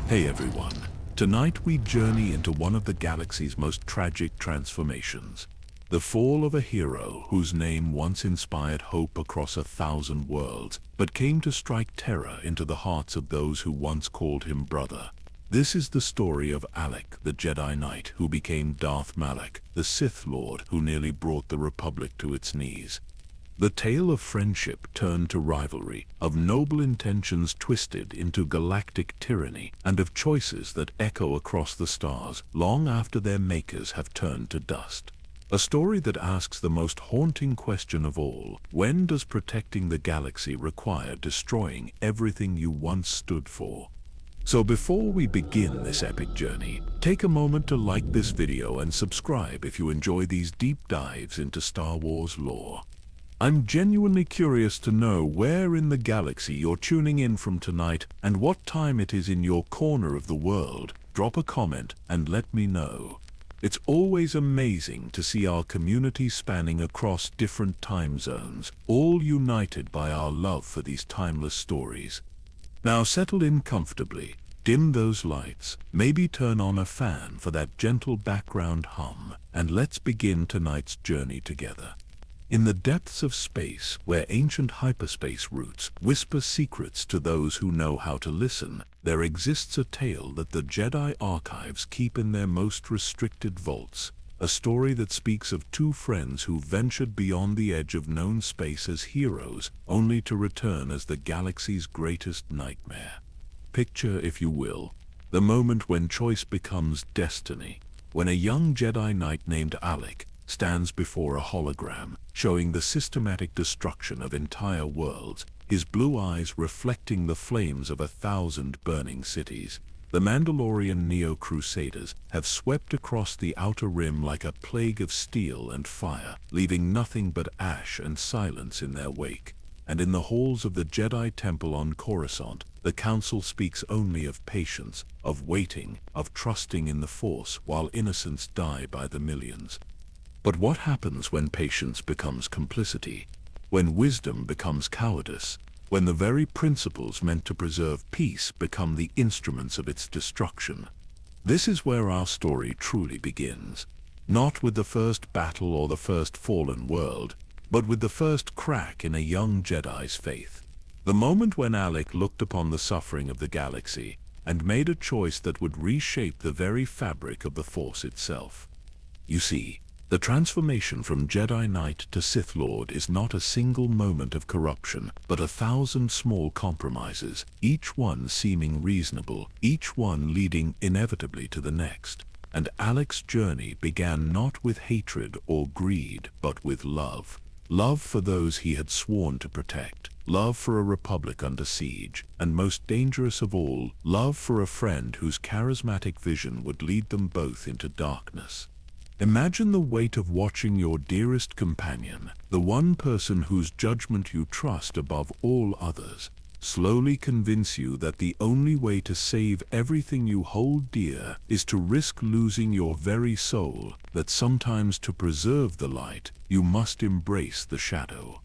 Hey everyone, tonight we journey into one of the galaxy's most tragic transformations. The fall of a hero whose name once inspired hope across 1,000 worlds, but came to strike terror into the hearts of those who once called him brother. This is the story of Alek, the Jedi Knight who became Darth Malak, the Sith Lord who nearly brought the Republic to its knees. The tale of friendship turned to rivalry, of noble intentions twisted into galactic tyranny, and of choices that echo across the stars long after their makers have turned to dust. A story that asks the most haunting question of all: when does protecting the galaxy require destroying everything you once stood for? So before we begin this epic journey, take a moment to like this video and subscribe if you enjoy these deep dives into Star Wars lore. I'm genuinely curious to know where in the galaxy you're tuning in from tonight and what time it is in your corner of the world. Drop a comment and let me know. It's always amazing to see our community spanning across different time zones, all united by our love for these timeless stories. Now settle in comfortably, dim those lights, maybe turn on a fan for that gentle background hum, and let's begin tonight's journey together. In the depths of space, where ancient hyperspace routes whisper secrets to those who know how to listen, there exists a tale that the Jedi archives keep in their most restricted vaults. A story that speaks of two friends who ventured beyond the edge of known space as heroes, only to return as the galaxy's greatest nightmare. Picture, if you will, the moment when choice becomes destiny, when a young Jedi Knight named Alek stands before a hologram, showing the systematic destruction of entire worlds, his blue eyes reflecting the flames of 1,000 burning cities. The Mandalorian Neo-Crusaders have swept across the Outer Rim like a plague of steel and fire, leaving nothing but ash and silence in their wake. And in the halls of the Jedi Temple on Coruscant, the Council speaks only of patience, of waiting, of trusting in the Force while innocents die by the millions. But what happens when patience becomes complicity? When wisdom becomes cowardice? When the very principles meant to preserve peace become the instruments of its destruction? This is where our story truly begins. Not with the first battle or the first fallen world, but with the first crack in a young Jedi's faith. The moment when Alek looked upon the suffering of the galaxy and made a choice that would reshape the very fabric of the Force itself. You see, the transformation from Jedi Knight to Sith Lord is not a single moment of corruption, but 1,000 small compromises, each one seeming reasonable, each one leading inevitably to the next. And Alek's journey began not with hatred or greed, but with love. Love for those he had sworn to protect, love for a republic under siege, and most dangerous of all, love for a friend whose charismatic vision would lead them both into darkness. Imagine the weight of watching your dearest companion, the one person whose judgment you trust above all others, slowly convince you that the only way to save everything you hold dear is to risk losing your very soul, that sometimes to preserve the light, you must embrace the shadow.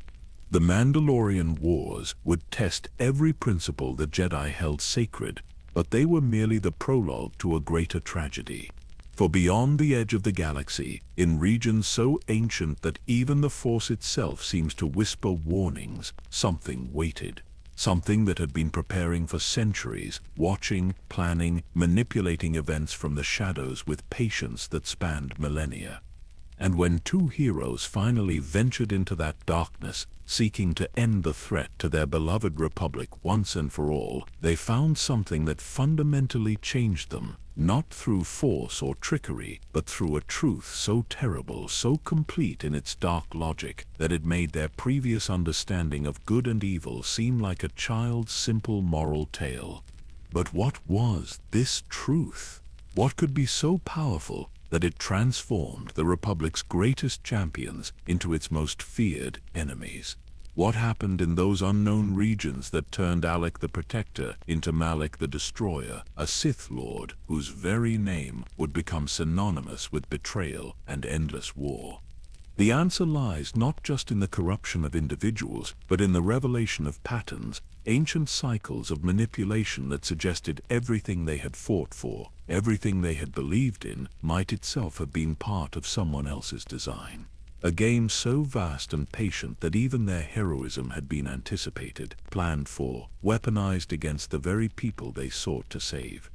The Mandalorian Wars would test every principle the Jedi held sacred, but they were merely the prologue to a greater tragedy. For beyond the edge of the galaxy, in regions so ancient that even the Force itself seems to whisper warnings, something waited. Something that had been preparing for centuries, watching, planning, manipulating events from the shadows with patience that spanned millennia. And when two heroes finally ventured into that darkness, seeking to end the threat to their beloved republic once and for all, they found something that fundamentally changed them, not through force or trickery, but through a truth so terrible, so complete in its dark logic, that it made their previous understanding of good and evil seem like a child's simple moral tale. But what was this truth? What could be so powerful that it transformed the Republic's greatest champions into its most feared enemies? What happened in those unknown regions that turned Alek the Protector into Malak the Destroyer, a Sith Lord whose very name would become synonymous with betrayal and endless war? The answer lies not just in the corruption of individuals, but in the revelation of patterns, ancient cycles of manipulation that suggested everything they had fought for, everything they had believed in, might itself have been part of someone else's design. A game so vast and patient that even their heroism had been anticipated, planned for, weaponized against the very people they sought to save.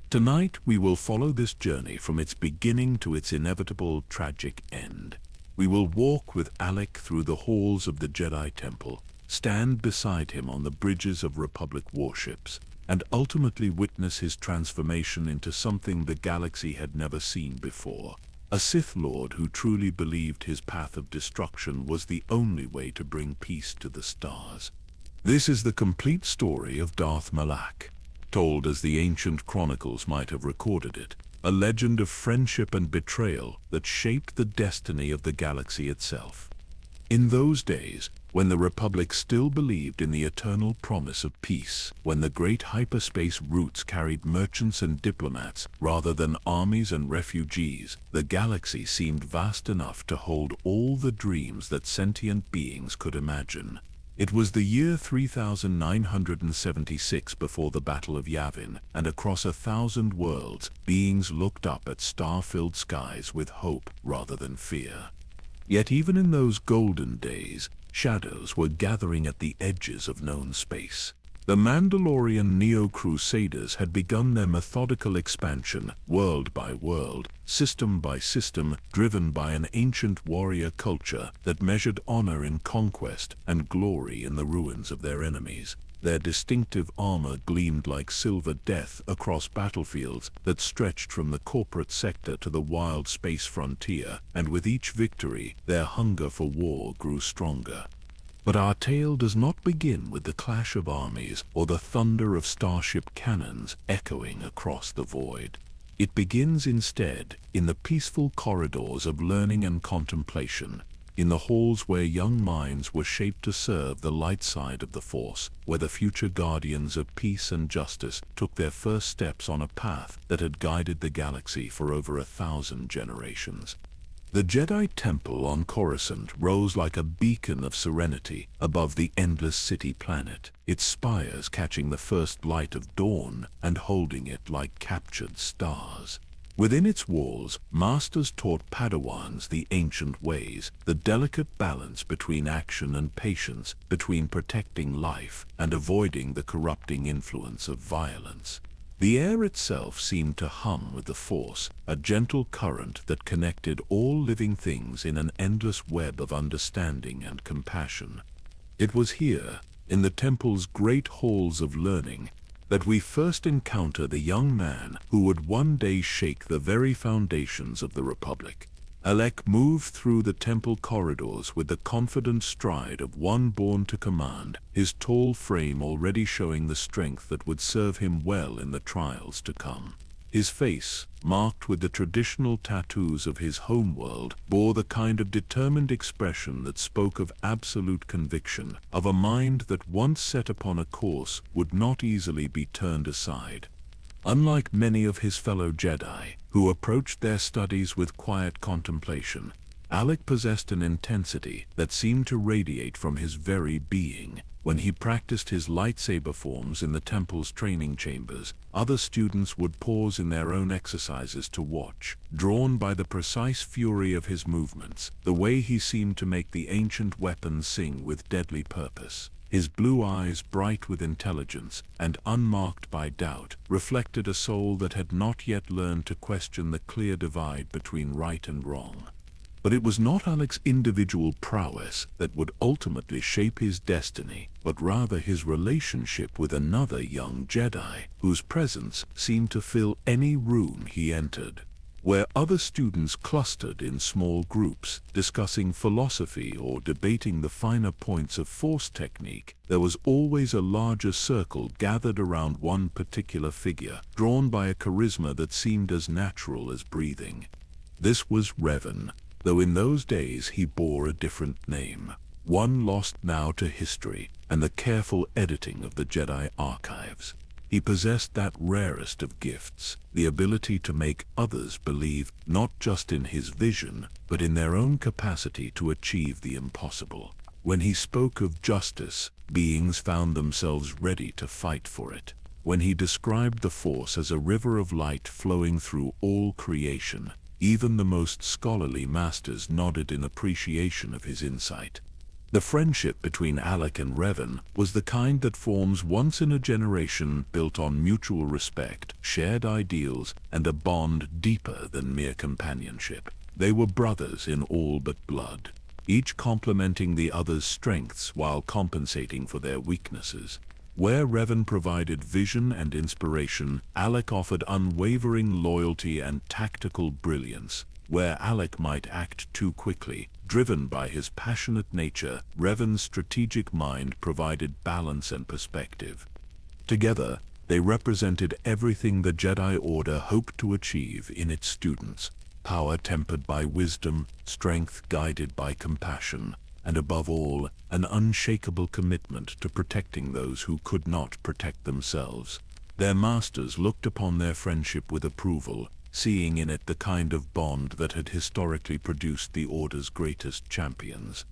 Tonight we will follow this journey from its beginning to its inevitable tragic end. We will walk with Alek through the halls of the Jedi Temple, stand beside him on the bridges of Republic warships, and ultimately witness his transformation into something the galaxy had never seen before. A Sith Lord who truly believed his path of destruction was the only way to bring peace to the stars. This is the complete story of Darth Malak, told as the ancient chronicles might have recorded it, a legend of friendship and betrayal that shaped the destiny of the galaxy itself. In those days, when the Republic still believed in the eternal promise of peace, when the great hyperspace routes carried merchants and diplomats rather than armies and refugees, the galaxy seemed vast enough to hold all the dreams that sentient beings could imagine. It was the year 3976 before the Battle of Yavin, and across 1,000 worlds, beings looked up at star-filled skies with hope rather than fear. Yet even in those golden days, shadows were gathering at the edges of known space. The Mandalorian Neo-Crusaders had begun their methodical expansion, world by world, system by system, driven by an ancient warrior culture that measured honor in conquest and glory in the ruins of their enemies. Their distinctive armor gleamed like silver death across battlefields that stretched from the corporate sector to the wild space frontier, and with each victory, their hunger for war grew stronger. But our tale does not begin with the clash of armies or the thunder of starship cannons echoing across the void. It begins instead in the peaceful corridors of learning and contemplation, in the halls where young minds were shaped to serve the light side of the Force, where the future guardians of peace and justice took their first steps on a path that had guided the galaxy for over 1,000 generations. The Jedi Temple on Coruscant rose like a beacon of serenity above the endless city planet, its spires catching the first light of dawn and holding it like captured stars. Within its walls, masters taught Padawans the ancient ways, the delicate balance between action and patience, between protecting life and avoiding the corrupting influence of violence. The air itself seemed to hum with the Force, a gentle current that connected all living things in an endless web of understanding and compassion. It was here, in the temple's great halls of learning, that we first encounter the young man who would one day shake the very foundations of the Republic. Alek moved through the temple corridors with the confident stride of one born to command, his tall frame already showing the strength that would serve him well in the trials to come. His face, marked with the traditional tattoos of his homeworld, bore the kind of determined expression that spoke of absolute conviction, of a mind that once set upon a course would not easily be turned aside. Unlike many of his fellow Jedi, who approached their studies with quiet contemplation, Alek possessed an intensity that seemed to radiate from his very being. When he practiced his lightsaber forms in the temple's training chambers, other students would pause in their own exercises to watch, drawn by the precise fury of his movements, the way he seemed to make the ancient weapons sing with deadly purpose. His blue eyes, bright with intelligence and unmarked by doubt, reflected a soul that had not yet learned to question the clear divide between right and wrong. But it was not Alek's individual prowess that would ultimately shape his destiny, but rather his relationship with another young Jedi, whose presence seemed to fill any room he entered. Where other students clustered in small groups, discussing philosophy or debating the finer points of Force technique, there was always a larger circle gathered around one particular figure, drawn by a charisma that seemed as natural as breathing. This was Revan, though in those days he bore a different name, one lost now to history and the careful editing of the Jedi archives. He possessed that rarest of gifts, the ability to make others believe not just in his vision, but in their own capacity to achieve the impossible. When he spoke of justice, beings found themselves ready to fight for it. When he described the Force as a river of light flowing through all creation, even the most scholarly masters nodded in appreciation of his insight. The friendship between Alek and Revan was the kind that forms once in a generation, built on mutual respect, shared ideals, and a bond deeper than mere companionship. They were brothers in all but blood, each complementing the other's strengths while compensating for their weaknesses. Where Revan provided vision and inspiration, Alek offered unwavering loyalty and tactical brilliance. Where Alek might act too quickly, driven by his passionate nature, Revan's strategic mind provided balance and perspective. Together, they represented everything the Jedi Order hoped to achieve in its students: power tempered by wisdom, strength guided by compassion, and above all, an unshakable commitment to protecting those who could not protect themselves. Their masters looked upon their friendship with approval, seeing in it the kind of bond that had historically produced the Order's greatest champions.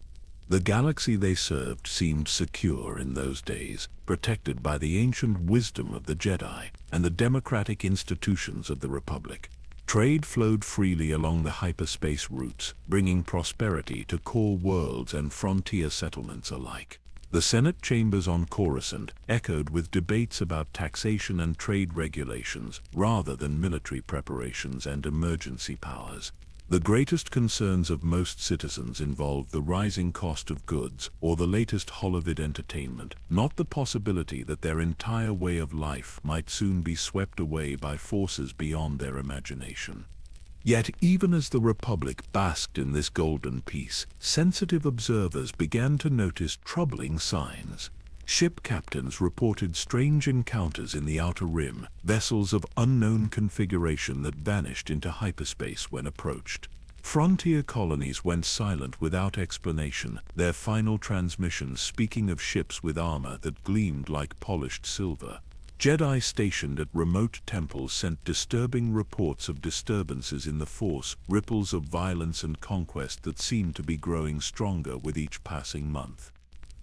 The galaxy they served seemed secure in those days, protected by the ancient wisdom of the Jedi and the democratic institutions of the Republic. Trade flowed freely along the hyperspace routes, bringing prosperity to core worlds and frontier settlements alike. The Senate chambers on Coruscant echoed with debates about taxation and trade regulations rather than military preparations and emergency powers. The greatest concerns of most citizens involved the rising cost of goods or the latest Hollywood entertainment, not the possibility that their entire way of life might soon be swept away by forces beyond their imagination. Yet even as the Republic basked in this golden peace, sensitive observers began to notice troubling signs. Ship captains reported strange encounters in the Outer Rim, vessels of unknown configuration that vanished into hyperspace when approached. Frontier colonies went silent without explanation, their final transmissions speaking of ships with armor that gleamed like polished silver. Jedi stationed at remote temples sent disturbing reports of disturbances in the Force, ripples of violence and conquest that seemed to be growing stronger with each passing month.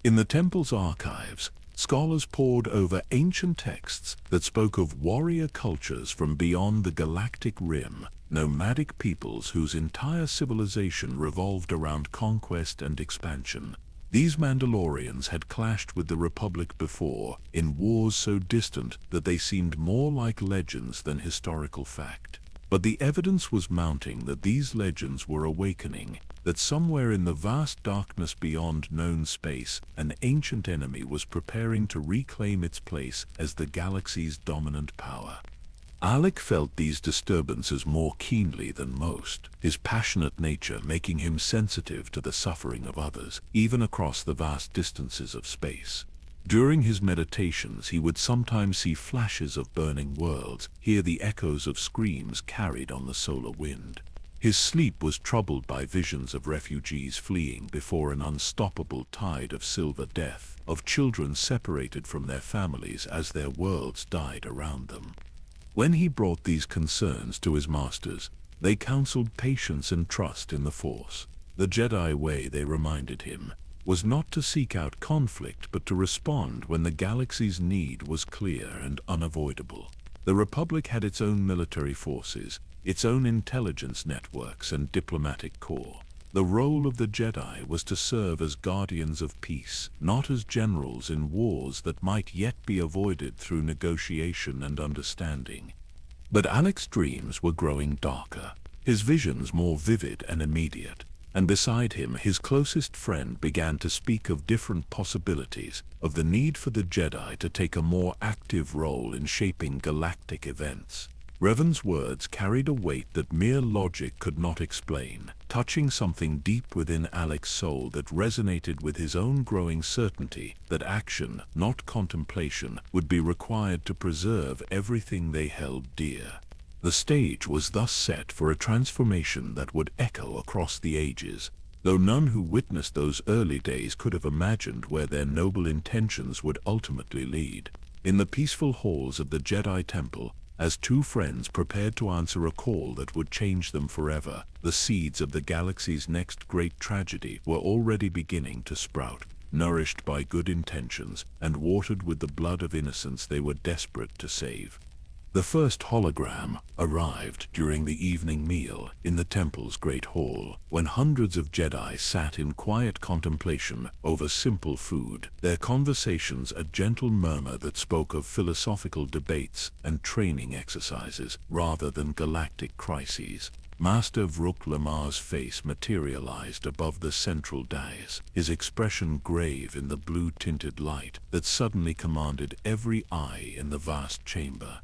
In the temple's archives, scholars pored over ancient texts that spoke of warrior cultures from beyond the galactic rim, nomadic peoples whose entire civilization revolved around conquest and expansion. These Mandalorians had clashed with the Republic before, in wars so distant that they seemed more like legends than historical fact. But the evidence was mounting that these legends were awakening, that somewhere in the vast darkness beyond known space, an ancient enemy was preparing to reclaim its place as the galaxy's dominant power. Alek felt these disturbances more keenly than most, his passionate nature making him sensitive to the suffering of others, even across the vast distances of space. During his meditations, he would sometimes see flashes of burning worlds, hear the echoes of screams carried on the solar wind. His sleep was troubled by visions of refugees fleeing before an unstoppable tide of silver death, of children separated from their families as their worlds died around them. When he brought these concerns to his masters, they counseled patience and trust in the Force. The Jedi way, they reminded him, was not to seek out conflict but to respond when the galaxy's need was clear and unavoidable. The Republic had its own military forces, its own intelligence networks and diplomatic corps. The role of the Jedi was to serve as guardians of peace, not as generals in wars that might yet be avoided through negotiation and understanding. But Alek's dreams were growing darker, his visions more vivid and immediate, and beside him his closest friend began to speak of different possibilities, of the need for the Jedi to take a more active role in shaping galactic events. Revan's words carried a weight that mere logic could not explain, touching something deep within Alek's soul that resonated with his own growing certainty that action, not contemplation, would be required to preserve everything they held dear. The stage was thus set for a transformation that would echo across the ages, though none who witnessed those early days could have imagined where their noble intentions would ultimately lead. In the peaceful halls of the Jedi Temple, as two friends prepared to answer a call that would change them forever, the seeds of the galaxy's next great tragedy were already beginning to sprout. nourished by good intentions and watered with the blood of innocents they were desperate to save. The first hologram arrived during the evening meal in the temple's great hall, when hundreds of Jedi sat in quiet contemplation over simple food, their conversations a gentle murmur that spoke of philosophical debates and training exercises rather than galactic crises. Master Vrook Lamar's face materialized above the central dais, his expression grave in the blue-tinted light that suddenly commanded every eye in the vast chamber.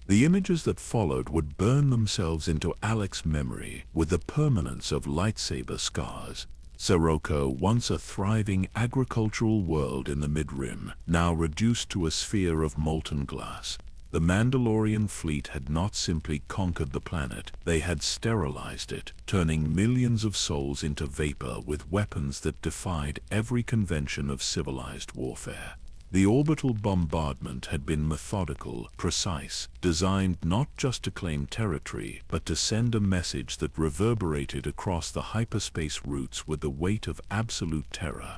The images that followed would burn themselves into Alek's memory with the permanence of lightsaber scars. Sirocco, once a thriving agricultural world in the Mid-Rim, now reduced to a sphere of molten glass. The Mandalorian fleet had not simply conquered the planet, they had sterilized it, turning millions of souls into vapor with weapons that defied every convention of civilized warfare. The orbital bombardment had been methodical, precise, designed not just to claim territory, but to send a message that reverberated across the hyperspace routes with the weight of absolute terror.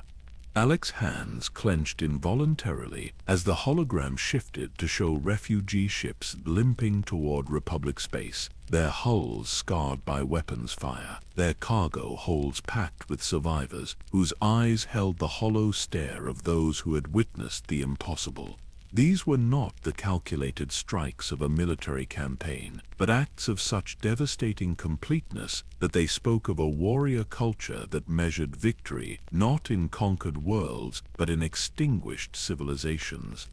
Alek's hands clenched involuntarily as the hologram shifted to show refugee ships limping toward Republic space, their hulls scarred by weapons fire, their cargo holds packed with survivors whose eyes held the hollow stare of those who had witnessed the impossible. These were not the calculated strikes of a military campaign, but acts of such devastating completeness that they spoke of a warrior culture that measured victory not in conquered worlds, but in extinguished civilizations.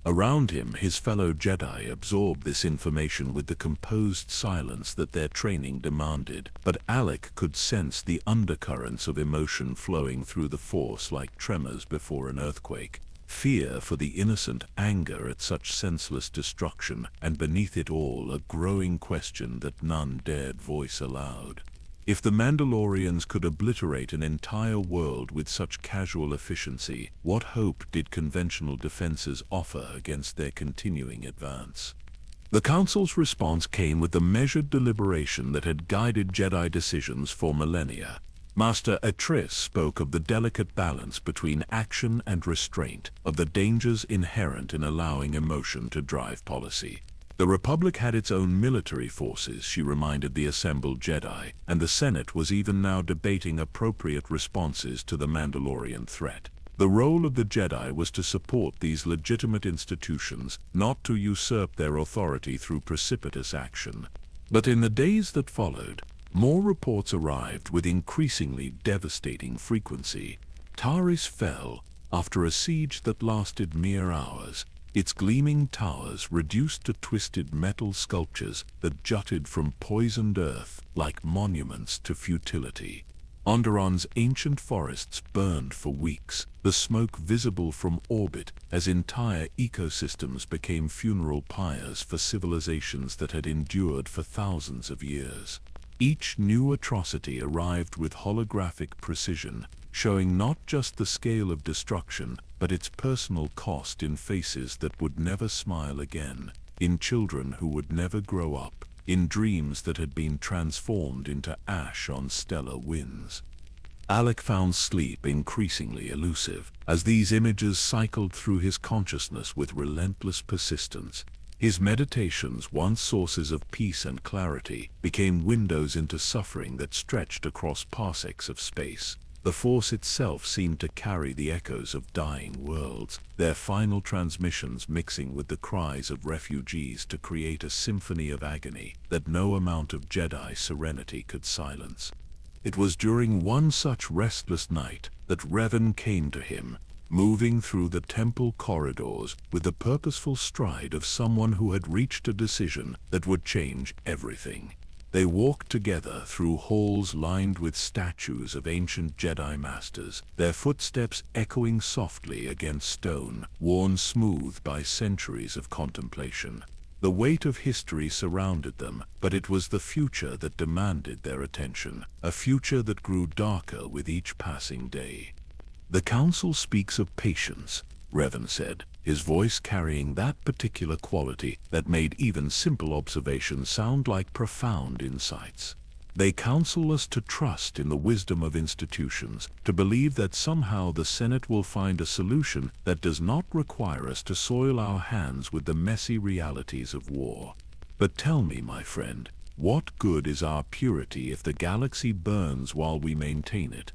Around him, his fellow Jedi absorbed this information with the composed silence that their training demanded, but Alek could sense the undercurrents of emotion flowing through the Force like tremors before an earthquake. Fear for the innocent, anger at such senseless destruction, and beneath it all a growing question that none dared voice aloud. If the Mandalorians could obliterate an entire world with such casual efficiency, what hope did conventional defenses offer against their continuing advance? The Council's response came with the measured deliberation that had guided Jedi decisions for millennia. Master Atris spoke of the delicate balance between action and restraint, of the dangers inherent in allowing emotion to drive policy. The Republic had its own military forces, she reminded the assembled Jedi, and the Senate was even now debating appropriate responses to the Mandalorian threat. The role of the Jedi was to support these legitimate institutions, not to usurp their authority through precipitous action. But in the days that followed, more reports arrived with increasingly devastating frequency. Taris fell after a siege that lasted mere hours, its gleaming towers reduced to twisted metal sculptures that jutted from poisoned earth like monuments to futility. Onderon's ancient forests burned for weeks, the smoke visible from orbit as entire ecosystems became funeral pyres for civilizations that had endured for thousands of years. Each new atrocity arrived with holographic precision, showing not just the scale of destruction, but its personal cost in faces that would never smile again, in children who would never grow up, in dreams that had been transformed into ash on stellar winds. Alek found sleep increasingly elusive, as these images cycled through his consciousness with relentless persistence. His meditations, once sources of peace and clarity, became windows into suffering that stretched across parsecs of space. The Force itself seemed to carry the echoes of dying worlds, their final transmissions mixing with the cries of refugees to create a symphony of agony that no amount of Jedi serenity could silence. It was during one such restless night that Revan came to him, moving through the temple corridors with the purposeful stride of someone who had reached a decision that would change everything. They walked together through halls lined with statues of ancient Jedi masters, their footsteps echoing softly against stone, worn smooth by centuries of contemplation. The weight of history surrounded them, but it was the future that demanded their attention, a future that grew darker with each passing day. "The Council speaks of patience," Revan said, his voice carrying that particular quality that made even simple observations sound like profound insights. They counsel us to trust in the wisdom of institutions, to believe that somehow the Senate will find a solution that does not require us to soil our hands with the messy realities of war. But tell me, my friend, what good is our purity if the galaxy burns while we maintain it?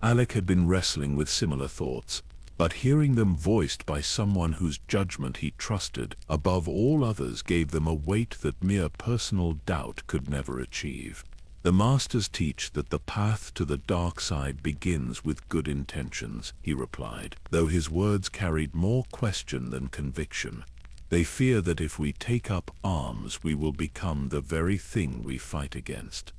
Alek had been wrestling with similar thoughts, but hearing them voiced by someone whose judgment he trusted above all others gave them a weight that mere personal doubt could never achieve. The Masters teach that the path to the dark side begins with good intentions, he replied, though his words carried more question than conviction. They fear that if we take up arms, we will become the very thing we fight against.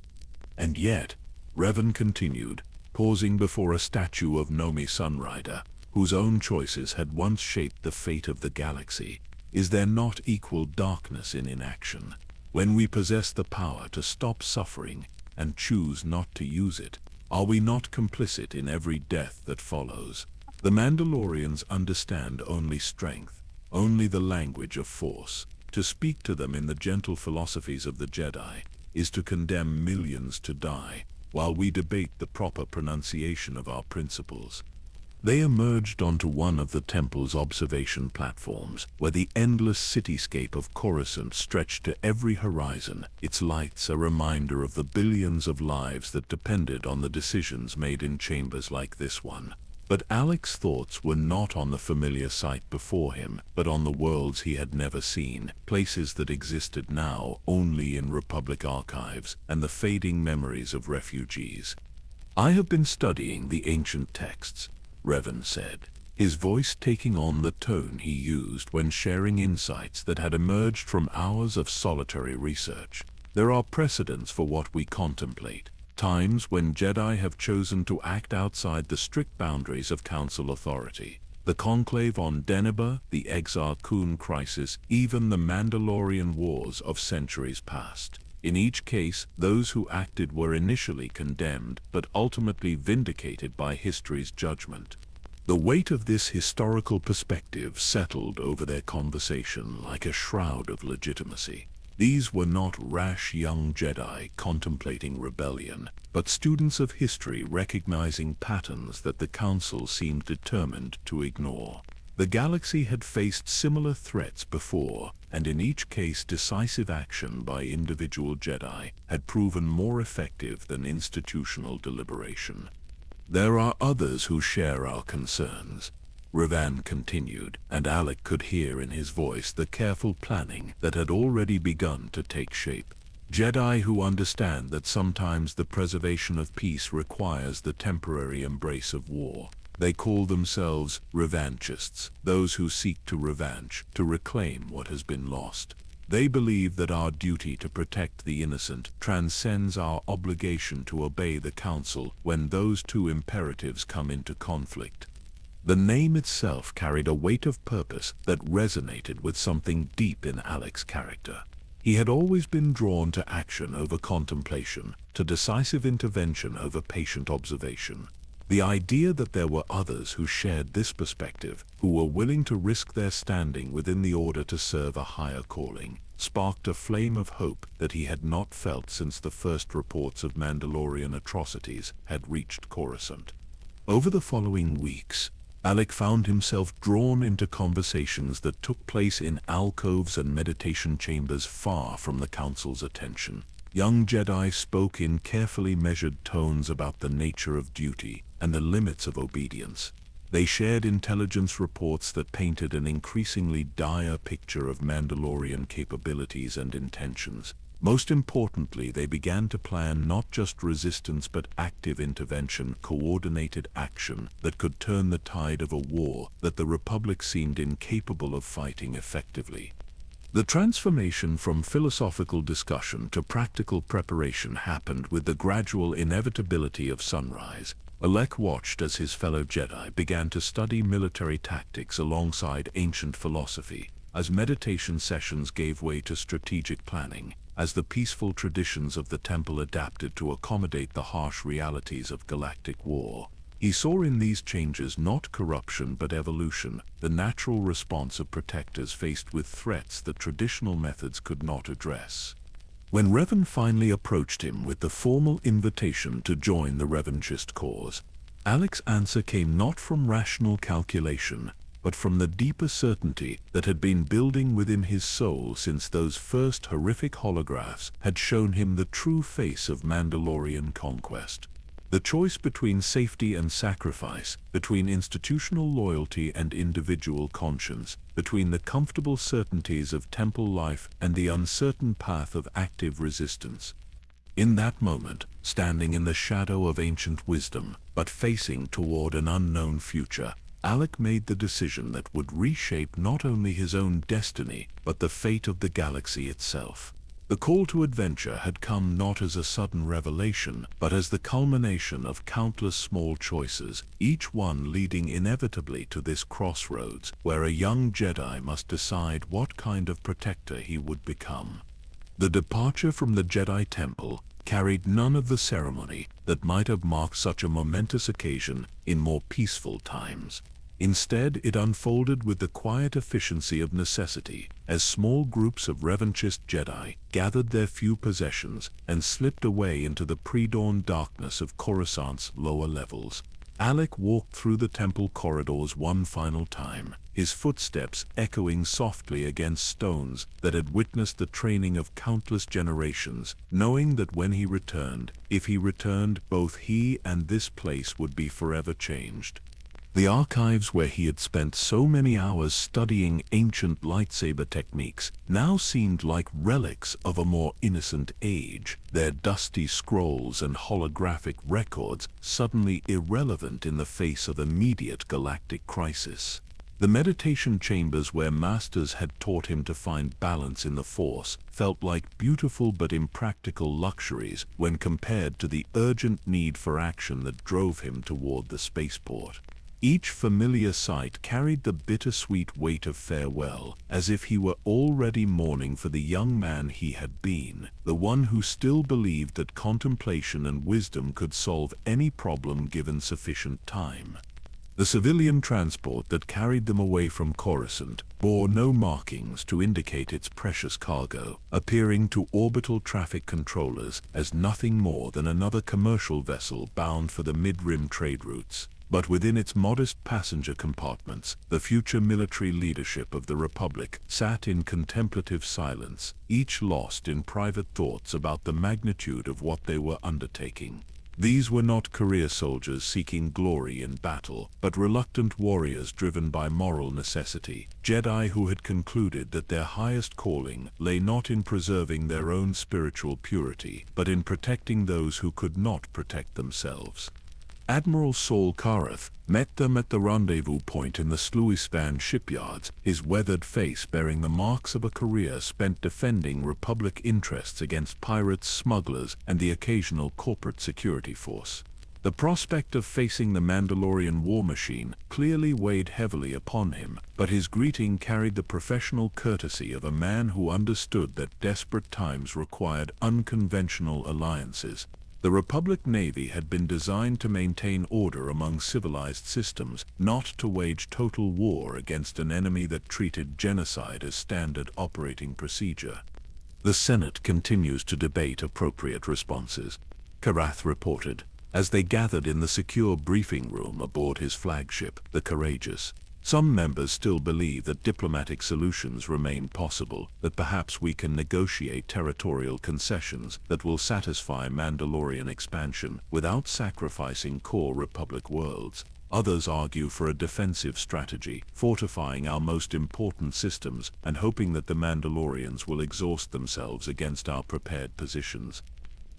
And yet, Revan continued, pausing before a statue of Nomi Sunrider, whose own choices had once shaped the fate of the galaxy, is there not equal darkness in inaction? When we possess the power to stop suffering and choose not to use it, are we not complicit in every death that follows? The Mandalorians understand only strength, only the language of force. To speak to them in the gentle philosophies of the Jedi is to condemn millions to die, while we debate the proper pronunciation of our principles. They emerged onto one of the temple's observation platforms, where the endless cityscape of Coruscant stretched to every horizon, its lights a reminder of the billions of lives that depended on the decisions made in chambers like this one. But Alek's thoughts were not on the familiar sight before him, but on the worlds he had never seen, places that existed now only in Republic archives, and the fading memories of refugees. "I have been studying the ancient texts," Revan said, his voice taking on the tone he used when sharing insights that had emerged from hours of solitary research. "There are precedents for what we contemplate, times when Jedi have chosen to act outside the strict boundaries of Council authority. The conclave on Deneba, the Exar Kun crisis, even the Mandalorian wars of centuries past. In each case, those who acted were initially condemned, but ultimately vindicated by history's judgment." The weight of this historical perspective settled over their conversation like a shroud of legitimacy. These were not rash young Jedi contemplating rebellion, but students of history recognizing patterns that the Council seemed determined to ignore. The galaxy had faced similar threats before, and in each case decisive action by individual Jedi had proven more effective than institutional deliberation. "There are others who share our concerns," Revan continued, and Alek could hear in his voice the careful planning that had already begun to take shape. "Jedi who understand that sometimes the preservation of peace requires the temporary embrace of war. They call themselves revanchists, those who seek to revanche, to reclaim what has been lost. They believe that our duty to protect the innocent transcends our obligation to obey the Council when those two imperatives come into conflict." The name itself carried a weight of purpose that resonated with something deep in Alek's character. He had always been drawn to action over contemplation, to decisive intervention over patient observation. The idea that there were others who shared this perspective, who were willing to risk their standing within the Order to serve a higher calling, sparked a flame of hope that he had not felt since the first reports of Mandalorian atrocities had reached Coruscant. Over the following weeks, Alek found himself drawn into conversations that took place in alcoves and meditation chambers far from the Council's attention. Young Jedi spoke in carefully measured tones about the nature of duty and the limits of obedience. They shared intelligence reports that painted an increasingly dire picture of Mandalorian capabilities and intentions. Most importantly, they began to plan not just resistance but active intervention, coordinated action that could turn the tide of a war that the Republic seemed incapable of fighting effectively. The transformation from philosophical discussion to practical preparation happened with the gradual inevitability of sunrise. Alek watched as his fellow Jedi began to study military tactics alongside ancient philosophy, as meditation sessions gave way to strategic planning, as the peaceful traditions of the temple adapted to accommodate the harsh realities of galactic war. He saw in these changes not corruption but evolution, the natural response of protectors faced with threats that traditional methods could not address. When Revan finally approached him with the formal invitation to join the revanchist cause, Alek's answer came not from rational calculation, but from the deeper certainty that had been building within his soul since those first horrific holographs had shown him the true face of Mandalorian conquest. The choice between safety and sacrifice, between institutional loyalty and individual conscience, between the comfortable certainties of temple life and the uncertain path of active resistance. In that moment, standing in the shadow of ancient wisdom, but facing toward an unknown future, Alek made the decision that would reshape not only his own destiny, but the fate of the galaxy itself. The call to adventure had come not as a sudden revelation, but as the culmination of countless small choices, each one leading inevitably to this crossroads where a young Jedi must decide what kind of protector he would become. The departure from the Jedi Temple carried none of the ceremony that might have marked such a momentous occasion in more peaceful times. Instead, it unfolded with the quiet efficiency of necessity, as small groups of revanchist Jedi gathered their few possessions and slipped away into the pre-dawn darkness of Coruscant's lower levels. Alek walked through the temple corridors one final time, his footsteps echoing softly against stones that had witnessed the training of countless generations, knowing that when he returned, if he returned, both he and this place would be forever changed. The archives where he had spent so many hours studying ancient lightsaber techniques now seemed like relics of a more innocent age, their dusty scrolls and holographic records suddenly irrelevant in the face of immediate galactic crisis. The meditation chambers where masters had taught him to find balance in the Force felt like beautiful but impractical luxuries when compared to the urgent need for action that drove him toward the spaceport. Each familiar sight carried the bittersweet weight of farewell, as if he were already mourning for the young man he had been, the one who still believed that contemplation and wisdom could solve any problem given sufficient time. The civilian transport that carried them away from Coruscant bore no markings to indicate its precious cargo, appearing to orbital traffic controllers as nothing more than another commercial vessel bound for the mid-rim trade routes. But within its modest passenger compartments, the future military leadership of the Republic sat in contemplative silence, each lost in private thoughts about the magnitude of what they were undertaking. These were not career soldiers seeking glory in battle, but reluctant warriors driven by moral necessity, Jedi who had concluded that their highest calling lay not in preserving their own spiritual purity, but in protecting those who could not protect themselves. Admiral Saul Karath met them at the rendezvous point in the Sluisvan shipyards, his weathered face bearing the marks of a career spent defending Republic interests against pirates, smugglers, and the occasional corporate security force. The prospect of facing the Mandalorian war machine clearly weighed heavily upon him, but his greeting carried the professional courtesy of a man who understood that desperate times required unconventional alliances. The Republic Navy had been designed to maintain order among civilized systems, not to wage total war against an enemy that treated genocide as standard operating procedure. The Senate continues to debate appropriate responses, Karath reported, as they gathered in the secure briefing room aboard his flagship, the Courageous. Some members still believe that diplomatic solutions remain possible, that perhaps we can negotiate territorial concessions that will satisfy Mandalorian expansion without sacrificing core Republic worlds. Others argue for a defensive strategy, fortifying our most important systems and hoping that the Mandalorians will exhaust themselves against our prepared positions.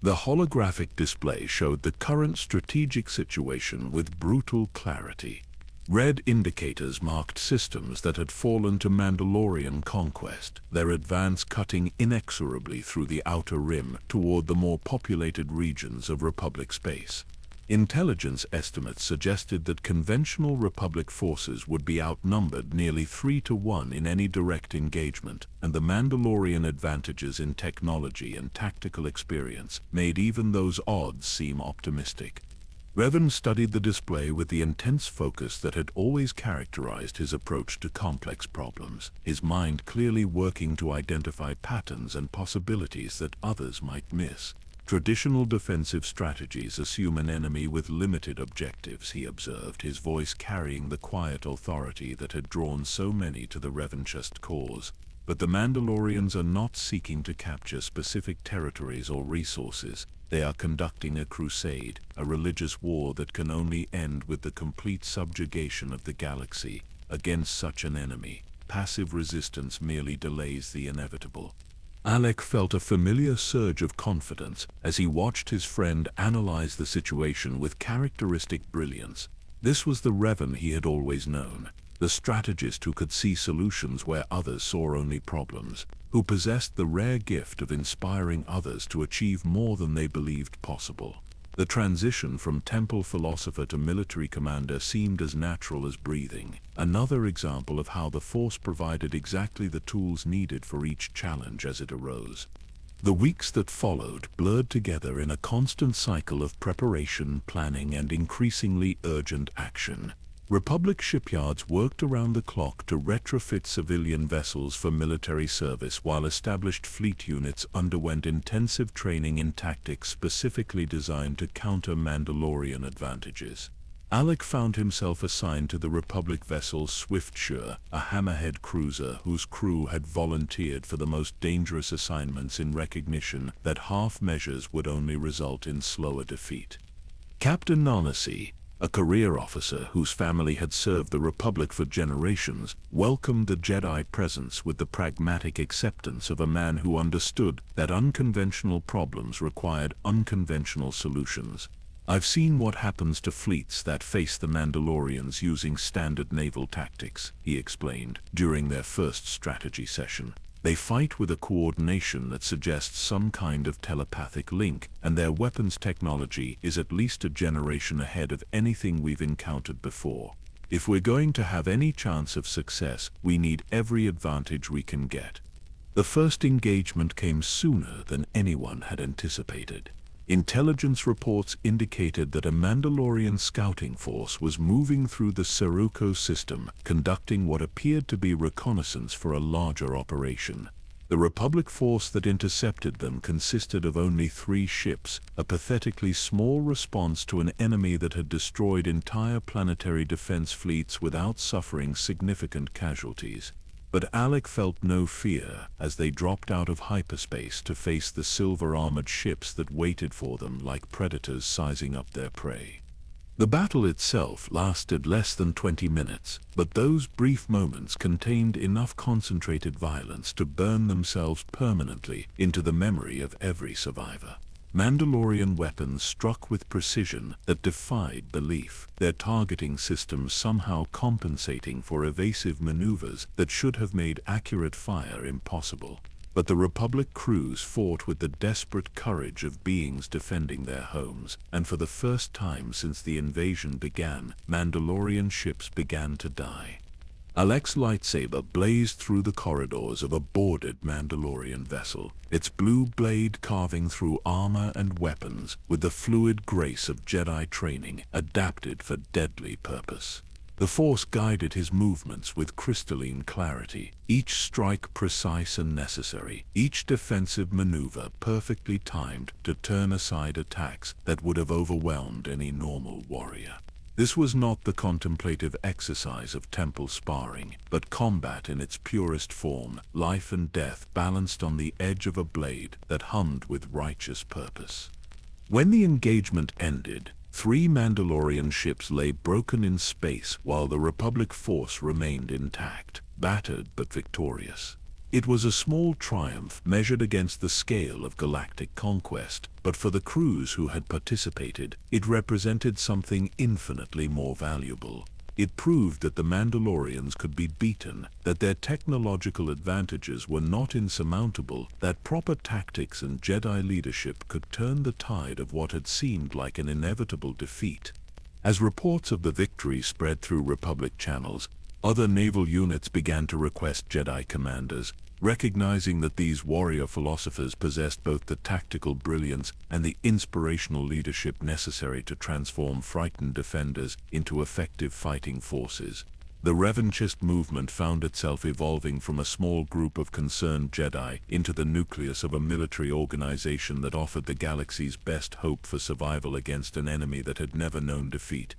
The holographic display showed the current strategic situation with brutal clarity. Red indicators marked systems that had fallen to Mandalorian conquest, their advance cutting inexorably through the outer rim toward the more populated regions of Republic space. Intelligence estimates suggested that conventional Republic forces would be outnumbered nearly 3-to-1 in any direct engagement, and the Mandalorian advantages in technology and tactical experience made even those odds seem optimistic. Revan studied the display with the intense focus that had always characterized his approach to complex problems, his mind clearly working to identify patterns and possibilities that others might miss. Traditional defensive strategies assume an enemy with limited objectives, he observed, his voice carrying the quiet authority that had drawn so many to the revanchist cause. But the Mandalorians are not seeking to capture specific territories or resources. They are conducting a crusade, a religious war that can only end with the complete subjugation of the galaxy. Against such an enemy, passive resistance merely delays the inevitable. Alek felt a familiar surge of confidence as he watched his friend analyze the situation with characteristic brilliance. This was the Revan he had always known, the strategist who could see solutions where others saw only problems, who possessed the rare gift of inspiring others to achieve more than they believed possible. The transition from temple philosopher to military commander seemed as natural as breathing, another example of how the Force provided exactly the tools needed for each challenge as it arose. The weeks that followed blurred together in a constant cycle of preparation, planning, and increasingly urgent action. Republic shipyards worked around the clock to retrofit civilian vessels for military service, while established fleet units underwent intensive training in tactics specifically designed to counter Mandalorian advantages. Alek found himself assigned to the Republic vessel Swiftsure, a hammerhead cruiser whose crew had volunteered for the most dangerous assignments in recognition that half measures would only result in slower defeat. Captain Nanasi, a career officer whose family had served the Republic for generations, welcomed the Jedi presence with the pragmatic acceptance of a man who understood that unconventional problems required unconventional solutions. "I've seen what happens to fleets that face the Mandalorians using standard naval tactics," he explained during their first strategy session. "They fight with a coordination that suggests some kind of telepathic link, and their weapons technology is at least a generation ahead of anything we've encountered before. If we're going to have any chance of success, we need every advantage we can get." The first engagement came sooner than anyone had anticipated. Intelligence reports indicated that a Mandalorian scouting force was moving through the Seruko system, conducting what appeared to be reconnaissance for a larger operation. The Republic force that intercepted them consisted of only 3 ships, a pathetically small response to an enemy that had destroyed entire planetary defense fleets without suffering significant casualties. But Alek felt no fear as they dropped out of hyperspace to face the silver-armored ships that waited for them like predators sizing up their prey. The battle itself lasted less than 20 minutes, but those brief moments contained enough concentrated violence to burn themselves permanently into the memory of every survivor. Mandalorian weapons struck with precision that defied belief, their targeting systems somehow compensating for evasive maneuvers that should have made accurate fire impossible. But the Republic crews fought with the desperate courage of beings defending their homes, and for the first time since the invasion began, Mandalorian ships began to die. Alek's lightsaber blazed through the corridors of a boarded Mandalorian vessel, its blue blade carving through armor and weapons with the fluid grace of Jedi training adapted for deadly purpose. The Force guided his movements with crystalline clarity, each strike precise and necessary, each defensive maneuver perfectly timed to turn aside attacks that would have overwhelmed any normal warrior. This was not the contemplative exercise of temple sparring, but combat in its purest form, life and death balanced on the edge of a blade that hummed with righteous purpose. When the engagement ended, 3 Mandalorian ships lay broken in space while the Republic force remained intact, battered but victorious. It was a small triumph measured against the scale of galactic conquest, but for the crews who had participated, it represented something infinitely more valuable. It proved that the Mandalorians could be beaten, that their technological advantages were not insurmountable, that proper tactics and Jedi leadership could turn the tide of what had seemed like an inevitable defeat. As reports of the victory spread through Republic channels, other naval units began to request Jedi commanders, Recognizing that these warrior philosophers possessed both the tactical brilliance and the inspirational leadership necessary to transform frightened defenders into effective fighting forces, the revanchist movement found itself evolving from a small group of concerned Jedi into the nucleus of a military organization that offered the galaxy's best hope for survival against an enemy that had never known defeat.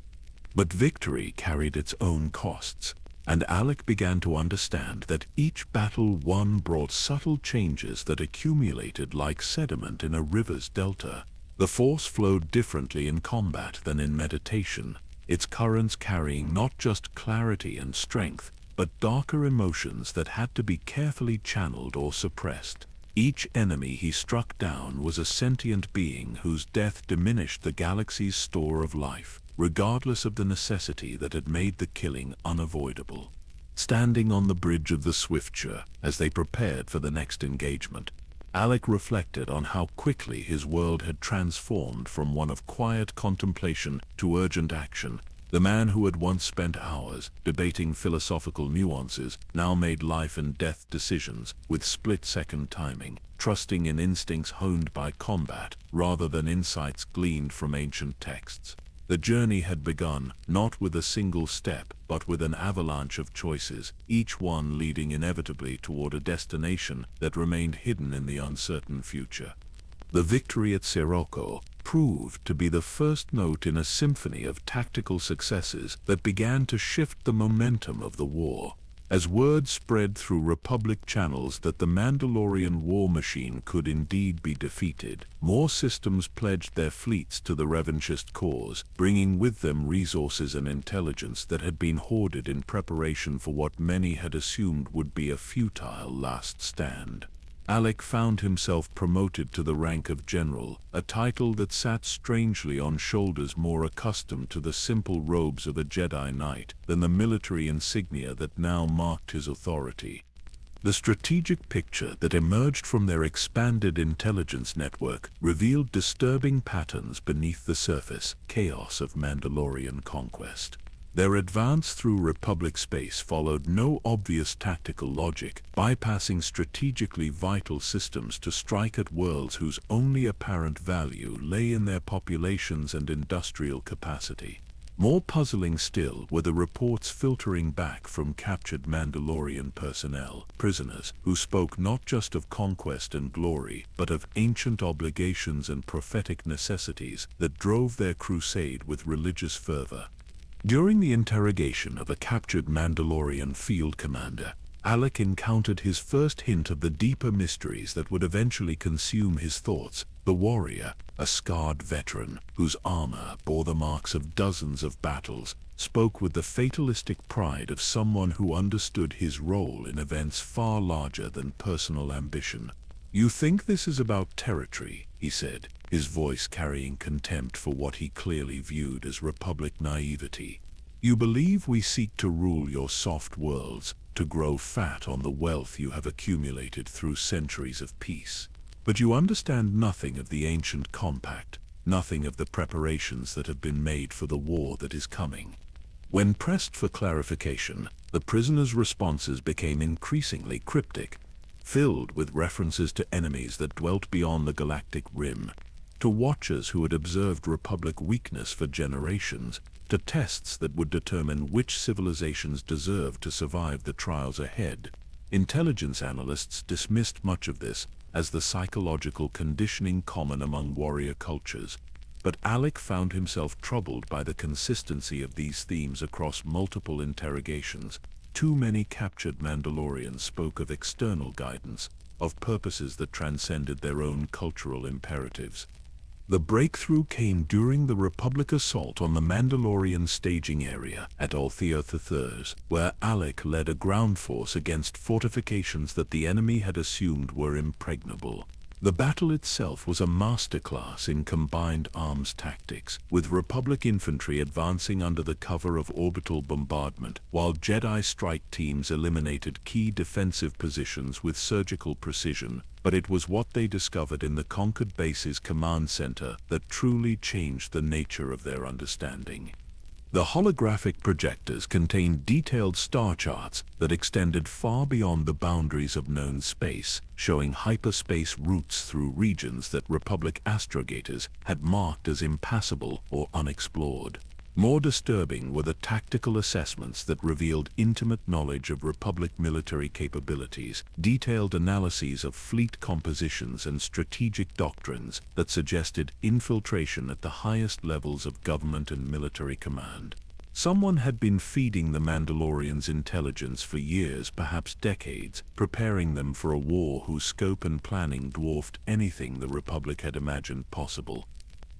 But victory carried its own costs, and Alek began to understand that each battle won brought subtle changes that accumulated like sediment in a river's delta. The Force flowed differently in combat than in meditation, its currents carrying not just clarity and strength, but darker emotions that had to be carefully channeled or suppressed. Each enemy he struck down was a sentient being whose death diminished the galaxy's store of life, regardless of the necessity that had made the killing unavoidable. Standing on the bridge of the Swifture as they prepared for the next engagement, Alek reflected on how quickly his world had transformed from one of quiet contemplation to urgent action. The man who had once spent hours debating philosophical nuances now made life and death decisions with split-second timing, trusting in instincts honed by combat rather than insights gleaned from ancient texts. The journey had begun, not with a single step, but with an avalanche of choices, each one leading inevitably toward a destination that remained hidden in the uncertain future. The victory at Sirocco proved to be the first note in a symphony of tactical successes that began to shift the momentum of the war. As word spread through Republic channels that the Mandalorian war machine could indeed be defeated, more systems pledged their fleets to the revanchist cause, bringing with them resources and intelligence that had been hoarded in preparation for what many had assumed would be a futile last stand. Alek found himself promoted to the rank of general, a title that sat strangely on shoulders more accustomed to the simple robes of a Jedi Knight than the military insignia that now marked his authority. The strategic picture that emerged from their expanded intelligence network revealed disturbing patterns beneath the surface chaos of Mandalorian conquest. Their advance through Republic space followed no obvious tactical logic, bypassing strategically vital systems to strike at worlds whose only apparent value lay in their populations and industrial capacity. More puzzling still were the reports filtering back from captured Mandalorian personnel, prisoners, who spoke not just of conquest and glory, but of ancient obligations and prophetic necessities that drove their crusade with religious fervor. During the interrogation of a captured Mandalorian field commander, Alek encountered his first hint of the deeper mysteries that would eventually consume his thoughts. The warrior, a scarred veteran whose armor bore the marks of dozens of battles, spoke with the fatalistic pride of someone who understood his role in events far larger than personal ambition. "You think this is about territory," he said, his voice carrying contempt for what he clearly viewed as Republic naivety. "You believe we seek to rule your soft worlds, to grow fat on the wealth you have accumulated through centuries of peace. But you understand nothing of the ancient compact, nothing of the preparations that have been made for the war that is coming." When pressed for clarification, the prisoner's responses became increasingly cryptic, filled with references to enemies that dwelt beyond the galactic rim, to watchers who had observed Republic weakness for generations, to tests that would determine which civilizations deserved to survive the trials ahead. Intelligence analysts dismissed much of this as the psychological conditioning common among warrior cultures, but Alek found himself troubled by the consistency of these themes across multiple interrogations. Too many captured Mandalorians spoke of external guidance, of purposes that transcended their own cultural imperatives. The breakthrough came during the Republic assault on the Mandalorian staging area at Althea Thethers, where Alek led a ground force against fortifications that the enemy had assumed were impregnable. The battle itself was a masterclass in combined arms tactics, with Republic infantry advancing under the cover of orbital bombardment, while Jedi strike teams eliminated key defensive positions with surgical precision. But it was what they discovered in the conquered base's command center that truly changed the nature of their understanding. The holographic projectors contained detailed star charts that extended far beyond the boundaries of known space, showing hyperspace routes through regions that Republic astrogators had marked as impassable or unexplored. More disturbing were the tactical assessments that revealed intimate knowledge of Republic military capabilities, detailed analyses of fleet compositions and strategic doctrines that suggested infiltration at the highest levels of government and military command. Someone had been feeding the Mandalorians intelligence for years, perhaps decades, preparing them for a war whose scope and planning dwarfed anything the Republic had imagined possible.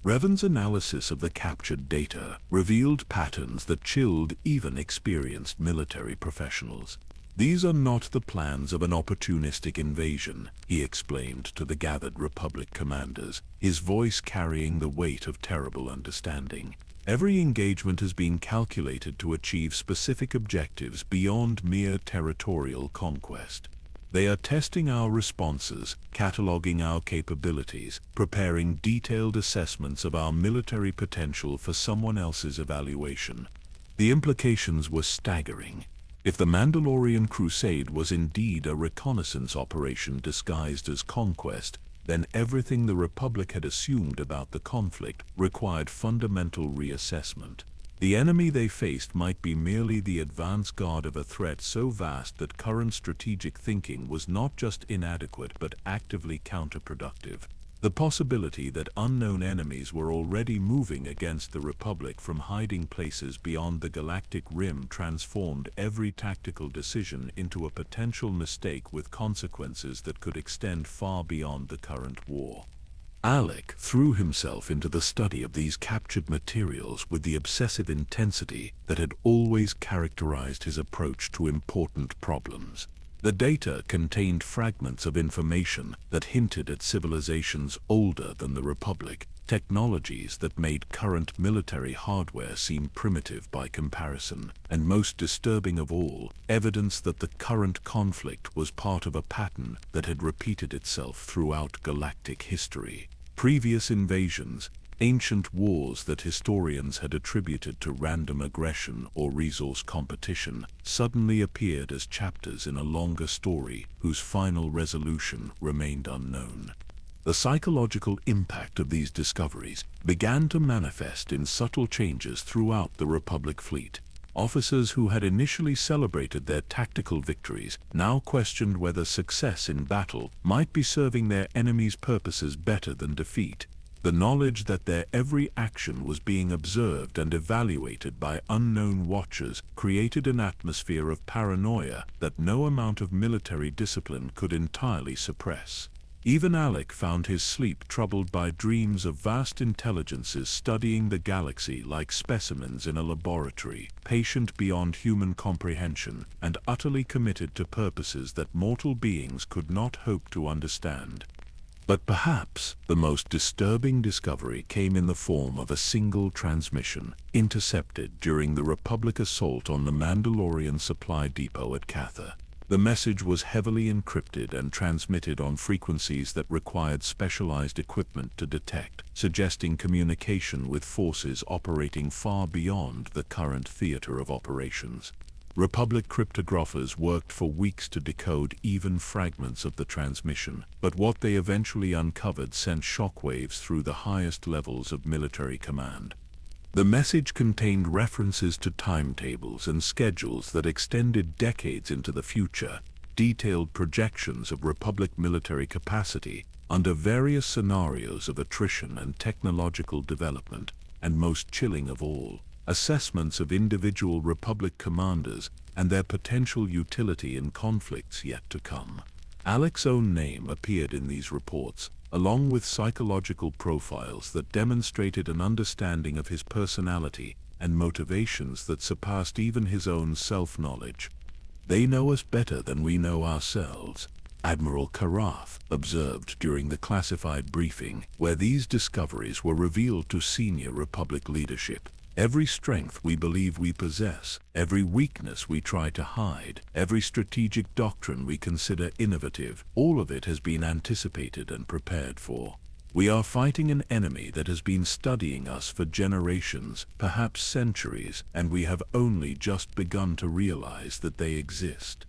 Revan's analysis of the captured data revealed patterns that chilled even experienced military professionals. "These are not the plans of an opportunistic invasion," he explained to the gathered Republic commanders, his voice carrying the weight of terrible understanding. "Every engagement has been calculated to achieve specific objectives beyond mere territorial conquest. They are testing our responses, cataloging our capabilities, preparing detailed assessments of our military potential for someone else's evaluation." The implications were staggering. If the Mandalorian Crusade was indeed a reconnaissance operation disguised as conquest, then everything the Republic had assumed about the conflict required fundamental reassessment. The enemy they faced might be merely the advance guard of a threat so vast that current strategic thinking was not just inadequate but actively counterproductive. The possibility that unknown enemies were already moving against the Republic from hiding places beyond the galactic rim transformed every tactical decision into a potential mistake with consequences that could extend far beyond the current war. Alek threw himself into the study of these captured materials with the obsessive intensity that had always characterized his approach to important problems. The data contained fragments of information that hinted at civilizations older than the Republic, technologies that made current military hardware seem primitive by comparison, and most disturbing of all, evidence that the current conflict was part of a pattern that had repeated itself throughout galactic history. Previous invasions, ancient wars that historians had attributed to random aggression or resource competition, suddenly appeared as chapters in a longer story whose final resolution remained unknown. The psychological impact of these discoveries began to manifest in subtle changes throughout the Republic fleet. Officers who had initially celebrated their tactical victories now questioned whether success in battle might be serving their enemy's purposes better than defeat. The knowledge that their every action was being observed and evaluated by unknown watchers created an atmosphere of paranoia that no amount of military discipline could entirely suppress. Even Alek found his sleep troubled by dreams of vast intelligences studying the galaxy like specimens in a laboratory, patient beyond human comprehension and utterly committed to purposes that mortal beings could not hope to understand. But perhaps the most disturbing discovery came in the form of a single transmission, intercepted during the Republic assault on the Mandalorian supply depot at Catha. The message was heavily encrypted and transmitted on frequencies that required specialized equipment to detect, suggesting communication with forces operating far beyond the current theater of operations. Republic cryptographers worked for weeks to decode even fragments of the transmission, but what they eventually uncovered sent shockwaves through the highest levels of military command. The message contained references to timetables and schedules that extended decades into the future, detailed projections of Republic military capacity under various scenarios of attrition and technological development, and most chilling of all, assessments of individual Republic commanders and their potential utility in conflicts yet to come. Alek's own name appeared in these reports, along with psychological profiles that demonstrated an understanding of his personality and motivations that surpassed even his own self-knowledge. "They know us better than we know ourselves," Admiral Karath observed during the classified briefing, where these discoveries were revealed to senior Republic leadership. "Every strength we believe we possess, every weakness we try to hide, every strategic doctrine we consider innovative, all of it has been anticipated and prepared for. We are fighting an enemy that has been studying us for generations, perhaps centuries, and we have only just begun to realize that they exist.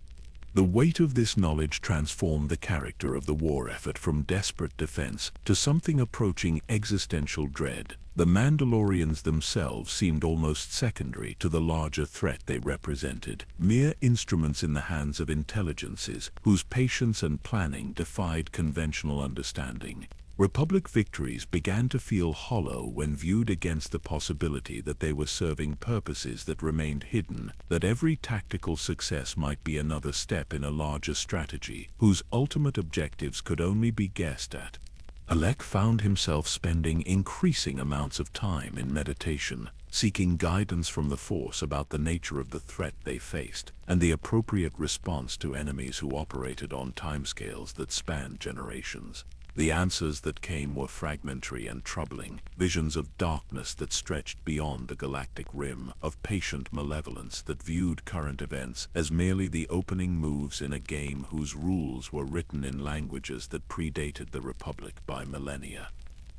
The weight of this knowledge transformed the character of the war effort from desperate defense to something approaching existential dread. The Mandalorians themselves seemed almost secondary to the larger threat they represented, mere instruments in the hands of intelligences whose patience and planning defied conventional understanding. Republic victories began to feel hollow when viewed against the possibility that they were serving purposes that remained hidden, that every tactical success might be another step in a larger strategy, whose ultimate objectives could only be guessed at. Alek found himself spending increasing amounts of time in meditation, seeking guidance from the Force about the nature of the threat they faced, and the appropriate response to enemies who operated on timescales that spanned generations. The answers that came were fragmentary and troubling, visions of darkness that stretched beyond the galactic rim, of patient malevolence that viewed current events as merely the opening moves in a game whose rules were written in languages that predated the Republic by millennia.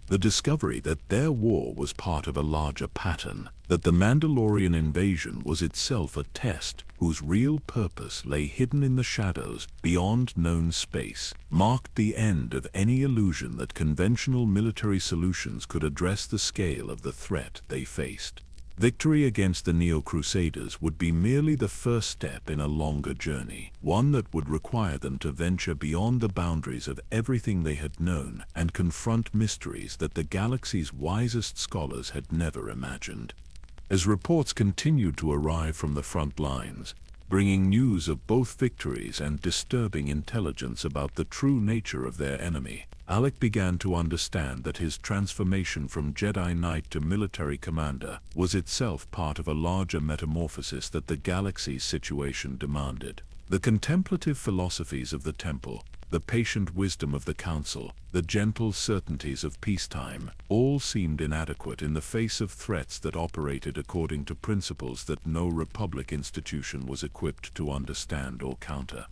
The discovery that their war was part of a larger pattern, that the Mandalorian invasion was itself a test whose real purpose lay hidden in the shadows beyond known space, marked the end of any illusion that conventional military solutions could address the scale of the threat they faced. Victory against the Neo-Crusaders would be merely the first step in a longer journey, one that would require them to venture beyond the boundaries of everything they had known and confront mysteries that the galaxy's wisest scholars had never imagined. As reports continued to arrive from the front lines, bringing news of both victories and disturbing intelligence about the true nature of their enemy, Alek began to understand that his transformation from Jedi Knight to military commander was itself part of a larger metamorphosis that the galaxy's situation demanded. The contemplative philosophies of the Temple, the patient wisdom of the Council, the gentle certainties of peacetime, all seemed inadequate in the face of threats that operated according to principles that no Republic institution was equipped to understand or counter.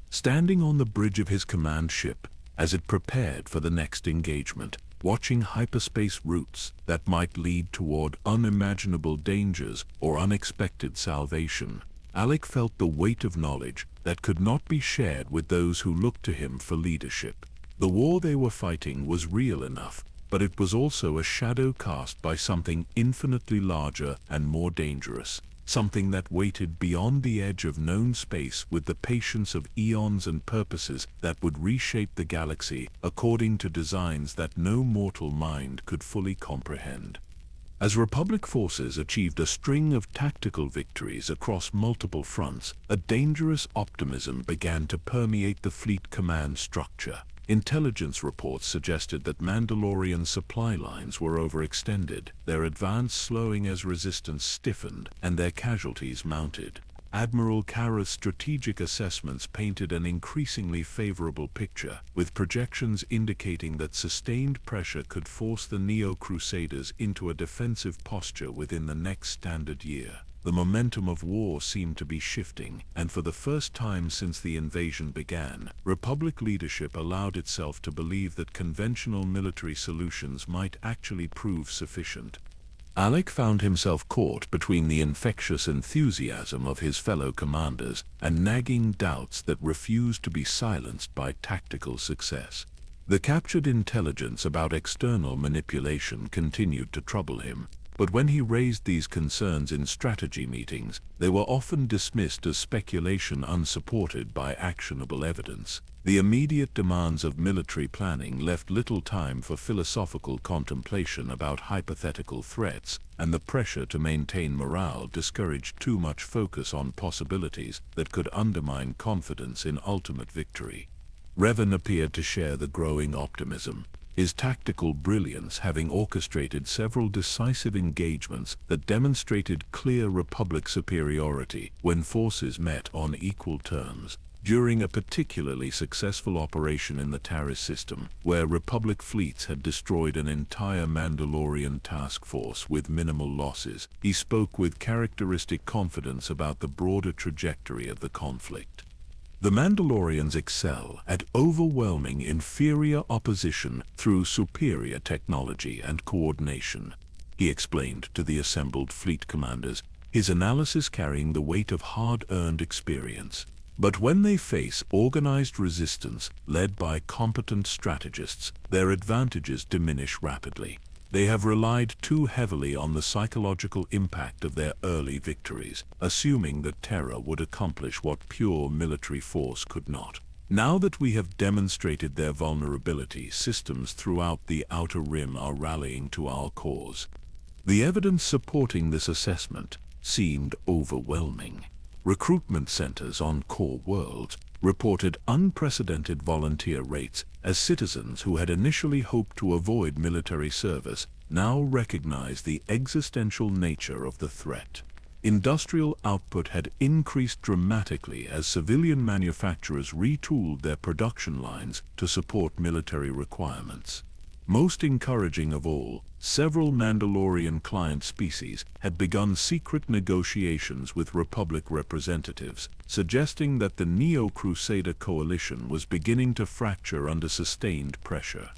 Standing on the bridge of his command ship, as it prepared for the next engagement, watching hyperspace routes that might lead toward unimaginable dangers or unexpected salvation, Alek felt the weight of knowledge that could not be shared with those who looked to him for leadership. The war they were fighting was real enough, but it was also a shadow cast by something infinitely larger and more dangerous, something that waited beyond the edge of known space with the patience of eons and purposes that would reshape the galaxy according to designs that no mortal mind could fully comprehend. As Republic forces achieved a string of tactical victories across multiple fronts, a dangerous optimism began to permeate the fleet command structure. Intelligence reports suggested that Mandalorian supply lines were overextended, their advance slowing as resistance stiffened, and their casualties mounted. Admiral Kara's strategic assessments painted an increasingly favorable picture, with projections indicating that sustained pressure could force the Neo-Crusaders into a defensive posture within the next standard year. The momentum of war seemed to be shifting, and for the first time since the invasion began, Republic leadership allowed itself to believe that conventional military solutions might actually prove sufficient. Alek found himself caught between the infectious enthusiasm of his fellow commanders and nagging doubts that refused to be silenced by tactical success. The captured intelligence about external manipulation continued to trouble him, but when he raised these concerns in strategy meetings, they were often dismissed as speculation unsupported by actionable evidence. The immediate demands of military planning left little time for philosophical contemplation about hypothetical threats, and the pressure to maintain morale discouraged too much focus on possibilities that could undermine confidence in ultimate victory. Revan appeared to share the growing optimism, his tactical brilliance having orchestrated several decisive engagements that demonstrated clear Republic superiority when forces met on equal terms. During a particularly successful operation in the Taris system, where Republic fleets had destroyed an entire Mandalorian task force with minimal losses, he spoke with characteristic confidence about the broader trajectory of the conflict. The Mandalorians excel at overwhelming inferior opposition through superior technology and coordination, he explained to the assembled fleet commanders, his analysis carrying the weight of hard-earned experience. But when they face organized resistance led by competent strategists, their advantages diminish rapidly. They have relied too heavily on the psychological impact of their early victories, assuming that terror would accomplish what pure military force could not. Now that we have demonstrated their vulnerability, systems throughout the Outer Rim are rallying to our cause. The evidence supporting this assessment seemed overwhelming. Recruitment centers on core worlds reported unprecedented volunteer rates as citizens who had initially hoped to avoid military service now recognized the existential nature of the threat. Industrial output had increased dramatically as civilian manufacturers retooled their production lines to support military requirements. Most encouraging of all, several Mandalorian client species had begun secret negotiations with Republic representatives, suggesting that the Neo-Crusader coalition was beginning to fracture under sustained pressure.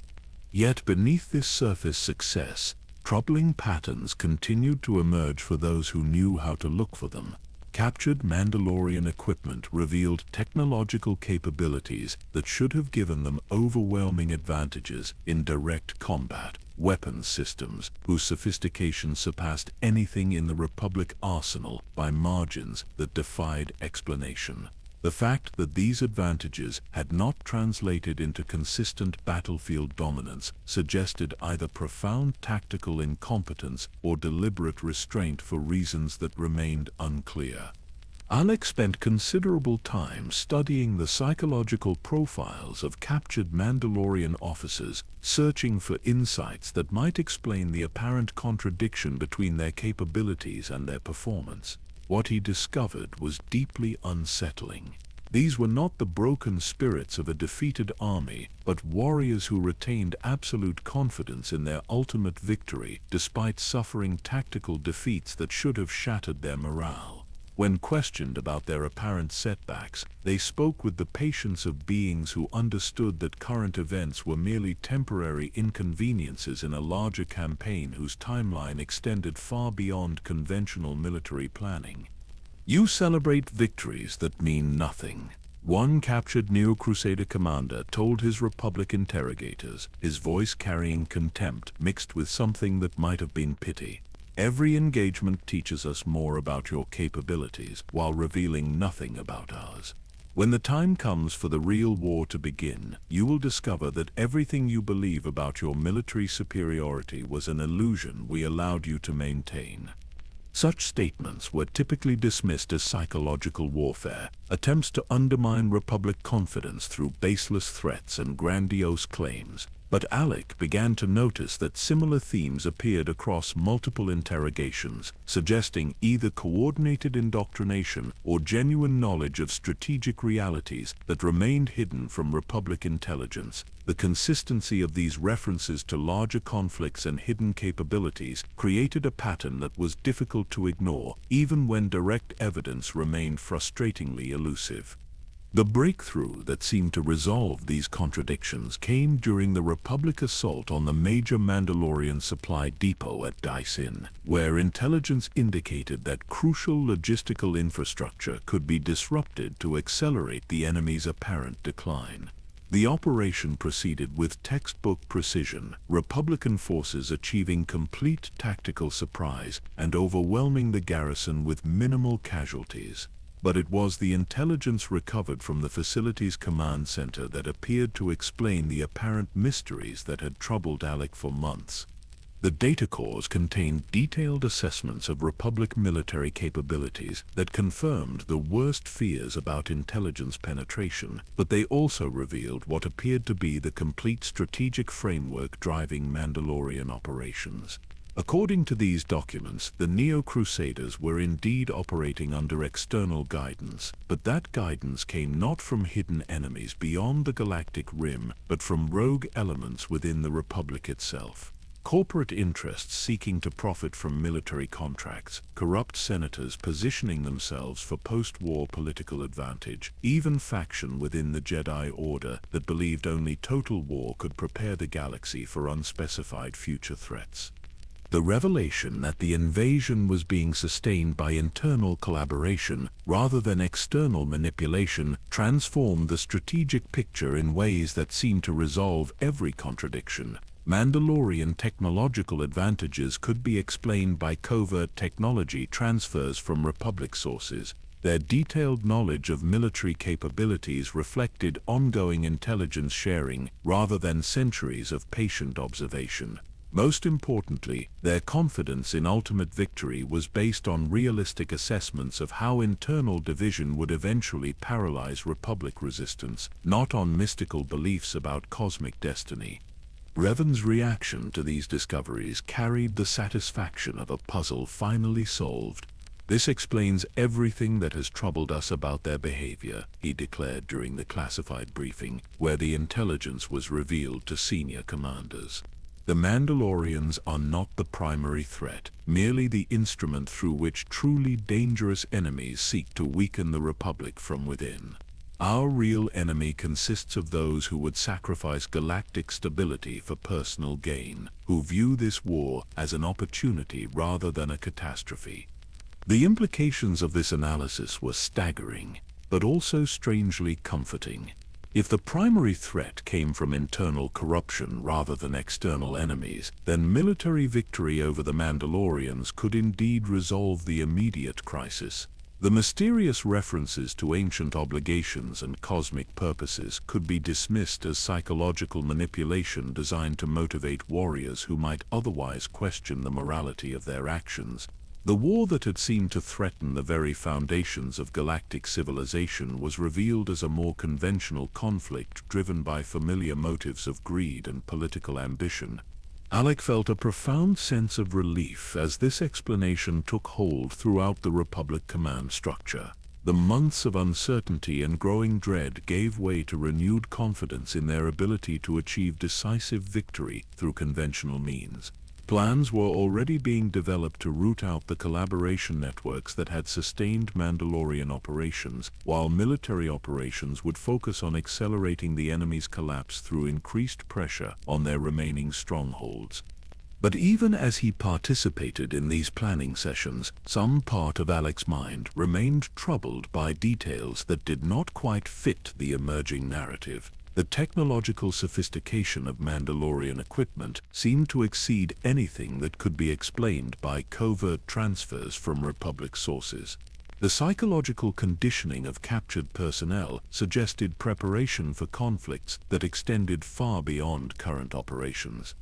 Yet beneath this surface success, troubling patterns continued to emerge for those who knew how to look for them. Captured Mandalorian equipment revealed technological capabilities that should have given them overwhelming advantages in direct combat. Weapons systems whose sophistication surpassed anything in the Republic arsenal by margins that defied explanation. The fact that these advantages had not translated into consistent battlefield dominance suggested either profound tactical incompetence or deliberate restraint for reasons that remained unclear. Alek spent considerable time studying the psychological profiles of captured Mandalorian officers, searching for insights that might explain the apparent contradiction between their capabilities and their performance. What he discovered was deeply unsettling. These were not the broken spirits of a defeated army, but warriors who retained absolute confidence in their ultimate victory despite suffering tactical defeats that should have shattered their morale. When questioned about their apparent setbacks, they spoke with the patience of beings who understood that current events were merely temporary inconveniences in a larger campaign whose timeline extended far beyond conventional military planning. You celebrate victories that mean nothing, one captured Neo-Crusader commander told his Republic interrogators, his voice carrying contempt mixed with something that might have been pity. Every engagement teaches us more about your capabilities while revealing nothing about ours. When the time comes for the real war to begin, you will discover that everything you believe about your military superiority was an illusion we allowed you to maintain. Such statements were typically dismissed as psychological warfare, attempts to undermine Republic confidence through baseless threats and grandiose claims. But Alek began to notice that similar themes appeared across multiple interrogations, suggesting either coordinated indoctrination or genuine knowledge of strategic realities that remained hidden from Republic intelligence. The consistency of these references to larger conflicts and hidden capabilities created a pattern that was difficult to ignore, even when direct evidence remained frustratingly elusive. The breakthrough that seemed to resolve these contradictions came during the Republic assault on the major Mandalorian supply depot at Destined, where intelligence indicated that crucial logistical infrastructure could be disrupted to accelerate the enemy's apparent decline. The operation proceeded with textbook precision, Republican forces achieving complete tactical surprise and overwhelming the garrison with minimal casualties. But it was the intelligence recovered from the facility's command center that appeared to explain the apparent mysteries that had troubled Alek for months. The data cores contained detailed assessments of Republic military capabilities that confirmed the worst fears about intelligence penetration, but they also revealed what appeared to be the complete strategic framework driving Mandalorian operations. According to these documents, the Neo-Crusaders were indeed operating under external guidance, but that guidance came not from hidden enemies beyond the galactic rim, but from rogue elements within the Republic itself. Corporate interests seeking to profit from military contracts, corrupt senators positioning themselves for post-war political advantage, even faction within the Jedi Order that believed only total war could prepare the galaxy for unspecified future threats. The revelation that the invasion was being sustained by internal collaboration rather than external manipulation transformed the strategic picture in ways that seemed to resolve every contradiction. Mandalorian technological advantages could be explained by covert technology transfers from Republic sources. Their detailed knowledge of military capabilities reflected ongoing intelligence sharing rather than centuries of patient observation. Most importantly, their confidence in ultimate victory was based on realistic assessments of how internal division would eventually paralyze Republic resistance, not on mystical beliefs about cosmic destiny. Revan's reaction to these discoveries carried the satisfaction of a puzzle finally solved. "This explains everything that has troubled us about their behavior," he declared during the classified briefing, where the intelligence was revealed to senior commanders. The Mandalorians are not the primary threat, merely the instrument through which truly dangerous enemies seek to weaken the Republic from within. Our real enemy consists of those who would sacrifice galactic stability for personal gain, who view this war as an opportunity rather than a catastrophe. The implications of this analysis were staggering, but also strangely comforting. If the primary threat came from internal corruption rather than external enemies, then military victory over the Mandalorians could indeed resolve the immediate crisis. The mysterious references to ancient obligations and cosmic purposes could be dismissed as psychological manipulation designed to motivate warriors who might otherwise question the morality of their actions. The war that had seemed to threaten the very foundations of galactic civilization was revealed as a more conventional conflict driven by familiar motives of greed and political ambition. Alek felt a profound sense of relief as this explanation took hold throughout the Republic command structure. The months of uncertainty and growing dread gave way to renewed confidence in their ability to achieve decisive victory through conventional means. Plans were already being developed to root out the collaboration networks that had sustained Mandalorian operations, while military operations would focus on accelerating the enemy's collapse through increased pressure on their remaining strongholds. But even as he participated in these planning sessions, some part of Alek's mind remained troubled by details that did not quite fit the emerging narrative. The technological sophistication of Mandalorian equipment seemed to exceed anything that could be explained by covert transfers from Republic sources. The psychological conditioning of captured personnel suggested preparation for conflicts that extended far beyond current operations.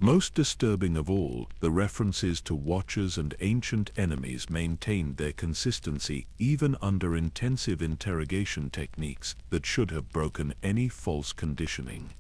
Most disturbing of all, the references to watchers and ancient enemies maintained their consistency even under intensive interrogation techniques that should have broken any false conditioning.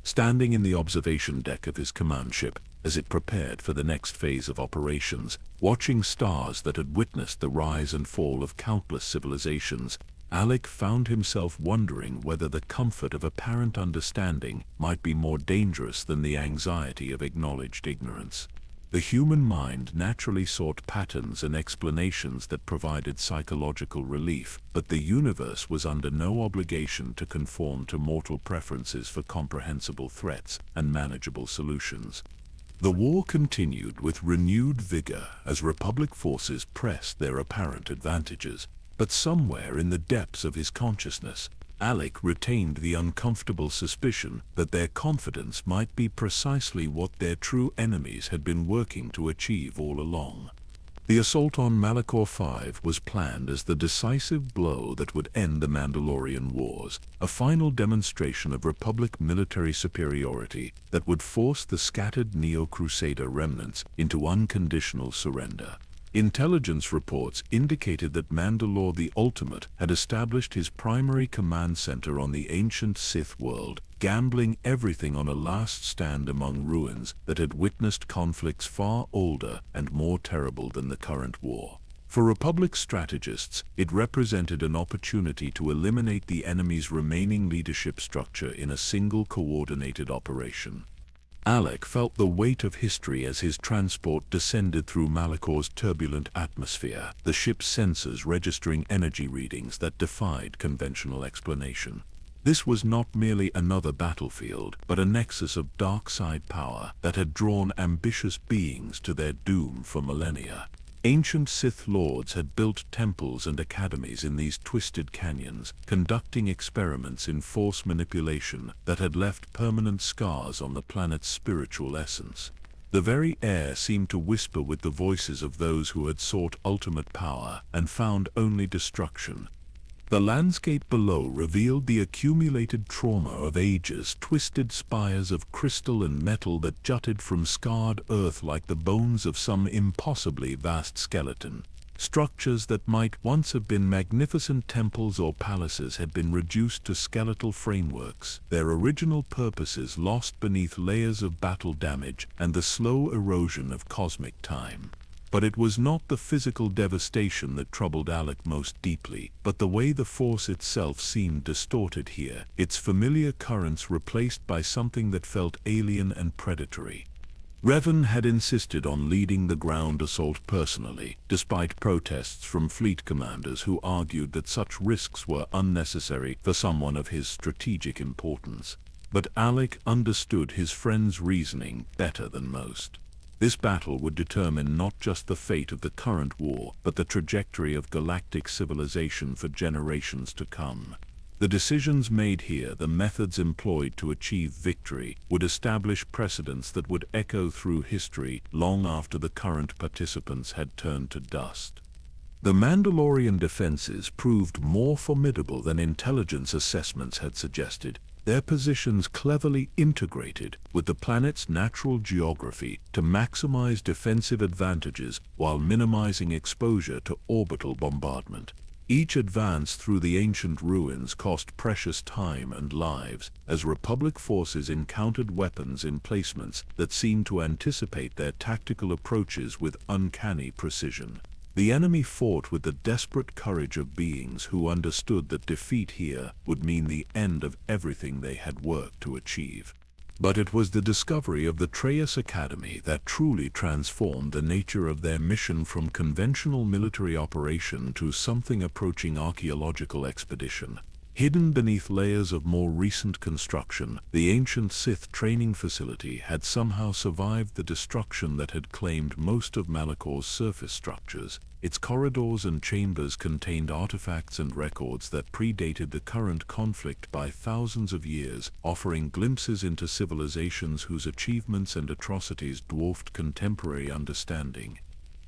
Standing in the observation deck of his command ship, as it prepared for the next phase of operations, watching stars that had witnessed the rise and fall of countless civilizations, Alek found himself wondering whether the comfort of apparent understanding might be more dangerous than the anxiety of acknowledged ignorance. The human mind naturally sought patterns and explanations that provided psychological relief, but the universe was under no obligation to conform to mortal preferences for comprehensible threats and manageable solutions. The war continued with renewed vigor as Republic forces pressed their apparent advantages. But somewhere in the depths of his consciousness, Alek retained the uncomfortable suspicion that their confidence might be precisely what their true enemies had been working to achieve all along. The assault on Malak 5 was planned as the decisive blow that would end the Mandalorian Wars, a final demonstration of Republic military superiority that would force the scattered Neo-Crusader remnants into unconditional surrender. Intelligence reports indicated that Mandalore the Ultimate had established his primary command center on the ancient Sith world, gambling everything on a last stand among ruins that had witnessed conflicts far older and more terrible than the current war. For Republic strategists, it represented an opportunity to eliminate the enemy's remaining leadership structure in a single coordinated operation. Alek felt the weight of history as his transport descended through Malachor's turbulent atmosphere, the ship's sensors registering energy readings that defied conventional explanation. This was not merely another battlefield, but a nexus of dark side power that had drawn ambitious beings to their doom for millennia. Ancient Sith Lords had built temples and academies in these twisted canyons, conducting experiments in force manipulation that had left permanent scars on the planet's spiritual essence. The very air seemed to whisper with the voices of those who had sought ultimate power and found only destruction. The landscape below revealed the accumulated trauma of ages, twisted spires of crystal and metal that jutted from scarred earth like the bones of some impossibly vast skeleton. Structures that might once have been magnificent temples or palaces had been reduced to skeletal frameworks, their original purposes lost beneath layers of battle damage and the slow erosion of cosmic time. But it was not the physical devastation that troubled Alek most deeply, but the way the Force itself seemed distorted here, its familiar currents replaced by something that felt alien and predatory. Revan had insisted on leading the ground assault personally, despite protests from fleet commanders who argued that such risks were unnecessary for someone of his strategic importance. But Alek understood his friend's reasoning better than most. This battle would determine not just the fate of the current war, but the trajectory of galactic civilization for generations to come. The decisions made here, the methods employed to achieve victory, would establish precedents that would echo through history long after the current participants had turned to dust. The Mandalorian defenses proved more formidable than intelligence assessments had suggested, their positions cleverly integrated with the planet's natural geography to maximize defensive advantages while minimizing exposure to orbital bombardment. Each advance through the ancient ruins cost precious time and lives, as Republic forces encountered weapons emplacements that seemed to anticipate their tactical approaches with uncanny precision. The enemy fought with the desperate courage of beings who understood that defeat here would mean the end of everything they had worked to achieve. But it was the discovery of the Treyas Academy that truly transformed the nature of their mission from conventional military operation to something approaching archaeological expedition. Hidden beneath layers of more recent construction, the ancient Sith training facility had somehow survived the destruction that had claimed most of Malachor's surface structures. Its corridors and chambers contained artifacts and records that predated the current conflict by thousands of years, offering glimpses into civilizations whose achievements and atrocities dwarfed contemporary understanding.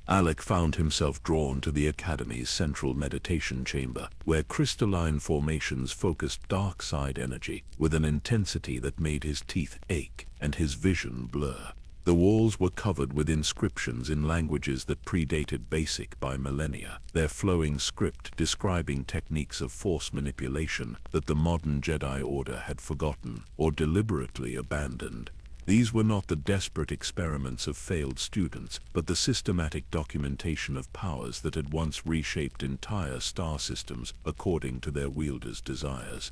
Alek found himself drawn to the Academy's central meditation chamber, where crystalline formations focused dark side energy with an intensity that made his teeth ache and his vision blur. The walls were covered with inscriptions in languages that predated Basic by millennia, their flowing script describing techniques of force manipulation that the modern Jedi Order had forgotten or deliberately abandoned. These were not the desperate experiments of failed students, but the systematic documentation of powers that had once reshaped entire star systems according to their wielders' desires.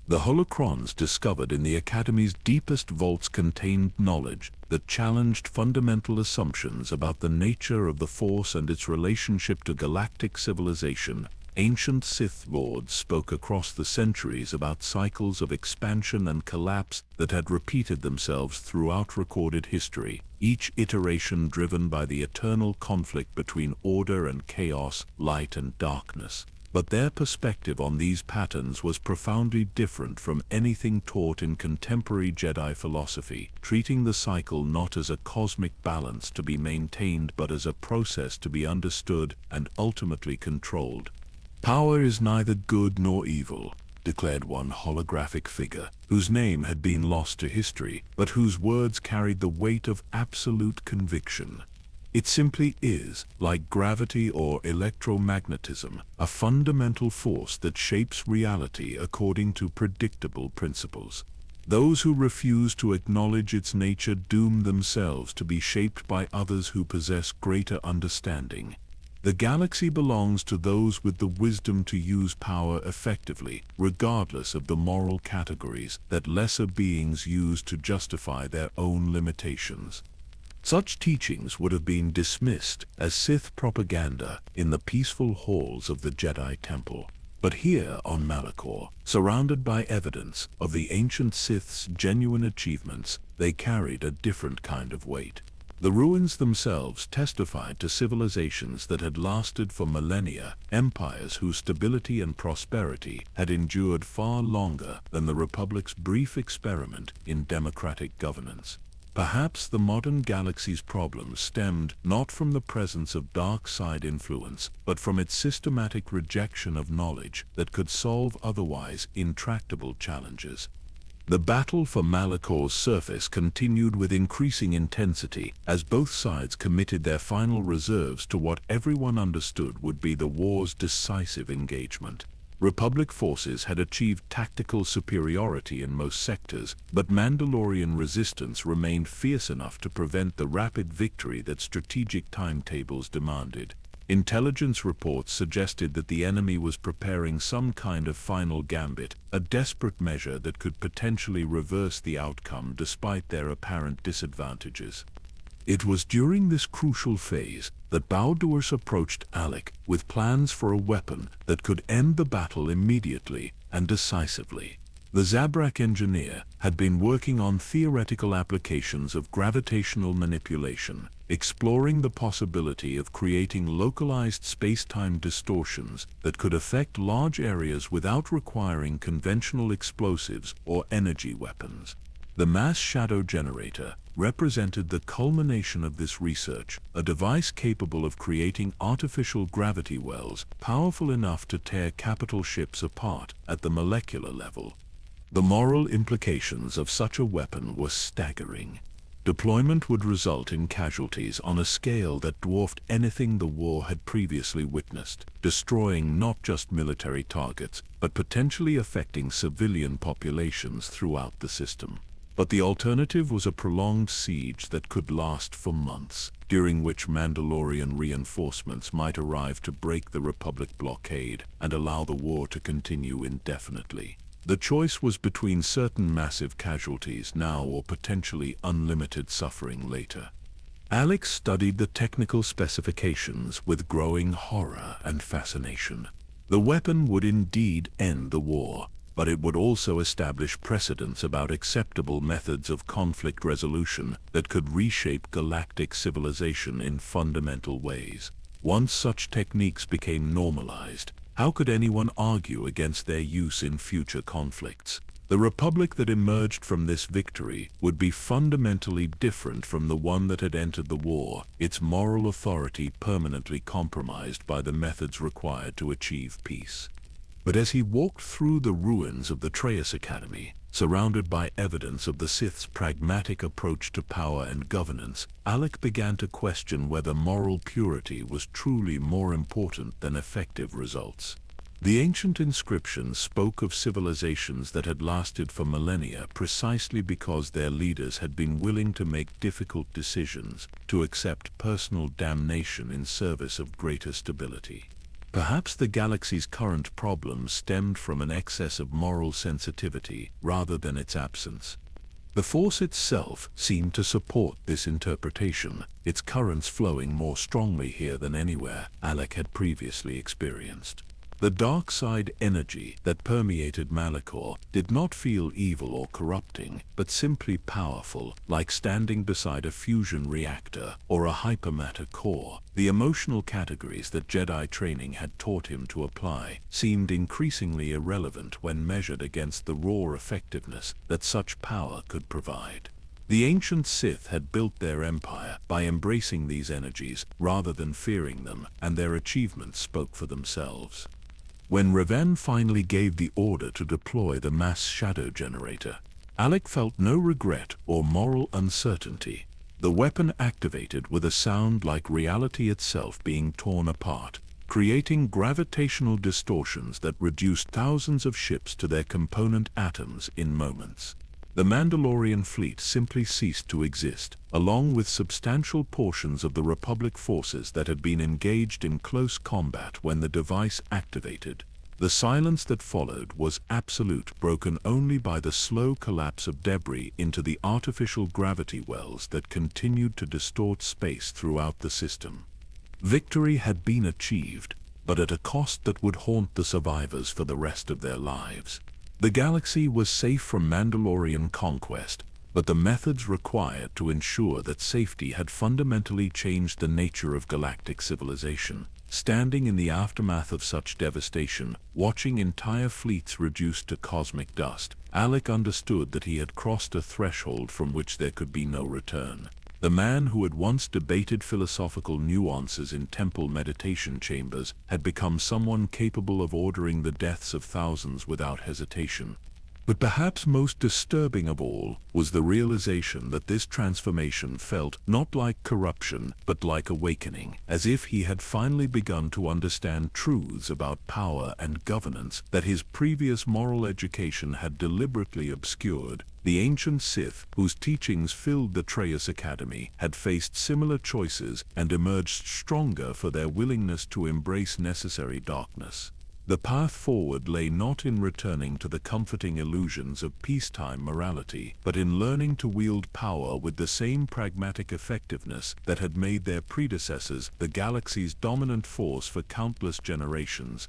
The holocrons discovered in the Academy's deepest vaults contained knowledge that challenged fundamental assumptions about the nature of the Force and its relationship to galactic civilization. Ancient Sith Lords spoke across the centuries about cycles of expansion and collapse that had repeated themselves throughout recorded history, each iteration driven by the eternal conflict between order and chaos, light and darkness. But their perspective on these patterns was profoundly different from anything taught in contemporary Jedi philosophy, treating the cycle not as a cosmic balance to be maintained but as a process to be understood and ultimately controlled. "Power is neither good nor evil," declared one holographic figure, whose name had been lost to history, but whose words carried the weight of absolute conviction. "It simply is, like gravity or electromagnetism, a fundamental force that shapes reality according to predictable principles. Those who refuse to acknowledge its nature doom themselves to be shaped by others who possess greater understanding." The galaxy belongs to those with the wisdom to use power effectively, regardless of the moral categories that lesser beings use to justify their own limitations. Such teachings would have been dismissed as Sith propaganda in the peaceful halls of the Jedi Temple. But here on Malak, surrounded by evidence of the ancient Sith's genuine achievements, they carried a different kind of weight. The ruins themselves testified to civilizations that had lasted for millennia, empires whose stability and prosperity had endured far longer than the Republic's brief experiment in democratic governance. Perhaps the modern galaxy's problems stemmed not from the presence of dark side influence, but from its systematic rejection of knowledge that could solve otherwise intractable challenges. The battle for Malak's surface continued with increasing intensity as both sides committed their final reserves to what everyone understood would be the war's decisive engagement. Republic forces had achieved tactical superiority in most sectors, but Mandalorian resistance remained fierce enough to prevent the rapid victory that strategic timetables demanded. Intelligence reports suggested that the enemy was preparing some kind of final gambit, a desperate measure that could potentially reverse the outcome despite their apparent disadvantages. It was during this crucial phase that Bowdurs approached Alek with plans for a weapon that could end the battle immediately and decisively. The Zabrak engineer had been working on theoretical applications of gravitational manipulation, exploring the possibility of creating localized space-time distortions that could affect large areas without requiring conventional explosives or energy weapons. The mass shadow generator represented the culmination of this research, a device capable of creating artificial gravity wells powerful enough to tear capital ships apart at the molecular level. The moral implications of such a weapon were staggering. Deployment would result in casualties on a scale that dwarfed anything the war had previously witnessed, destroying not just military targets, but potentially affecting civilian populations throughout the system. But the alternative was a prolonged siege that could last for months, during which Mandalorian reinforcements might arrive to break the Republic blockade and allow the war to continue indefinitely. The choice was between certain massive casualties now or potentially unlimited suffering later. Alek studied the technical specifications with growing horror and fascination. The weapon would indeed end the war, but it would also establish precedents about acceptable methods of conflict resolution that could reshape galactic civilization in fundamental ways. Once such techniques became normalized, how could anyone argue against their use in future conflicts? The Republic that emerged from this victory would be fundamentally different from the one that had entered the war, its moral authority permanently compromised by the methods required to achieve peace. But as he walked through the ruins of the Trace Academy, surrounded by evidence of the Sith's pragmatic approach to power and governance, Alek began to question whether moral purity was truly more important than effective results. The ancient inscriptions spoke of civilizations that had lasted for millennia precisely because their leaders had been willing to make difficult decisions, to accept personal damnation in service of greater stability. Perhaps the galaxy's current problems stemmed from an excess of moral sensitivity rather than its absence. The Force itself seemed to support this interpretation, its currents flowing more strongly here than anywhere Alek had previously experienced. The dark side energy that permeated Malak did not feel evil or corrupting, but simply powerful, like standing beside a fusion reactor or a hypermatter core. The emotional categories that Jedi training had taught him to apply seemed increasingly irrelevant when measured against the raw effectiveness that such power could provide. The ancient Sith had built their empire by embracing these energies rather than fearing them, and their achievements spoke for themselves. When Revan finally gave the order to deploy the mass shadow generator, Alek felt no regret or moral uncertainty. The weapon activated with a sound like reality itself being torn apart, creating gravitational distortions that reduced thousands of ships to their component atoms in moments. The Mandalorian fleet simply ceased to exist, along with substantial portions of the Republic forces that had been engaged in close combat when the device activated. The silence that followed was absolute, broken only by the slow collapse of debris into the artificial gravity wells that continued to distort space throughout the system. Victory had been achieved, but at a cost that would haunt the survivors for the rest of their lives. The galaxy was safe from Mandalorian conquest, but the methods required to ensure that safety had fundamentally changed the nature of galactic civilization. Standing in the aftermath of such devastation, watching entire fleets reduced to cosmic dust, Alek understood that he had crossed a threshold from which there could be no return. The man who had once debated philosophical nuances in temple meditation chambers had become someone capable of ordering the deaths of thousands without hesitation. But perhaps most disturbing of all was the realization that this transformation felt not like corruption but like awakening, as if he had finally begun to understand truths about power and governance that his previous moral education had deliberately obscured. The ancient Sith, whose teachings filled the Traus Academy, had faced similar choices and emerged stronger for their willingness to embrace necessary darkness. The path forward lay not in returning to the comforting illusions of peacetime morality, but in learning to wield power with the same pragmatic effectiveness that had made their predecessors the galaxy's dominant force for countless generations.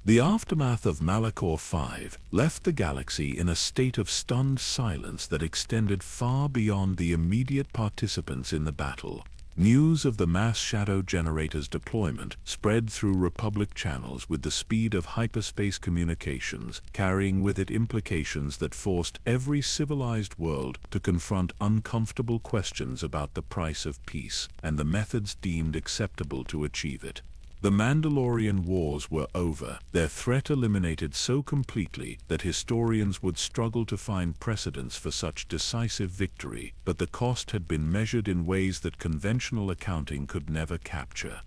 The aftermath of Malak 5 left the galaxy in a state of stunned silence that extended far beyond the immediate participants in the battle. News of the mass shadow generator's deployment spread through Republic channels with the speed of hyperspace communications, carrying with it implications that forced every civilized world to confront uncomfortable questions about the price of peace and the methods deemed acceptable to achieve it. The Mandalorian wars were over, their threat eliminated so completely that historians would struggle to find precedents for such decisive victory, but the cost had been measured in ways that conventional accounting could never capture.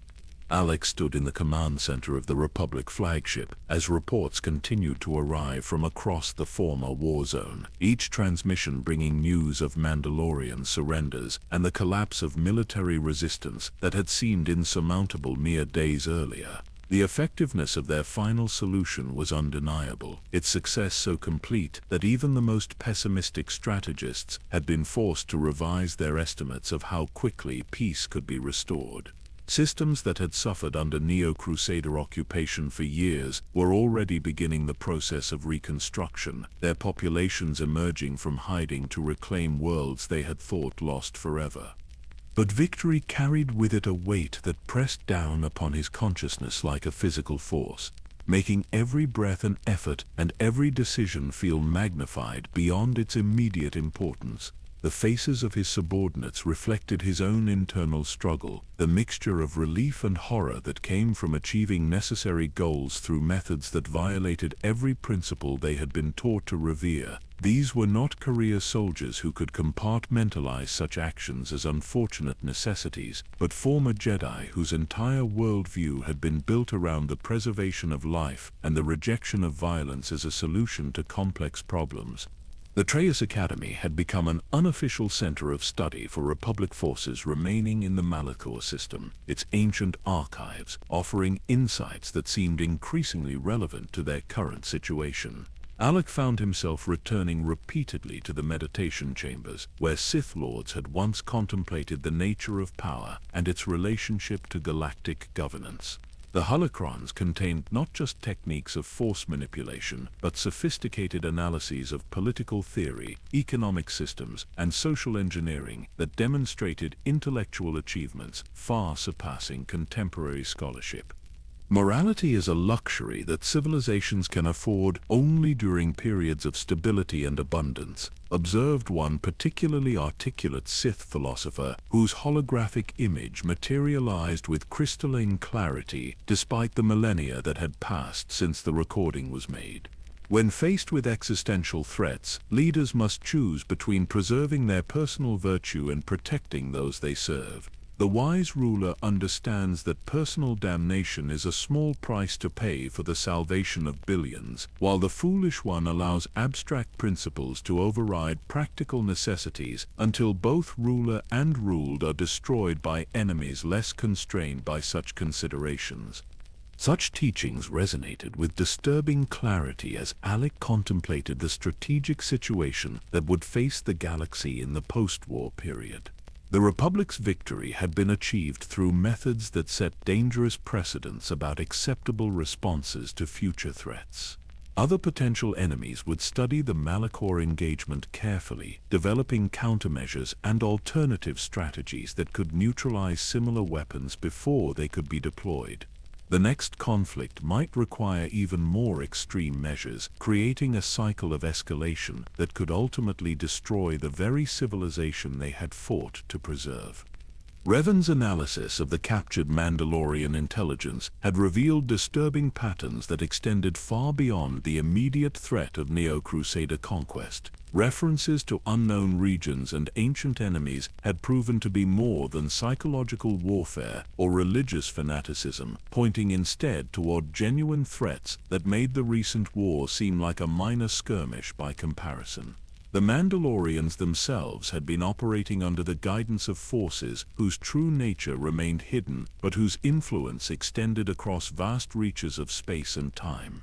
Alek stood in the command center of the Republic flagship as reports continued to arrive from across the former war zone, each transmission bringing news of Mandalorian surrenders and the collapse of military resistance that had seemed insurmountable mere days earlier. The effectiveness of their final solution was undeniable, its success so complete that even the most pessimistic strategists had been forced to revise their estimates of how quickly peace could be restored. Systems that had suffered under Neo-Crusader occupation for years were already beginning the process of reconstruction, their populations emerging from hiding to reclaim worlds they had thought lost forever. But victory carried with it a weight that pressed down upon his consciousness like a physical force, making every breath an effort and every decision feel magnified beyond its immediate importance. The faces of his subordinates reflected his own internal struggle, the mixture of relief and horror that came from achieving necessary goals through methods that violated every principle they had been taught to revere. These were not career soldiers who could compartmentalize such actions as unfortunate necessities, but former Jedi whose entire worldview had been built around the preservation of life and the rejection of violence as a solution to complex problems. The Traus Academy had become an unofficial center of study for Republic forces remaining in the Malak system, its ancient archives offering insights that seemed increasingly relevant to their current situation. Alek found himself returning repeatedly to the meditation chambers, where Sith Lords had once contemplated the nature of power and its relationship to galactic governance. The holocrons contained not just techniques of force manipulation, but sophisticated analyses of political theory, economic systems, and social engineering that demonstrated intellectual achievements far surpassing contemporary scholarship. Morality is a luxury that civilizations can afford only during periods of stability and abundance, observed one particularly articulate Sith philosopher whose holographic image materialized with crystalline clarity despite the millennia that had passed since the recording was made. When faced with existential threats, leaders must choose between preserving their personal virtue and protecting those they serve. The wise ruler understands that personal damnation is a small price to pay for the salvation of billions, while the foolish one allows abstract principles to override practical necessities until both ruler and ruled are destroyed by enemies less constrained by such considerations. Such teachings resonated with disturbing clarity as Alek contemplated the strategic situation that would face the galaxy in the post-war period. The Republic's victory had been achieved through methods that set dangerous precedents about acceptable responses to future threats. Other potential enemies would study the Malak engagement carefully, developing countermeasures and alternative strategies that could neutralize similar weapons before they could be deployed. The next conflict might require even more extreme measures, creating a cycle of escalation that could ultimately destroy the very civilization they had fought to preserve. Revan's analysis of the captured Mandalorian intelligence had revealed disturbing patterns that extended far beyond the immediate threat of Neo-Crusader conquest. References to unknown regions and ancient enemies had proven to be more than psychological warfare or religious fanaticism, pointing instead toward genuine threats that made the recent war seem like a minor skirmish by comparison. The Mandalorians themselves had been operating under the guidance of forces whose true nature remained hidden, but whose influence extended across vast reaches of space and time.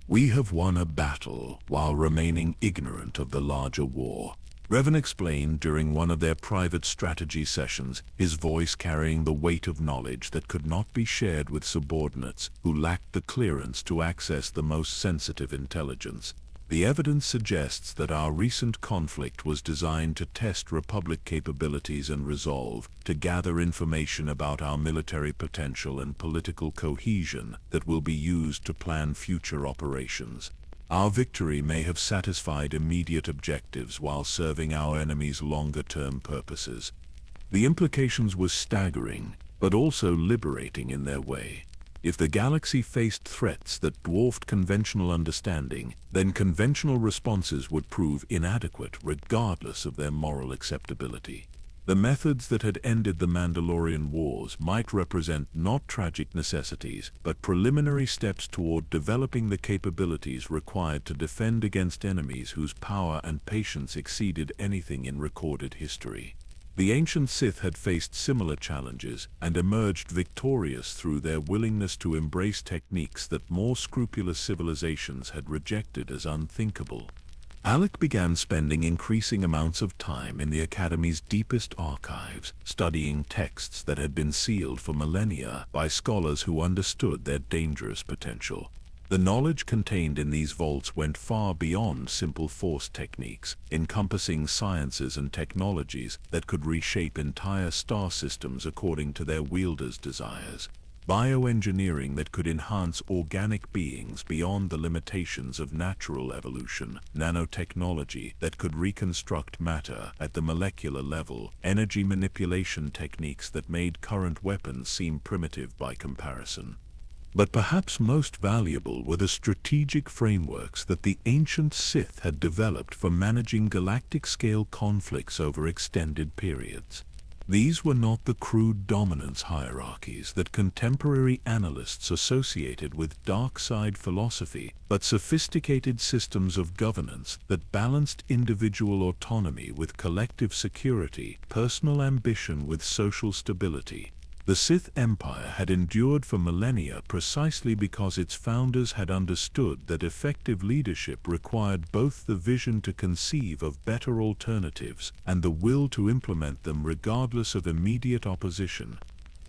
"We have won a battle while remaining ignorant of the larger war," Revan explained during one of their private strategy sessions, his voice carrying the weight of knowledge that could not be shared with subordinates who lacked the clearance to access the most sensitive intelligence. "The evidence suggests that our recent conflict was designed to test Republic capabilities and resolve, to gather information about our military potential and political cohesion that will be used to plan future operations. Our victory may have satisfied immediate objectives while serving our enemies' longer-term purposes." The implications were staggering, but also liberating in their way. If the galaxy faced threats that dwarfed conventional understanding, then conventional responses would prove inadequate regardless of their moral acceptability. The methods that had ended the Mandalorian wars might represent not tragic necessities, but preliminary steps toward developing the capabilities required to defend against enemies whose power and patience exceeded anything in recorded history. The ancient Sith had faced similar challenges and emerged victorious through their willingness to embrace techniques that more scrupulous civilizations had rejected as unthinkable. Alek began spending increasing amounts of time in the Academy's deepest archives, studying texts that had been sealed for millennia by scholars who understood their dangerous potential. The knowledge contained in these vaults went far beyond simple force techniques, encompassing sciences and technologies that could reshape entire star systems according to their wielders' desires. Bioengineering that could enhance organic beings beyond the limitations of natural evolution, nanotechnology that could reconstruct matter at the molecular level, energy manipulation techniques that made current weapons seem primitive by comparison. But perhaps most valuable were the strategic frameworks that the ancient Sith had developed for managing galactic-scale conflicts over extended periods. These were not the crude dominance hierarchies that contemporary analysts associated with dark side philosophy, but sophisticated systems of governance that balanced individual autonomy with collective security, personal ambition with social stability. The Sith Empire had endured for millennia precisely because its founders had understood that effective leadership required both the vision to conceive of better alternatives and the will to implement them regardless of immediate opposition.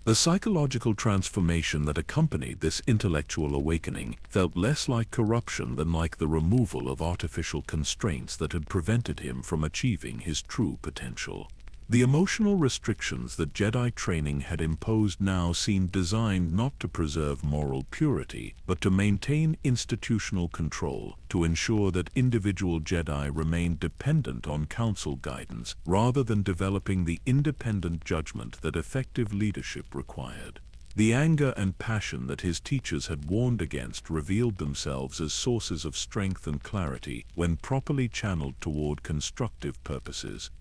The psychological transformation that accompanied this intellectual awakening felt less like corruption than like the removal of artificial constraints that had prevented him from achieving his true potential. The emotional restrictions that Jedi training had imposed now seemed designed not to preserve moral purity, but to maintain institutional control, to ensure that individual Jedi remained dependent on council guidance rather than developing the independent judgment that effective leadership required. The anger and passion that his teachers had warned against revealed themselves as sources of strength and clarity when properly channeled toward constructive purposes.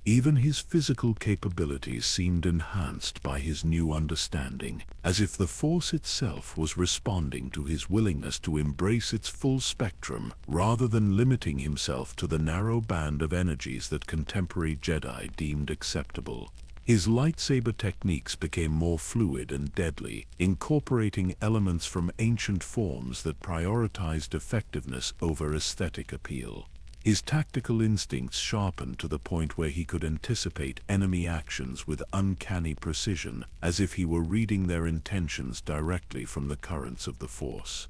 Even his physical capabilities seemed enhanced by his new understanding, as if the Force itself was responding to his willingness to embrace its full spectrum, rather than limiting himself to the narrow band of energies that contemporary Jedi deemed acceptable. His lightsaber techniques became more fluid and deadly, incorporating elements from ancient forms that prioritized effectiveness over aesthetic appeal. His tactical instincts sharpened to the point where he could anticipate enemy actions with uncanny precision, as if he were reading their intentions directly from the currents of the Force.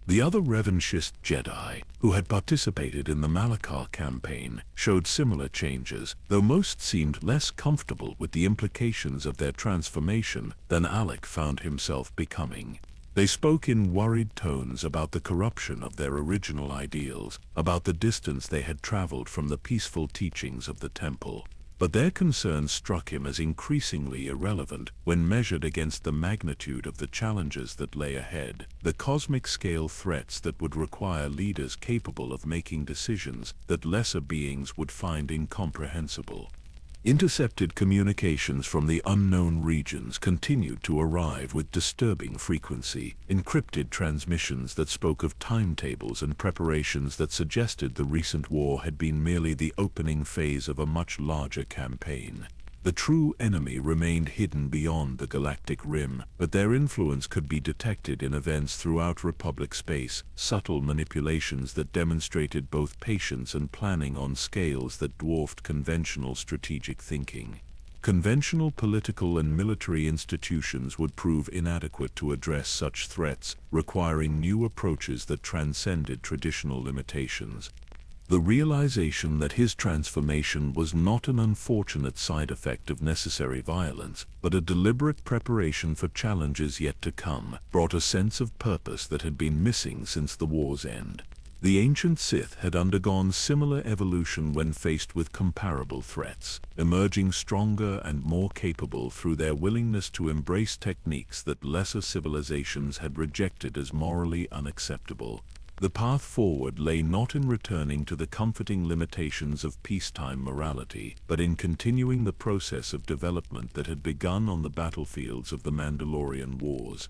The other revanchist Jedi, who had participated in the Malak campaign, showed similar changes, though most seemed less comfortable with the implications of their transformation than Alek found himself becoming. They spoke in worried tones about the corruption of their original ideals, about the distance they had traveled from the peaceful teachings of the temple. But their concerns struck him as increasingly irrelevant when measured against the magnitude of the challenges that lay ahead, the cosmic-scale threats that would require leaders capable of making decisions that lesser beings would find incomprehensible. Intercepted communications from the unknown regions continued to arrive with disturbing frequency, encrypted transmissions that spoke of timetables and preparations that suggested the recent war had been merely the opening phase of a much larger campaign. The true enemy remained hidden beyond the galactic rim, but their influence could be detected in events throughout Republic space, subtle manipulations that demonstrated both patience and planning on scales that dwarfed conventional strategic thinking. Conventional political and military institutions would prove inadequate to address such threats, requiring new approaches that transcended traditional limitations. The realization that his transformation was not an unfortunate side effect of necessary violence, but a deliberate preparation for challenges yet to come, brought a sense of purpose that had been missing since the war's end. The ancient Sith had undergone similar evolution when faced with comparable threats, emerging stronger and more capable through their willingness to embrace techniques that lesser civilizations had rejected as morally unacceptable. The path forward lay not in returning to the comforting limitations of peacetime morality, but in continuing the process of development that had begun on the battlefields of the Mandalorian Wars.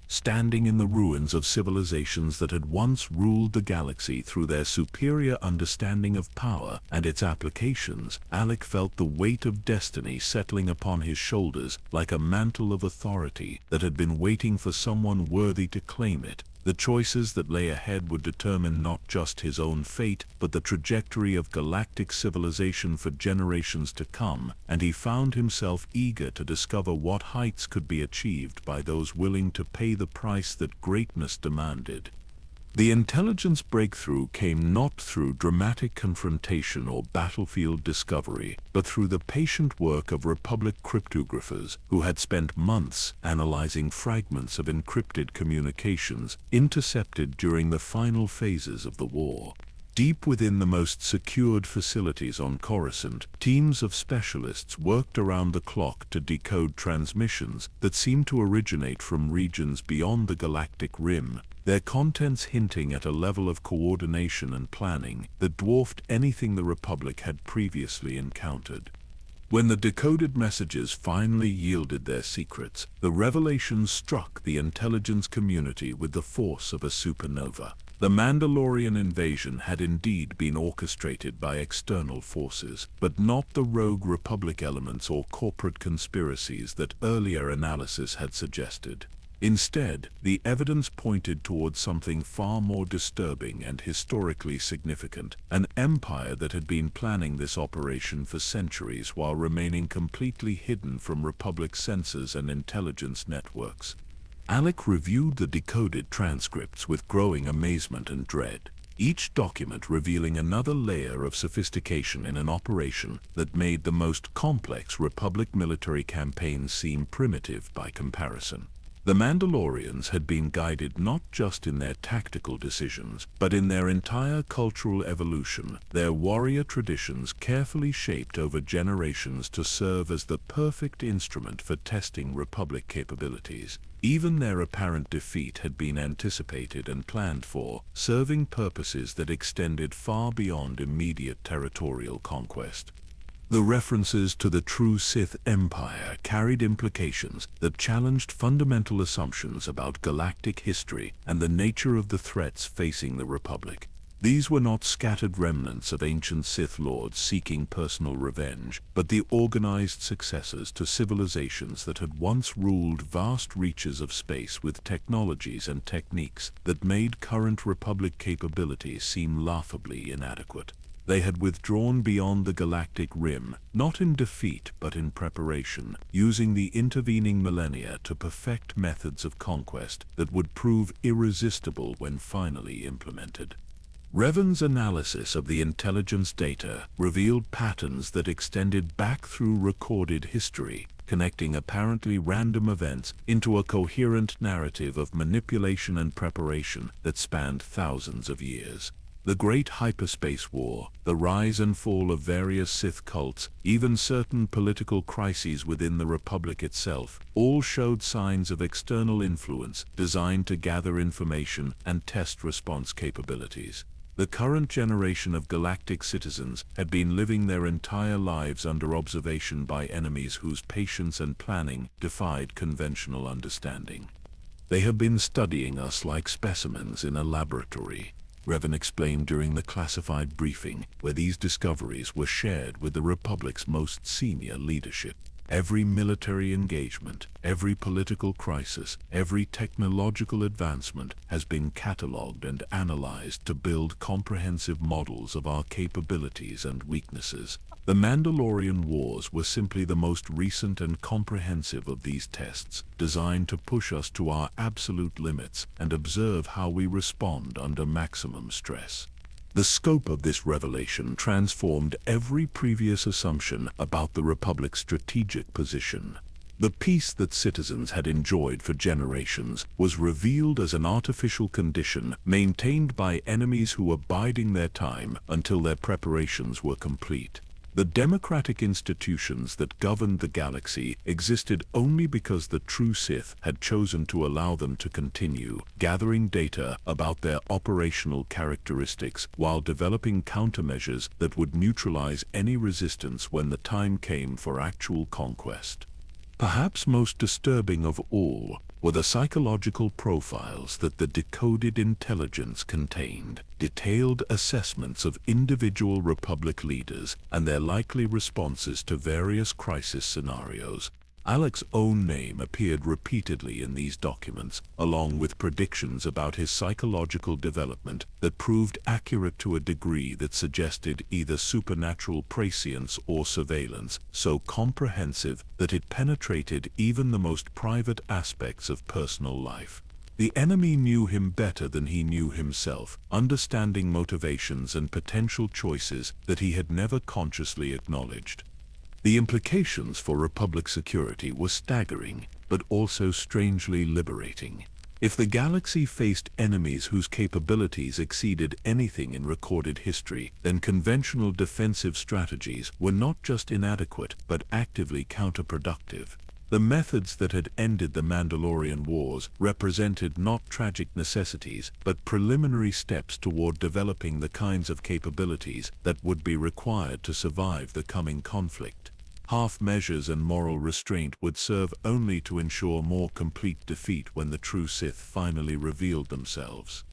Standing in the ruins of civilizations that had once ruled the galaxy through their superior understanding of power and its applications, Alek felt the weight of destiny settling upon his shoulders like a mantle of authority that had been waiting for someone worthy to claim it. The choices that lay ahead would determine not just his own fate, but the trajectory of galactic civilization for generations to come, and he found himself eager to discover what heights could be achieved by those willing to pay the price that greatness demanded. The intelligence breakthrough came not through dramatic confrontation or battlefield discovery, but through the patient work of Republic cryptographers who had spent months analyzing fragments of encrypted communications intercepted during the final phases of the war. Deep within the most secured facilities on Coruscant, teams of specialists worked around the clock to decode transmissions that seemed to originate from regions beyond the galactic rim, their contents hinting at a level of coordination and planning that dwarfed anything the Republic had previously encountered. When the decoded messages finally yielded their secrets, the revelations struck the intelligence community with the force of a supernova. The Mandalorian invasion had indeed been orchestrated by external forces, but not the rogue Republic elements or corporate conspiracies that earlier analysis had suggested. Instead, the evidence pointed towards something far more disturbing and historically significant, an empire that had been planning this operation for centuries while remaining completely hidden from Republic sensors and intelligence networks. Alek reviewed the decoded transcripts with growing amazement and dread, each document revealing another layer of sophistication in an operation that made the most complex Republic military campaigns seem primitive by comparison. The Mandalorians had been guided not just in their tactical decisions, but in their entire cultural evolution, their warrior traditions carefully shaped over generations to serve as the perfect instrument for testing Republic capabilities. Even their apparent defeat had been anticipated and planned for, serving purposes that extended far beyond immediate territorial conquest. The references to the true Sith Empire carried implications that challenged fundamental assumptions about galactic history and the nature of the threats facing the Republic. These were not scattered remnants of ancient Sith Lords seeking personal revenge, but the organized successors to civilizations that had once ruled vast reaches of space with technologies and techniques that made current Republic capabilities seem laughably inadequate. They had withdrawn beyond the galactic rim, not in defeat but in preparation, using the intervening millennia to perfect methods of conquest that would prove irresistible when finally implemented. Revan's analysis of the intelligence data revealed patterns that extended back through recorded history, connecting apparently random events into a coherent narrative of manipulation and preparation that spanned thousands of years. The Great Hyperspace War, the rise and fall of various Sith cults, even certain political crises within the Republic itself, all showed signs of external influence designed to gather information and test response capabilities. The current generation of galactic citizens had been living their entire lives under observation by enemies whose patience and planning defied conventional understanding. "They have been studying us like specimens in a laboratory," Revan explained during the classified briefing, where these discoveries were shared with the Republic's most senior leadership. Every military engagement, every political crisis, every technological advancement has been catalogued and analyzed to build comprehensive models of our capabilities and weaknesses. The Mandalorian Wars were simply the most recent and comprehensive of these tests, designed to push us to our absolute limits and observe how we respond under maximum stress. The scope of this revelation transformed every previous assumption about the Republic's strategic position. The peace that citizens had enjoyed for generations was revealed as an artificial condition maintained by enemies who were biding their time until their preparations were complete. The democratic institutions that governed the galaxy existed only because the true Sith had chosen to allow them to continue, gathering data about their operational characteristics while developing countermeasures that would neutralize any resistance when the time came for actual conquest. Perhaps most disturbing of all were the psychological profiles that the decoded intelligence contained, detailed assessments of individual Republic leaders and their likely responses to various crisis scenarios. Alek's own name appeared repeatedly in these documents, along with predictions about his psychological development that proved accurate to a degree that suggested either supernatural prescience or surveillance, so comprehensive that it penetrated even the most private aspects of personal life. The enemy knew him better than he knew himself, understanding motivations and potential choices that he had never consciously acknowledged. The implications for Republic security were staggering, but also strangely liberating. If the galaxy faced enemies whose capabilities exceeded anything in recorded history, then conventional defensive strategies were not just inadequate, but actively counterproductive. The methods that had ended the Mandalorian Wars represented not tragic necessities, but preliminary steps toward developing the kinds of capabilities that would be required to survive the coming conflict. Half measures and moral restraint would serve only to ensure more complete defeat when the true Sith finally revealed themselves.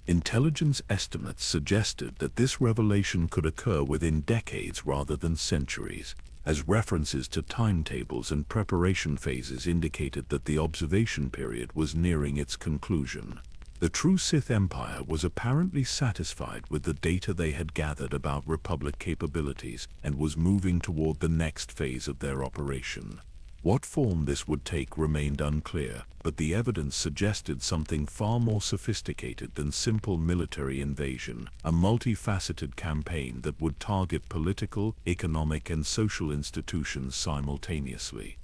Intelligence estimates suggested that this revelation could occur within decades rather than centuries, as references to timetables and preparation phases indicated that the observation period was nearing its conclusion. The true Sith Empire was apparently satisfied with the data they had gathered about Republic capabilities and was moving toward the next phase of their operation. What form this would take remained unclear, but the evidence suggested something far more sophisticated than simple military invasion, a multifaceted campaign that would target political, economic, and social institutions simultaneously.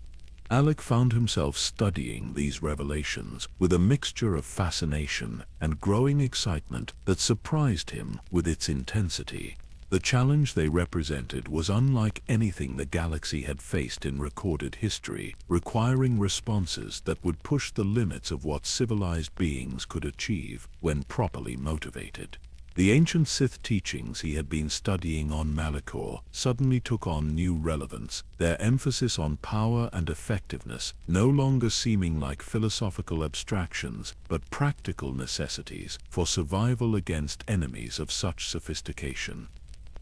Alek found himself studying these revelations with a mixture of fascination and growing excitement that surprised him with its intensity. The challenge they represented was unlike anything the galaxy had faced in recorded history, requiring responses that would push the limits of what civilized beings could achieve when properly motivated. The ancient Sith teachings he had been studying on Malak suddenly took on new relevance, their emphasis on power and effectiveness no longer seeming like philosophical abstractions but practical necessities for survival against enemies of such sophistication.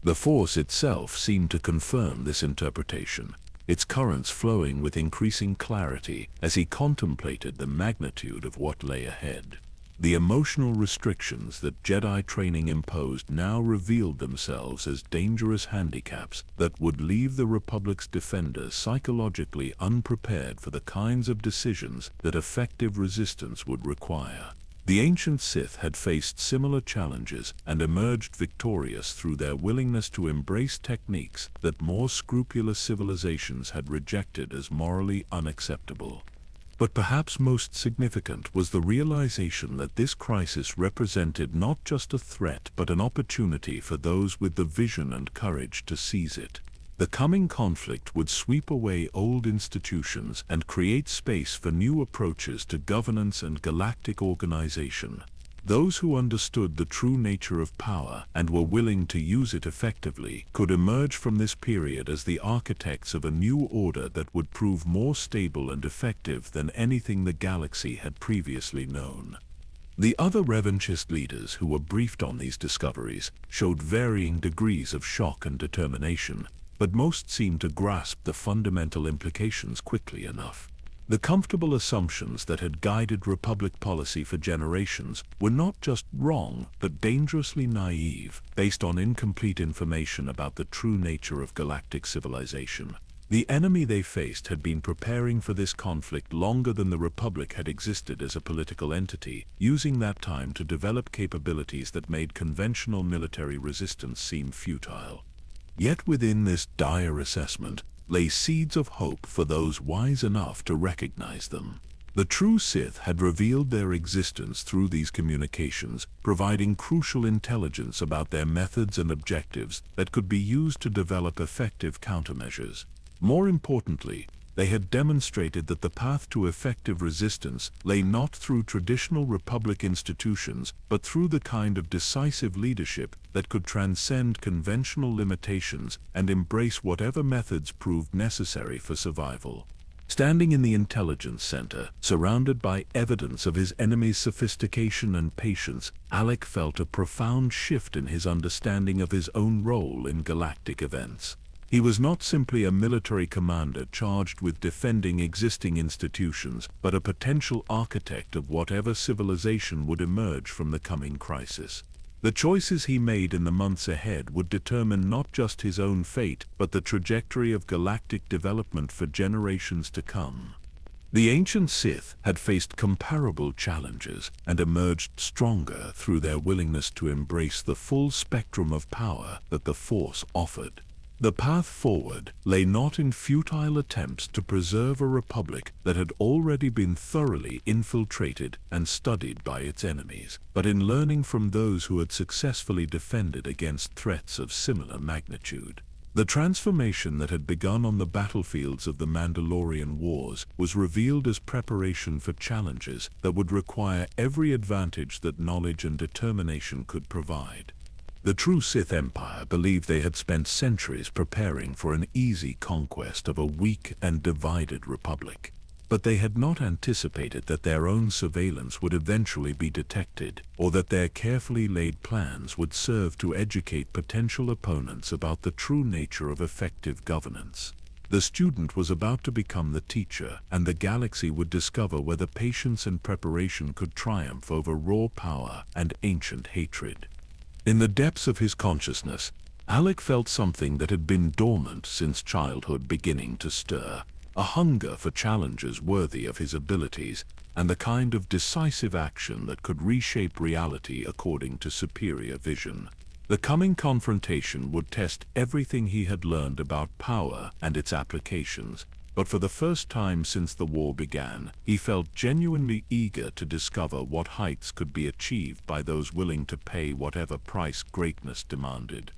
The Force itself seemed to confirm this interpretation, its currents flowing with increasing clarity as he contemplated the magnitude of what lay ahead. The emotional restrictions that Jedi training imposed now revealed themselves as dangerous handicaps that would leave the Republic's defenders psychologically unprepared for the kinds of decisions that effective resistance would require. The ancient Sith had faced similar challenges and emerged victorious through their willingness to embrace techniques that more scrupulous civilizations had rejected as morally unacceptable. But perhaps most significant was the realization that this crisis represented not just a threat but an opportunity for those with the vision and courage to seize it. The coming conflict would sweep away old institutions and create space for new approaches to governance and galactic organization. Those who understood the true nature of power and were willing to use it effectively could emerge from this period as the architects of a new order that would prove more stable and effective than anything the galaxy had previously known. The other revanchist leaders who were briefed on these discoveries showed varying degrees of shock and determination, but most seemed to grasp the fundamental implications quickly enough. The comfortable assumptions that had guided Republic policy for generations were not just wrong but dangerously naive, based on incomplete information about the true nature of galactic civilization. The enemy they faced had been preparing for this conflict longer than the Republic had existed as a political entity, using that time to develop capabilities that made conventional military resistance seem futile. Yet within this dire assessment lay seeds of hope for those wise enough to recognize them. The true Sith had revealed their existence through these communications, providing crucial intelligence about their methods and objectives that could be used to develop effective countermeasures. More importantly, they had demonstrated that the path to effective resistance lay not through traditional Republic institutions, but through the kind of decisive leadership that could transcend conventional limitations and embrace whatever methods proved necessary for survival. Standing in the intelligence center, surrounded by evidence of his enemy's sophistication and patience, Alek felt a profound shift in his understanding of his own role in galactic events. He was not simply a military commander charged with defending existing institutions, but a potential architect of whatever civilization would emerge from the coming crisis. The choices he made in the months ahead would determine not just his own fate, but the trajectory of galactic development for generations to come. The ancient Sith had faced comparable challenges and emerged stronger through their willingness to embrace the full spectrum of power that the Force offered. The path forward lay not in futile attempts to preserve a republic that had already been thoroughly infiltrated and studied by its enemies, but in learning from those who had successfully defended against threats of similar magnitude. The transformation that had begun on the battlefields of the Mandalorian Wars was revealed as preparation for challenges that would require every advantage that knowledge and determination could provide. The true Sith Empire believed they had spent centuries preparing for an easy conquest of a weak and divided republic. But they had not anticipated that their own surveillance would eventually be detected, or that their carefully laid plans would serve to educate potential opponents about the true nature of effective governance. The student was about to become the teacher, and the galaxy would discover whether patience and preparation could triumph over raw power and ancient hatred. In the depths of his consciousness, Alek felt something that had been dormant since childhood beginning to stir, a hunger for challenges worthy of his abilities, and the kind of decisive action that could reshape reality according to superior vision. The coming confrontation would test everything he had learned about power and its applications, but for the first time since the war began, he felt genuinely eager to discover what heights could be achieved by those willing to pay whatever price greatness demanded.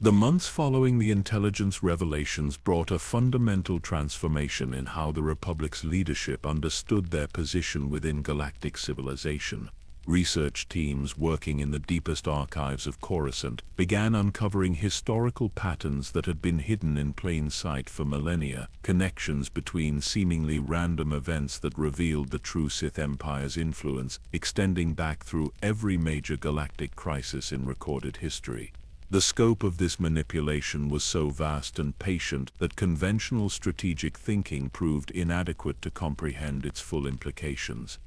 The months following the intelligence revelations brought a fundamental transformation in how the Republic's leadership understood their position within galactic civilization. Research teams working in the deepest archives of Coruscant began uncovering historical patterns that had been hidden in plain sight for millennia, connections between seemingly random events that revealed the true Sith Empire's influence, extending back through every major galactic crisis in recorded history. The scope of this manipulation was so vast and patient that conventional strategic thinking proved inadequate to comprehend its full implications.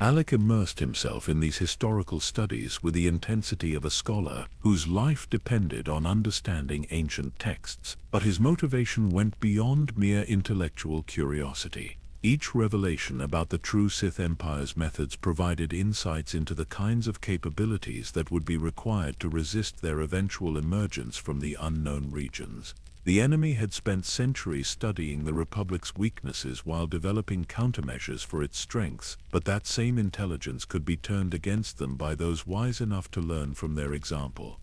Alek immersed himself in these historical studies with the intensity of a scholar whose life depended on understanding ancient texts, but his motivation went beyond mere intellectual curiosity. Each revelation about the true Sith Empire's methods provided insights into the kinds of capabilities that would be required to resist their eventual emergence from the unknown regions. The enemy had spent centuries studying the Republic's weaknesses while developing countermeasures for its strengths, but that same intelligence could be turned against them by those wise enough to learn from their example.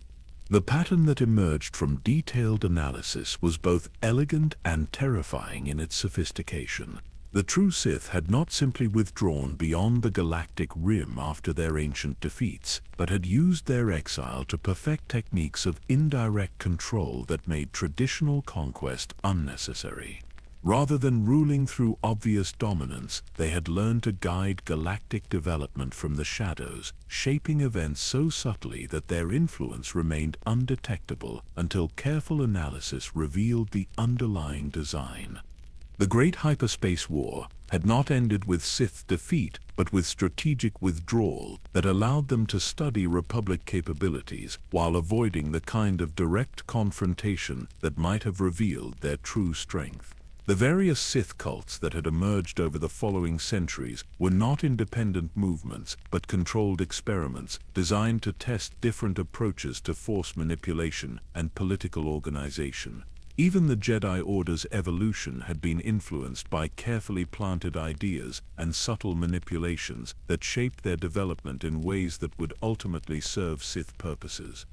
The pattern that emerged from detailed analysis was both elegant and terrifying in its sophistication. The true Sith had not simply withdrawn beyond the galactic rim after their ancient defeats, but had used their exile to perfect techniques of indirect control that made traditional conquest unnecessary. Rather than ruling through obvious dominance, they had learned to guide galactic development from the shadows, shaping events so subtly that their influence remained undetectable until careful analysis revealed the underlying design. The Great Hyperspace War had not ended with Sith defeat, but with strategic withdrawal that allowed them to study Republic capabilities while avoiding the kind of direct confrontation that might have revealed their true strength. The various Sith cults that had emerged over the following centuries were not independent movements, but controlled experiments designed to test different approaches to force manipulation and political organization. Even the Jedi Order's evolution had been influenced by carefully planted ideas and subtle manipulations that shaped their development in ways that would ultimately serve Sith purposes.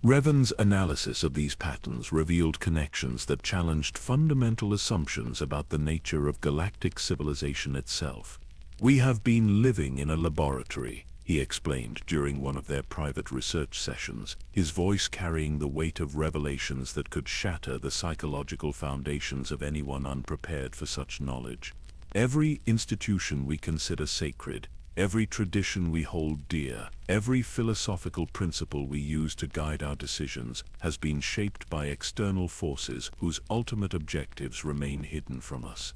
Revan's analysis of these patterns revealed connections that challenged fundamental assumptions about the nature of galactic civilization itself. "We have been living in a laboratory," he explained during one of their private research sessions, his voice carrying the weight of revelations that could shatter the psychological foundations of anyone unprepared for such knowledge. "Every institution we consider sacred, every tradition we hold dear, every philosophical principle we use to guide our decisions has been shaped by external forces whose ultimate objectives remain hidden from us."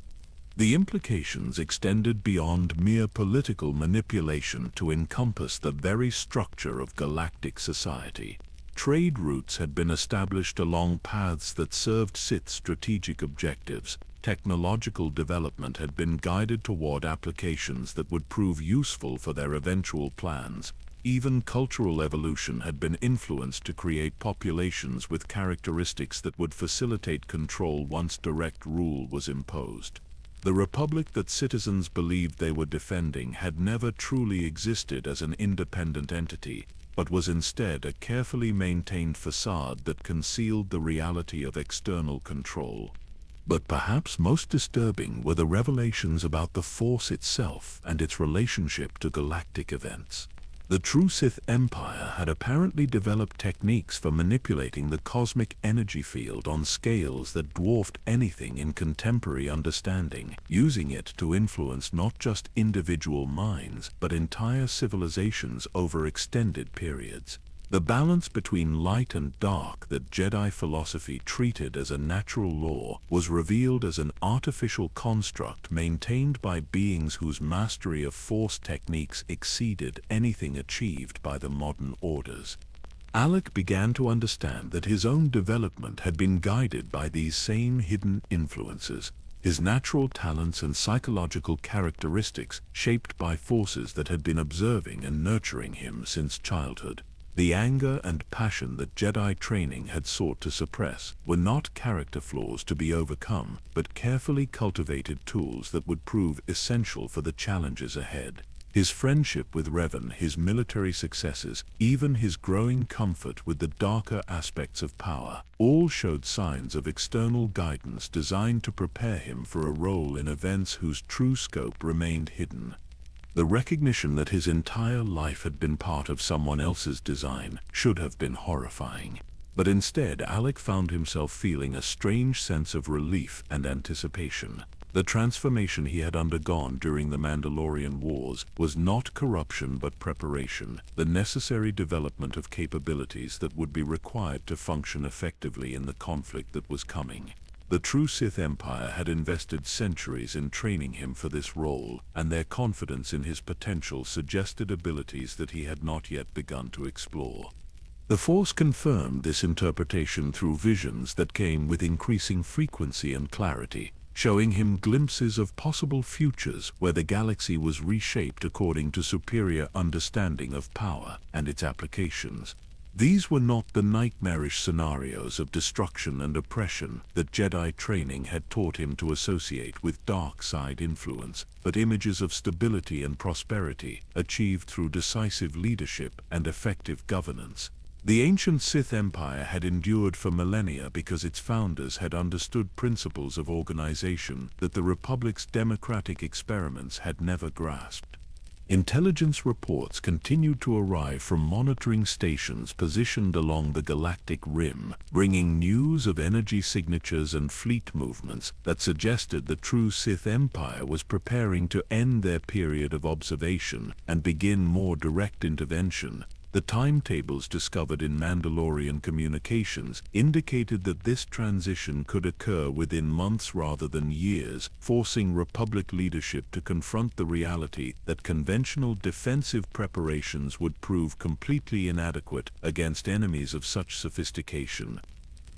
The implications extended beyond mere political manipulation to encompass the very structure of galactic society. Trade routes had been established along paths that served Sith strategic objectives. Technological development had been guided toward applications that would prove useful for their eventual plans. Even cultural evolution had been influenced to create populations with characteristics that would facilitate control once direct rule was imposed. The Republic that citizens believed they were defending had never truly existed as an independent entity, but was instead a carefully maintained facade that concealed the reality of external control. But perhaps most disturbing were the revelations about the Force itself and its relationship to galactic events. The true Sith Empire had apparently developed techniques for manipulating the cosmic energy field on scales that dwarfed anything in contemporary understanding, using it to influence not just individual minds, but entire civilizations over extended periods. The balance between light and dark that Jedi philosophy treated as a natural law was revealed as an artificial construct maintained by beings whose mastery of Force techniques exceeded anything achieved by the modern orders. Alek began to understand that his own development had been guided by these same hidden influences, his natural talents and psychological characteristics shaped by forces that had been observing and nurturing him since childhood. The anger and passion that Jedi training had sought to suppress were not character flaws to be overcome, but carefully cultivated tools that would prove essential for the challenges ahead. His friendship with Revan, his military successes, even his growing comfort with the darker aspects of power, all showed signs of external guidance designed to prepare him for a role in events whose true scope remained hidden. The recognition that his entire life had been part of someone else's design should have been horrifying. But instead, Alek found himself feeling a strange sense of relief and anticipation. The transformation he had undergone during the Mandalorian Wars was not corruption but preparation, the necessary development of capabilities that would be required to function effectively in the conflict that was coming. The true Sith Empire had invested centuries in training him for this role, and their confidence in his potential suggested abilities that he had not yet begun to explore. The Force confirmed this interpretation through visions that came with increasing frequency and clarity, showing him glimpses of possible futures where the galaxy was reshaped according to superior understanding of power and its applications. These were not the nightmarish scenarios of destruction and oppression that Jedi training had taught him to associate with dark side influence, but images of stability and prosperity achieved through decisive leadership and effective governance. The ancient Sith Empire had endured for millennia because its founders had understood principles of organization that the Republic's democratic experiments had never grasped. Intelligence reports continued to arrive from monitoring stations positioned along the galactic rim, bringing news of energy signatures and fleet movements that suggested the true Sith Empire was preparing to end their period of observation and begin more direct intervention. The timetables discovered in Mandalorian communications indicated that this transition could occur within months rather than years, forcing Republic leadership to confront the reality that conventional defensive preparations would prove completely inadequate against enemies of such sophistication.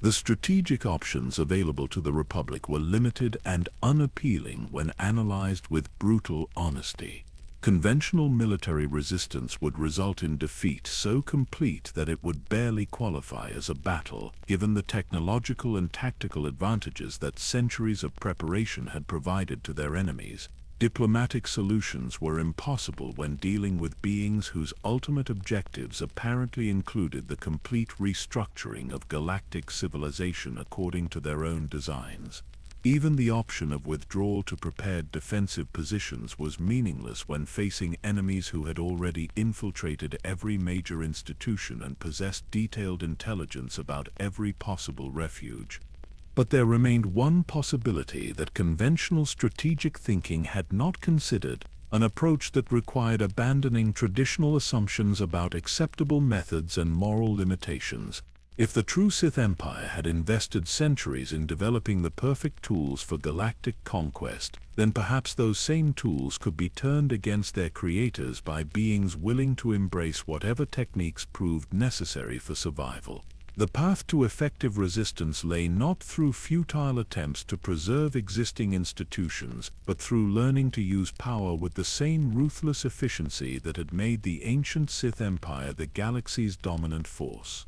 The strategic options available to the Republic were limited and unappealing when analyzed with brutal honesty. Conventional military resistance would result in defeat so complete that it would barely qualify as a battle, given the technological and tactical advantages that centuries of preparation had provided to their enemies. Diplomatic solutions were impossible when dealing with beings whose ultimate objectives apparently included the complete restructuring of galactic civilization according to their own designs. Even the option of withdrawal to prepared defensive positions was meaningless when facing enemies who had already infiltrated every major institution and possessed detailed intelligence about every possible refuge. But there remained one possibility that conventional strategic thinking had not considered, an approach that required abandoning traditional assumptions about acceptable methods and moral limitations. If the true Sith Empire had invested centuries in developing the perfect tools for galactic conquest, then perhaps those same tools could be turned against their creators by beings willing to embrace whatever techniques proved necessary for survival. The path to effective resistance lay not through futile attempts to preserve existing institutions, but through learning to use power with the same ruthless efficiency that had made the ancient Sith Empire the galaxy's dominant force.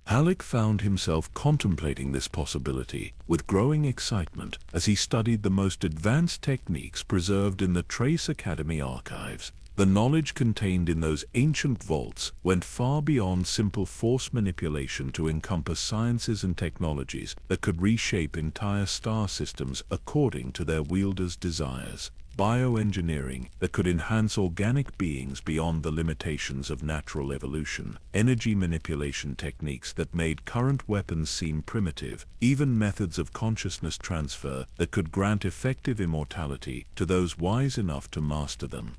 Alek found himself contemplating this possibility with growing excitement as he studied the most advanced techniques preserved in the Trace Academy archives. The knowledge contained in those ancient vaults went far beyond simple force manipulation to encompass sciences and technologies that could reshape entire star systems according to their wielders' desires. Bioengineering that could enhance organic beings beyond the limitations of natural evolution, energy manipulation techniques that made current weapons seem primitive, even methods of consciousness transfer that could grant effective immortality to those wise enough to master them.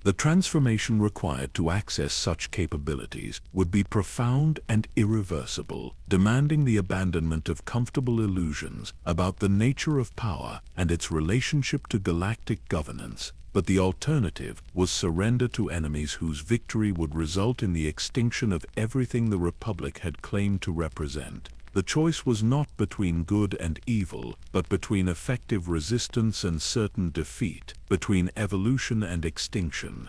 The transformation required to access such capabilities would be profound and irreversible, demanding the abandonment of comfortable illusions about the nature of power and its relationship to galactic governance. But the alternative was surrender to enemies whose victory would result in the extinction of everything the Republic had claimed to represent. The choice was not between good and evil, but between effective resistance and certain defeat, between evolution and extinction.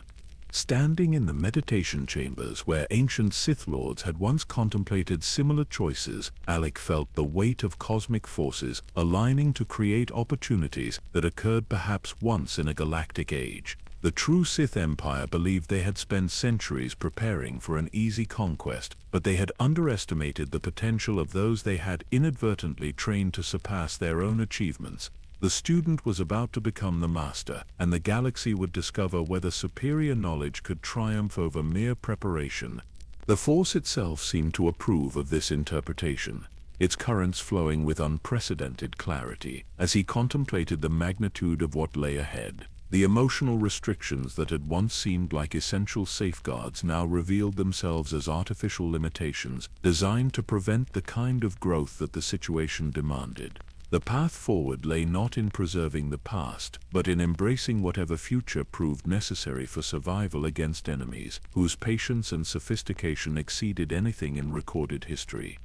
Standing in the meditation chambers where ancient Sith Lords had once contemplated similar choices, Alek felt the weight of cosmic forces aligning to create opportunities that occurred perhaps once in a galactic age. The true Sith Empire believed they had spent centuries preparing for an easy conquest, but they had underestimated the potential of those they had inadvertently trained to surpass their own achievements. The student was about to become the master, and the galaxy would discover whether superior knowledge could triumph over mere preparation. The Force itself seemed to approve of this interpretation, its currents flowing with unprecedented clarity as he contemplated the magnitude of what lay ahead. The emotional restrictions that had once seemed like essential safeguards now revealed themselves as artificial limitations designed to prevent the kind of growth that the situation demanded. The path forward lay not in preserving the past, but in embracing whatever future proved necessary for survival against enemies whose patience and sophistication exceeded anything in recorded history.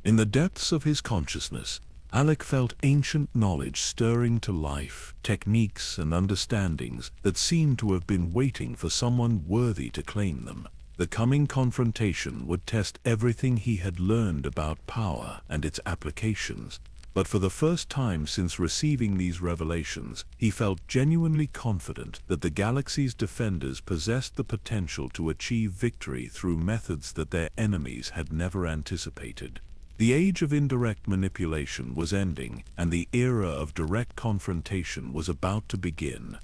In the depths of his consciousness, Alek felt ancient knowledge stirring to life, techniques and understandings that seemed to have been waiting for someone worthy to claim them. The coming confrontation would test everything he had learned about power and its applications. But for the first time since receiving these revelations, he felt genuinely confident that the galaxy's defenders possessed the potential to achieve victory through methods that their enemies had never anticipated. The age of indirect manipulation was ending, and the era of direct confrontation was about to begin.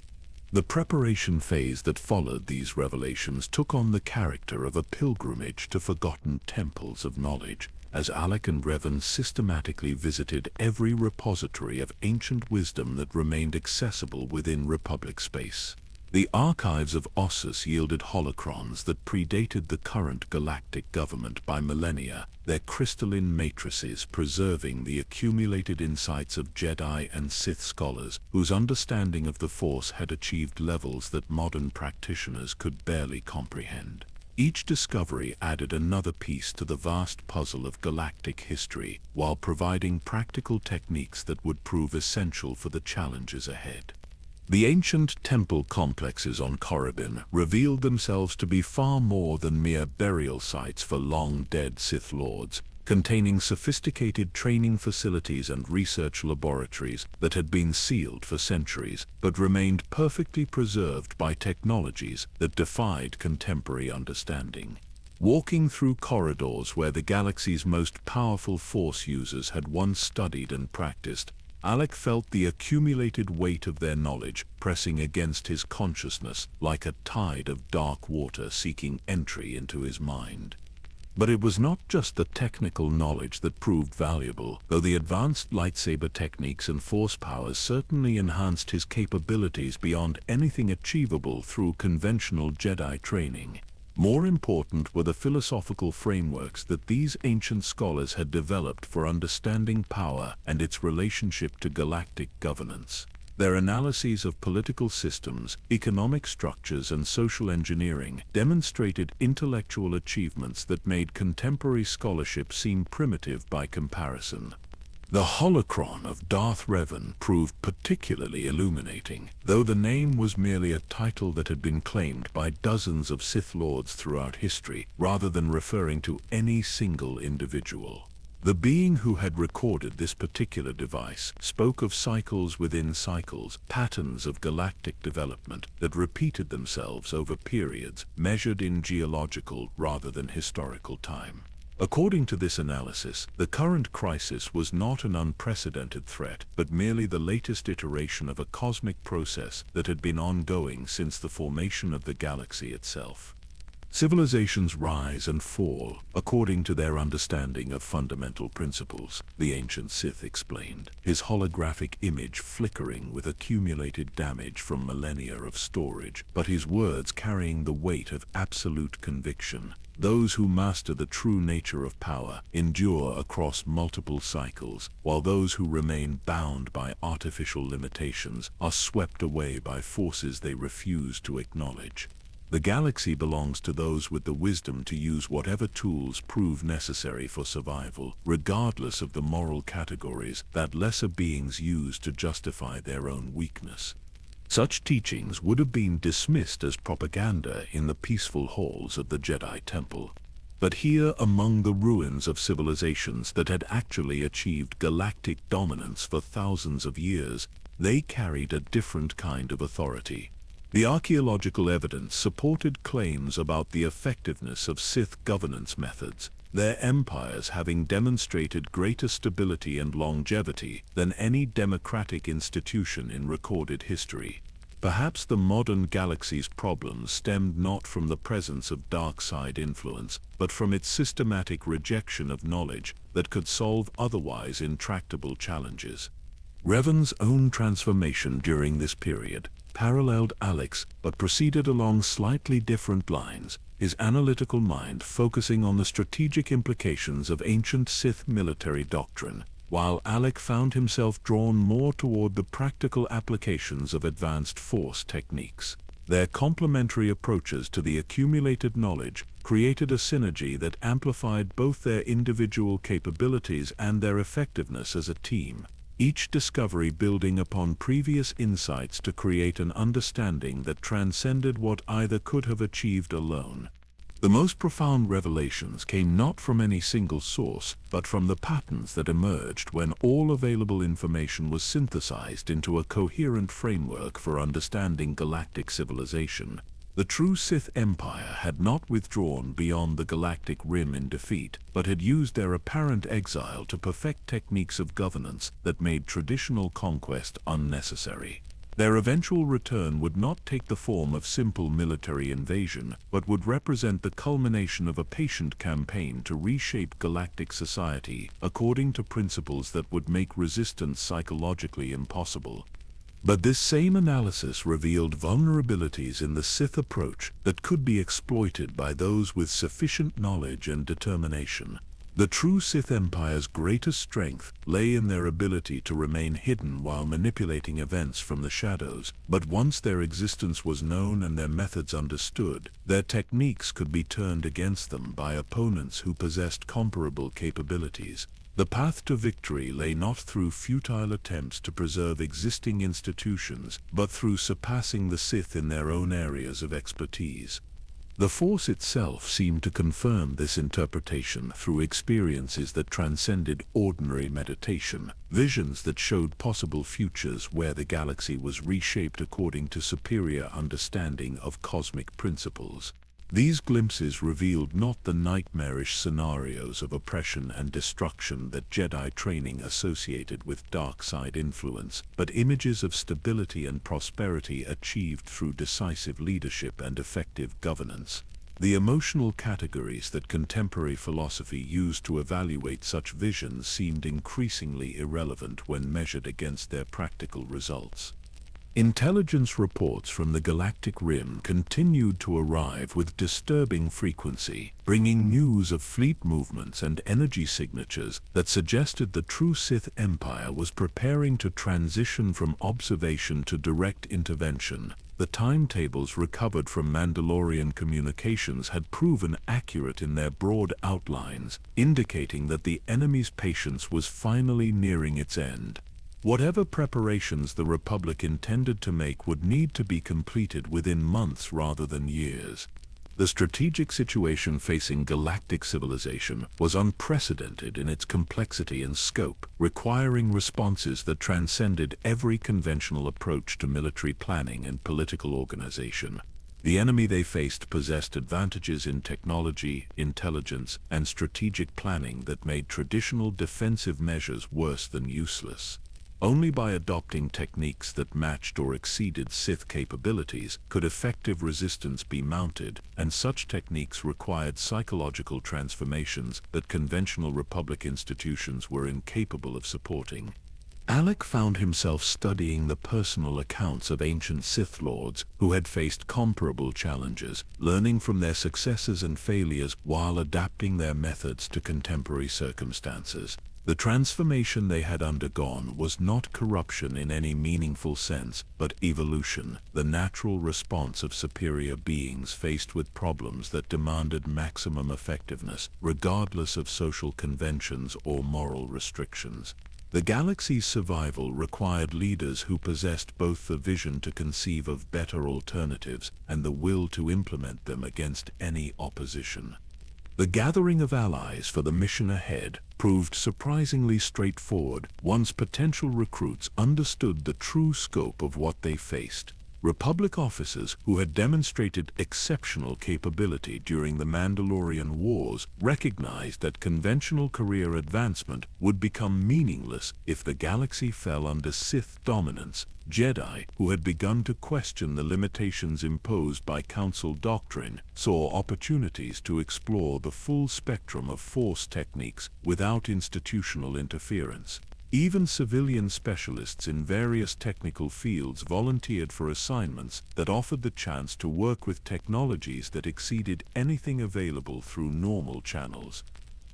The preparation phase that followed these revelations took on the character of a pilgrimage to forgotten temples of knowledge, as Alek and Revan systematically visited every repository of ancient wisdom that remained accessible within Republic space. The archives of Ossus yielded holocrons that predated the current galactic government by millennia, their crystalline matrices preserving the accumulated insights of Jedi and Sith scholars whose understanding of the Force had achieved levels that modern practitioners could barely comprehend. Each discovery added another piece to the vast puzzle of galactic history, while providing practical techniques that would prove essential for the challenges ahead. The ancient temple complexes on Korriban revealed themselves to be far more than mere burial sites for long-dead Sith Lords, containing sophisticated training facilities and research laboratories that had been sealed for centuries, but remained perfectly preserved by technologies that defied contemporary understanding. Walking through corridors where the galaxy's most powerful Force users had once studied and practiced, Alek felt the accumulated weight of their knowledge pressing against his consciousness like a tide of dark water seeking entry into his mind. But it was not just the technical knowledge that proved valuable, though the advanced lightsaber techniques and Force powers certainly enhanced his capabilities beyond anything achievable through conventional Jedi training. More important were the philosophical frameworks that these ancient scholars had developed for understanding power and its relationship to galactic governance. Their analyses of political systems, economic structures, and social engineering demonstrated intellectual achievements that made contemporary scholarship seem primitive by comparison. The holocron of Darth Revan proved particularly illuminating, though the name was merely a title that had been claimed by dozens of Sith Lords throughout history, rather than referring to any single individual. The being who had recorded this particular device spoke of cycles within cycles, patterns of galactic development that repeated themselves over periods measured in geological rather than historical time. According to this analysis, the current crisis was not an unprecedented threat, but merely the latest iteration of a cosmic process that had been ongoing since the formation of the galaxy itself. Civilizations rise and fall according to their understanding of fundamental principles, the ancient Sith explained, his holographic image flickering with accumulated damage from millennia of storage, but his words carrying the weight of absolute conviction. Those who master the true nature of power endure across multiple cycles, while those who remain bound by artificial limitations are swept away by forces they refuse to acknowledge. The galaxy belongs to those with the wisdom to use whatever tools prove necessary for survival, regardless of the moral categories that lesser beings use to justify their own weakness. Such teachings would have been dismissed as propaganda in the peaceful halls of the Jedi Temple. But here, among the ruins of civilizations that had actually achieved galactic dominance for thousands of years, they carried a different kind of authority. The archaeological evidence supported claims about the effectiveness of Sith governance methods. their empires having demonstrated greater stability and longevity than any democratic institution in recorded history. Perhaps the modern galaxy's problems stemmed not from the presence of dark side influence, but from its systematic rejection of knowledge that could solve otherwise intractable challenges. Revan's own transformation during this period paralleled Alek's, but proceeded along slightly different lines, his analytical mind focusing on the strategic implications of ancient Sith military doctrine, while Alek found himself drawn more toward the practical applications of advanced force techniques. Their complementary approaches to the accumulated knowledge created a synergy that amplified both their individual capabilities and their effectiveness as a team, each discovery building upon previous insights to create an understanding that transcended what either could have achieved alone. The most profound revelations came not from any single source, but from the patterns that emerged when all available information was synthesized into a coherent framework for understanding galactic civilization. The true Sith Empire had not withdrawn beyond the galactic rim in defeat, but had used their apparent exile to perfect techniques of governance that made traditional conquest unnecessary. Their eventual return would not take the form of simple military invasion, but would represent the culmination of a patient campaign to reshape galactic society according to principles that would make resistance psychologically impossible. But this same analysis revealed vulnerabilities in the Sith approach that could be exploited by those with sufficient knowledge and determination. The true Sith Empire's greatest strength lay in their ability to remain hidden while manipulating events from the shadows, but once their existence was known and their methods understood, their techniques could be turned against them by opponents who possessed comparable capabilities. The path to victory lay not through futile attempts to preserve existing institutions, but through surpassing the Sith in their own areas of expertise. The Force itself seemed to confirm this interpretation through experiences that transcended ordinary meditation, visions that showed possible futures where the galaxy was reshaped according to superior understanding of cosmic principles. These glimpses revealed not the nightmarish scenarios of oppression and destruction that Jedi training associated with dark side influence, but images of stability and prosperity achieved through decisive leadership and effective governance. The emotional categories that contemporary philosophy used to evaluate such visions seemed increasingly irrelevant when measured against their practical results. Intelligence reports from the galactic rim continued to arrive with disturbing frequency, bringing news of fleet movements and energy signatures that suggested the true Sith Empire was preparing to transition from observation to direct intervention. The timetables recovered from Mandalorian communications had proven accurate in their broad outlines, indicating that the enemy's patience was finally nearing its end. Whatever preparations the Republic intended to make would need to be completed within months rather than years. The strategic situation facing galactic civilization was unprecedented in its complexity and scope, requiring responses that transcended every conventional approach to military planning and political organization. The enemy they faced possessed advantages in technology, intelligence, and strategic planning that made traditional defensive measures worse than useless. Only by adopting techniques that matched or exceeded Sith capabilities could effective resistance be mounted, and such techniques required psychological transformations that conventional Republic institutions were incapable of supporting. Alek found himself studying the personal accounts of ancient Sith Lords who had faced comparable challenges, learning from their successes and failures while adapting their methods to contemporary circumstances. The transformation they had undergone was not corruption in any meaningful sense, but evolution, the natural response of superior beings faced with problems that demanded maximum effectiveness, regardless of social conventions or moral restrictions. The galaxy's survival required leaders who possessed both the vision to conceive of better alternatives and the will to implement them against any opposition. The gathering of allies for the mission ahead proved surprisingly straightforward once potential recruits understood the true scope of what they faced. Republic officers who had demonstrated exceptional capability during the Mandalorian Wars recognized that conventional career advancement would become meaningless if the galaxy fell under Sith dominance. Jedi, who had begun to question the limitations imposed by Council doctrine, saw opportunities to explore the full spectrum of Force techniques without institutional interference. Even civilian specialists in various technical fields volunteered for assignments that offered the chance to work with technologies that exceeded anything available through normal channels.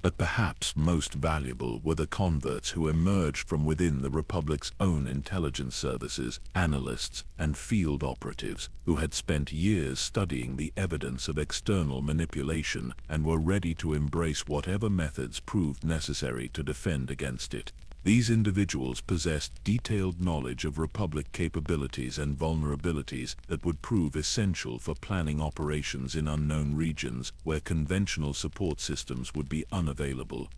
But perhaps most valuable were the converts who emerged from within the Republic's own intelligence services, analysts, and field operatives, who had spent years studying the evidence of external manipulation and were ready to embrace whatever methods proved necessary to defend against it. These individuals possessed detailed knowledge of Republic capabilities and vulnerabilities that would prove essential for planning operations in unknown regions where conventional support systems would be unavailable.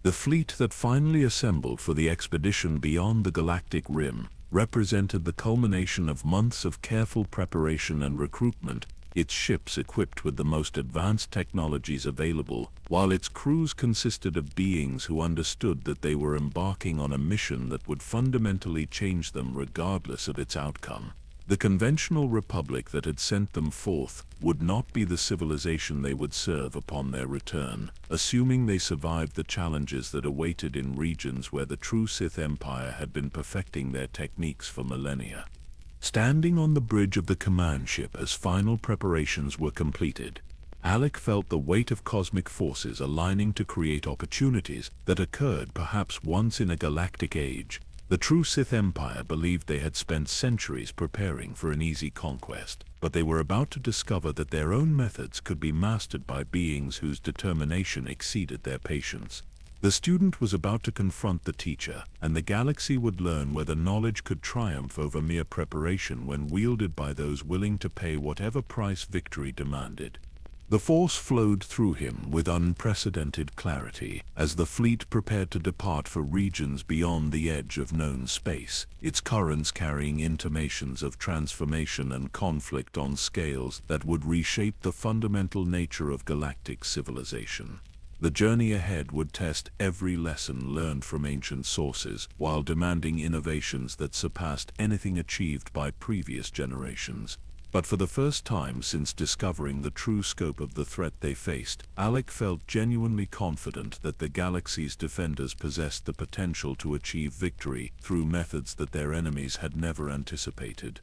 The fleet that finally assembled for the expedition beyond the galactic rim represented the culmination of months of careful preparation and recruitment, its ships equipped with the most advanced technologies available, while its crews consisted of beings who understood that they were embarking on a mission that would fundamentally change them regardless of its outcome. The conventional Republic that had sent them forth would not be the civilization they would serve upon their return, assuming they survived the challenges that awaited in regions where the true Sith Empire had been perfecting their techniques for millennia. Standing on the bridge of the command ship as final preparations were completed, Alek felt the weight of cosmic forces aligning to create opportunities that occurred perhaps once in a galactic age. The true Sith Empire believed they had spent centuries preparing for an easy conquest, but they were about to discover that their own methods could be mastered by beings whose determination exceeded their patience. The student was about to confront the teacher, and the galaxy would learn whether knowledge could triumph over mere preparation when wielded by those willing to pay whatever price victory demanded. The Force flowed through him with unprecedented clarity as the fleet prepared to depart for regions beyond the edge of known space, its currents carrying intimations of transformation and conflict on scales that would reshape the fundamental nature of galactic civilization. The journey ahead would test every lesson learned from ancient sources, while demanding innovations that surpassed anything achieved by previous generations. But for the first time since discovering the true scope of the threat they faced, Alek felt genuinely confident that the galaxy's defenders possessed the potential to achieve victory through methods that their enemies had never anticipated.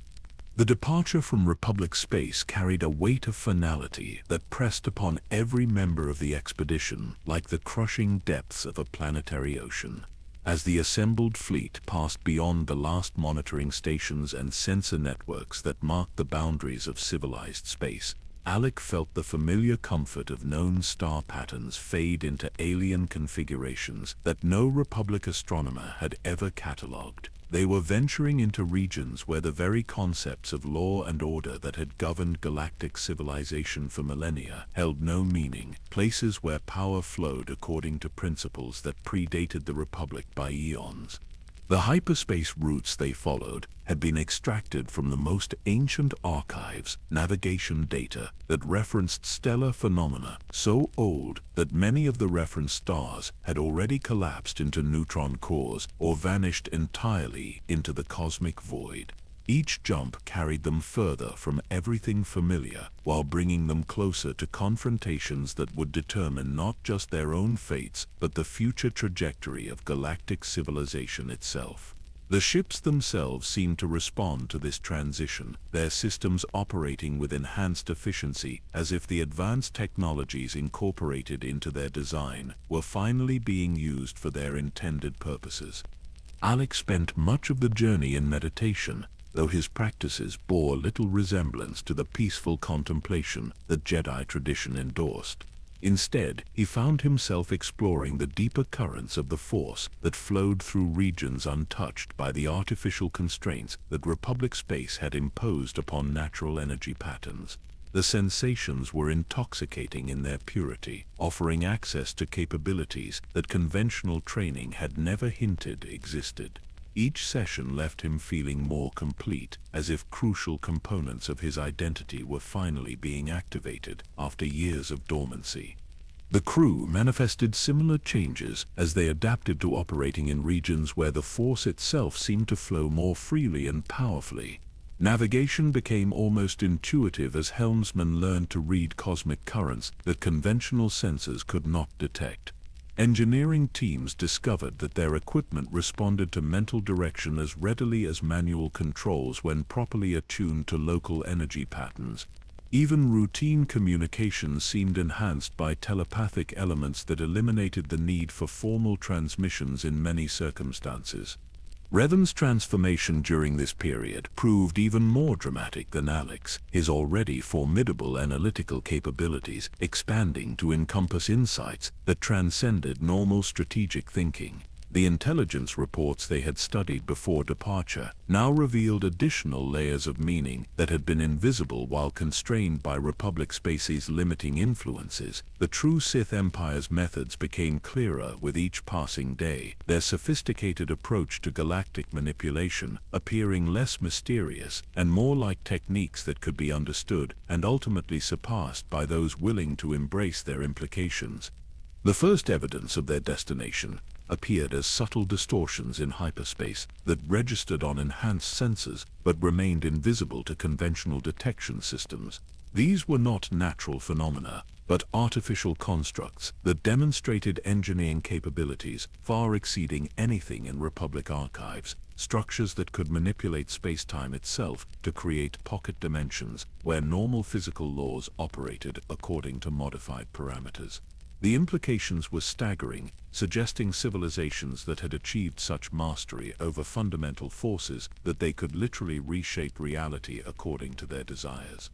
The departure from Republic space carried a weight of finality that pressed upon every member of the expedition like the crushing depths of a planetary ocean. As the assembled fleet passed beyond the last monitoring stations and sensor networks that marked the boundaries of civilized space, Alek felt the familiar comfort of known star patterns fade into alien configurations that no Republic astronomer had ever catalogued. They were venturing into regions where the very concepts of law and order that had governed galactic civilization for millennia held no meaning, places where power flowed according to principles that predated the Republic by eons. The hyperspace routes they followed had been extracted from the most ancient archives, navigation data that referenced stellar phenomena so old that many of the reference stars had already collapsed into neutron cores or vanished entirely into the cosmic void. Each jump carried them further from everything familiar, while bringing them closer to confrontations that would determine not just their own fates, but the future trajectory of galactic civilization itself. The ships themselves seemed to respond to this transition, their systems operating with enhanced efficiency, as if the advanced technologies incorporated into their design were finally being used for their intended purposes. Alek spent much of the journey in meditation, though his practices bore little resemblance to the peaceful contemplation that Jedi tradition endorsed. Instead, he found himself exploring the deeper currents of the Force that flowed through regions untouched by the artificial constraints that Republic space had imposed upon natural energy patterns. The sensations were intoxicating in their purity, offering access to capabilities that conventional training had never hinted existed. Each session left him feeling more complete, as if crucial components of his identity were finally being activated after years of dormancy. The crew manifested similar changes as they adapted to operating in regions where the Force itself seemed to flow more freely and powerfully. Navigation became almost intuitive as helmsmen learned to read cosmic currents that conventional sensors could not detect. Engineering teams discovered that their equipment responded to mental direction as readily as manual controls when properly attuned to local energy patterns. Even routine communication seemed enhanced by telepathic elements that eliminated the need for formal transmissions in many circumstances. Revan's transformation during this period proved even more dramatic than Alek's, his already formidable analytical capabilities expanding to encompass insights that transcended normal strategic thinking. The intelligence reports they had studied before departure now revealed additional layers of meaning that had been invisible while constrained by Republic Space's limiting influences. The true Sith Empire's methods became clearer with each passing day, their sophisticated approach to galactic manipulation appearing less mysterious and more like techniques that could be understood and ultimately surpassed by those willing to embrace their implications. The first evidence of their destination appeared as subtle distortions in hyperspace that registered on enhanced sensors but remained invisible to conventional detection systems. These were not natural phenomena, but artificial constructs that demonstrated engineering capabilities far exceeding anything in Republic archives, structures that could manipulate space-time itself to create pocket dimensions where normal physical laws operated according to modified parameters. The implications were staggering, suggesting civilizations that had achieved such mastery over fundamental forces that they could literally reshape reality according to their desires.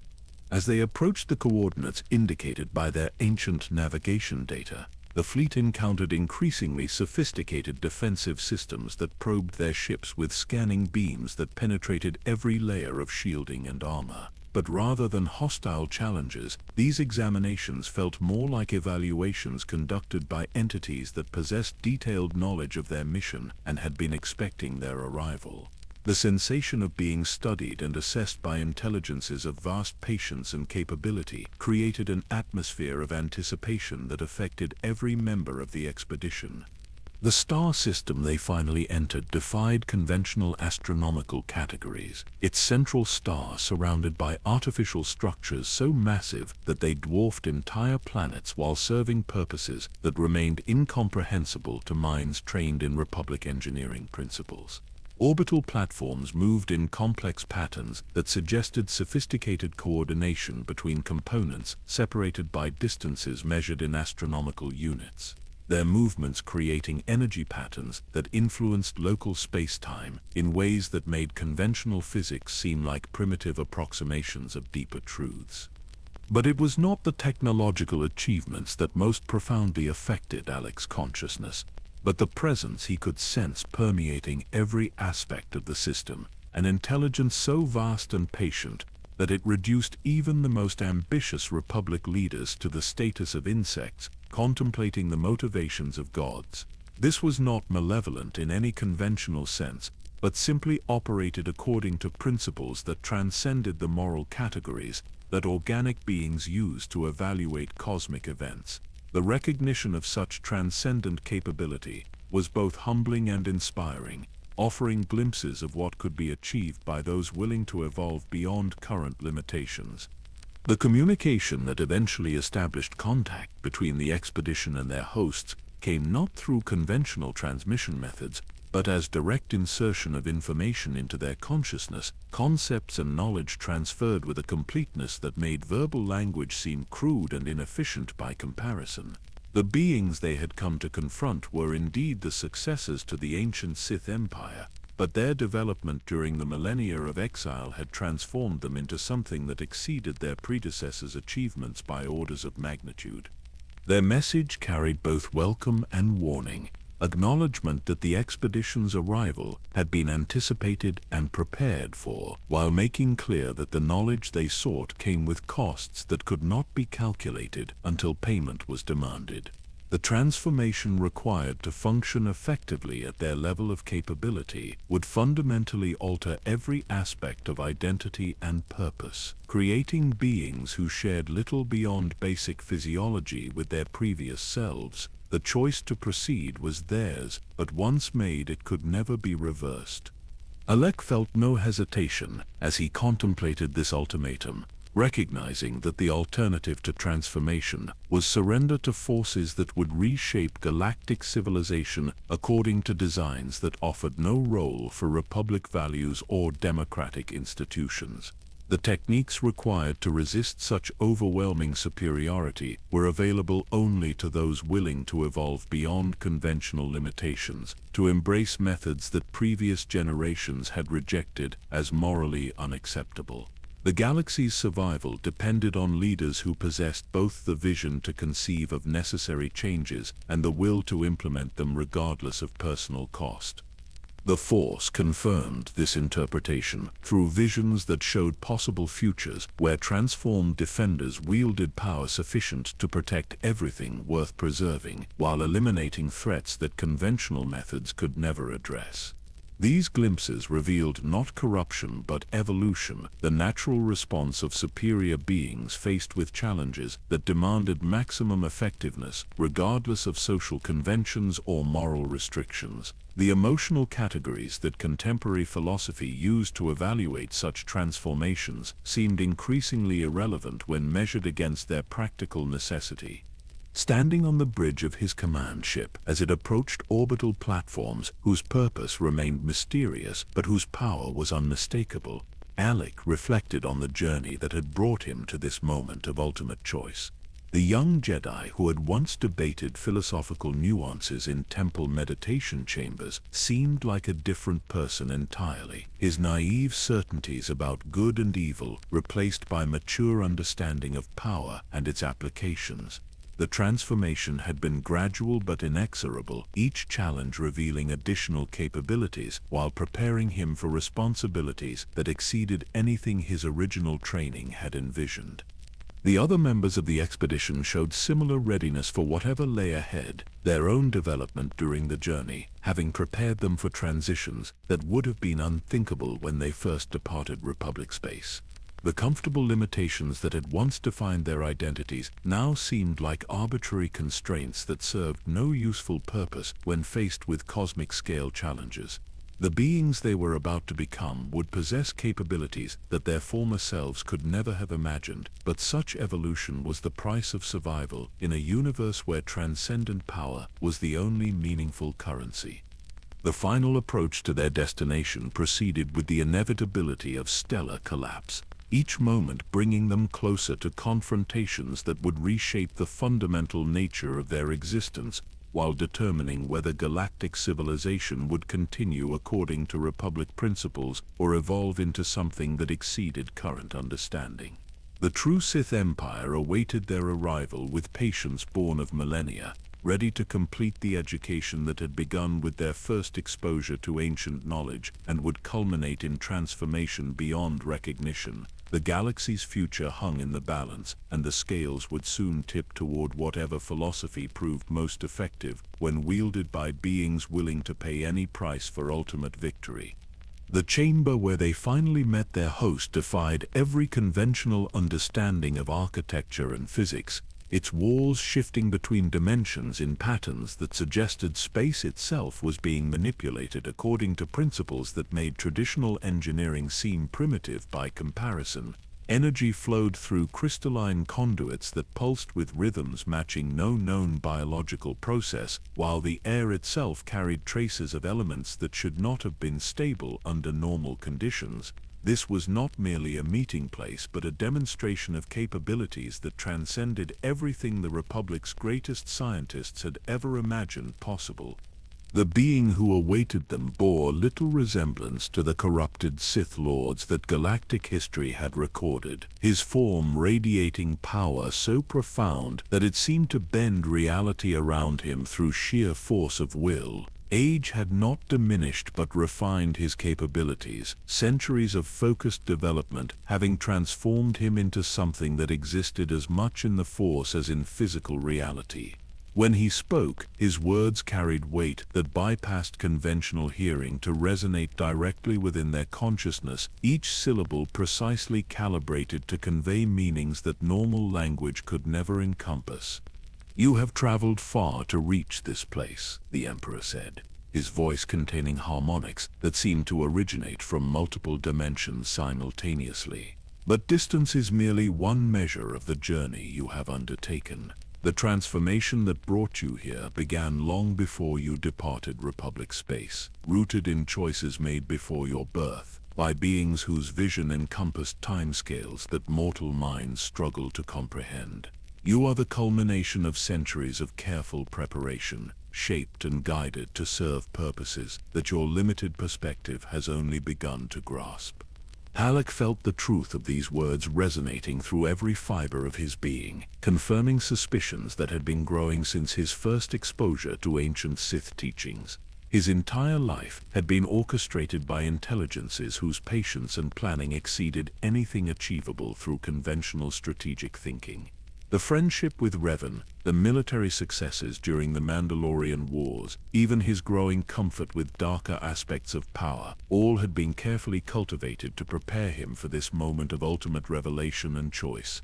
As they approached the coordinates indicated by their ancient navigation data, the fleet encountered increasingly sophisticated defensive systems that probed their ships with scanning beams that penetrated every layer of shielding and armor. But rather than hostile challenges, these examinations felt more like evaluations conducted by entities that possessed detailed knowledge of their mission and had been expecting their arrival. The sensation of being studied and assessed by intelligences of vast patience and capability created an atmosphere of anticipation that affected every member of the expedition. The star system they finally entered defied conventional astronomical categories, its central star surrounded by artificial structures so massive that they dwarfed entire planets while serving purposes that remained incomprehensible to minds trained in Republic engineering principles. Orbital platforms moved in complex patterns that suggested sophisticated coordination between components separated by distances measured in astronomical units. Their movements creating energy patterns that influenced local space-time in ways that made conventional physics seem like primitive approximations of deeper truths. But it was not the technological achievements that most profoundly affected Alek's consciousness, but the presence he could sense permeating every aspect of the system, an intelligence so vast and patient that it reduced even the most ambitious Republic leaders to the status of insects contemplating the motivations of gods. This was not malevolent in any conventional sense, but simply operated according to principles that transcended the moral categories that organic beings use to evaluate cosmic events. The recognition of such transcendent capability was both humbling and inspiring, offering glimpses of what could be achieved by those willing to evolve beyond current limitations. The communication that eventually established contact between the expedition and their hosts came not through conventional transmission methods, but as direct insertion of information into their consciousness, concepts and knowledge transferred with a completeness that made verbal language seem crude and inefficient by comparison. The beings they had come to confront were indeed the successors to the ancient Sith Empire, but their development during the millennia of exile had transformed them into something that exceeded their predecessors' achievements by orders of magnitude. Their message carried both welcome and warning, acknowledgement that the expedition's arrival had been anticipated and prepared for, while making clear that the knowledge they sought came with costs that could not be calculated until payment was demanded. The transformation required to function effectively at their level of capability would fundamentally alter every aspect of identity and purpose, creating beings who shared little beyond basic physiology with their previous selves. The choice to proceed was theirs, but once made it could never be reversed. Alek felt no hesitation as he contemplated this ultimatum, recognizing that the alternative to transformation was surrender to forces that would reshape galactic civilization according to designs that offered no role for Republic values or democratic institutions. The techniques required to resist such overwhelming superiority were available only to those willing to evolve beyond conventional limitations, to embrace methods that previous generations had rejected as morally unacceptable. The galaxy's survival depended on leaders who possessed both the vision to conceive of necessary changes and the will to implement them regardless of personal cost. The Force confirmed this interpretation through visions that showed possible futures where transformed defenders wielded power sufficient to protect everything worth preserving, while eliminating threats that conventional methods could never address. These glimpses revealed not corruption but evolution, the natural response of superior beings faced with challenges that demanded maximum effectiveness regardless of social conventions or moral restrictions. The emotional categories that contemporary philosophy used to evaluate such transformations seemed increasingly irrelevant when measured against their practical necessity. Standing on the bridge of his command ship as it approached orbital platforms whose purpose remained mysterious but whose power was unmistakable, Alek reflected on the journey that had brought him to this moment of ultimate choice. The young Jedi who had once debated philosophical nuances in temple meditation chambers seemed like a different person entirely, his naive certainties about good and evil replaced by mature understanding of power and its applications. The transformation had been gradual but inexorable, each challenge revealing additional capabilities while preparing him for responsibilities that exceeded anything his original training had envisioned. The other members of the expedition showed similar readiness for whatever lay ahead, their own development during the journey having prepared them for transitions that would have been unthinkable when they first departed Republic space. The comfortable limitations that had once defined their identities now seemed like arbitrary constraints that served no useful purpose when faced with cosmic-scale challenges. The beings they were about to become would possess capabilities that their former selves could never have imagined, but such evolution was the price of survival in a universe where transcendent power was the only meaningful currency. The final approach to their destination proceeded with the inevitability of stellar collapse, each moment bringing them closer to confrontations that would reshape the fundamental nature of their existence while determining whether galactic civilization would continue according to Republic principles or evolve into something that exceeded current understanding. The true Sith Empire awaited their arrival with patience born of millennia, ready to complete the education that had begun with their first exposure to ancient knowledge and would culminate in transformation beyond recognition. The galaxy's future hung in the balance, and the scales would soon tip toward whatever philosophy proved most effective when wielded by beings willing to pay any price for ultimate victory. The chamber where they finally met their host defied every conventional understanding of architecture and physics, its walls shifting between dimensions in patterns that suggested space itself was being manipulated according to principles that made traditional engineering seem primitive by comparison. Energy flowed through crystalline conduits that pulsed with rhythms matching no known biological process, while the air itself carried traces of elements that should not have been stable under normal conditions. This was not merely a meeting place but a demonstration of capabilities that transcended everything the Republic's greatest scientists had ever imagined possible. The being who awaited them bore little resemblance to the corrupted Sith Lords that galactic history had recorded, his form radiating power so profound that it seemed to bend reality around him through sheer force of will. Age had not diminished but refined his capabilities, centuries of focused development having transformed him into something that existed as much in the Force as in physical reality. When he spoke, his words carried weight that bypassed conventional hearing to resonate directly within their consciousness, each syllable precisely calibrated to convey meanings that normal language could never encompass. "You have traveled far to reach this place," the Emperor said, his voice containing harmonics that seemed to originate from multiple dimensions simultaneously. "But distance is merely one measure of the journey you have undertaken. The transformation that brought you here began long before you departed Republic space, rooted in choices made before your birth, by beings whose vision encompassed timescales that mortal minds struggle to comprehend. You are the culmination of centuries of careful preparation, shaped and guided to serve purposes that your limited perspective has only begun to grasp." Alek felt the truth of these words resonating through every fiber of his being, confirming suspicions that had been growing since his first exposure to ancient Sith teachings. His entire life had been orchestrated by intelligences whose patience and planning exceeded anything achievable through conventional strategic thinking. The friendship with Revan, the military successes during the Mandalorian Wars, even his growing comfort with darker aspects of power, all had been carefully cultivated to prepare him for this moment of ultimate revelation and choice.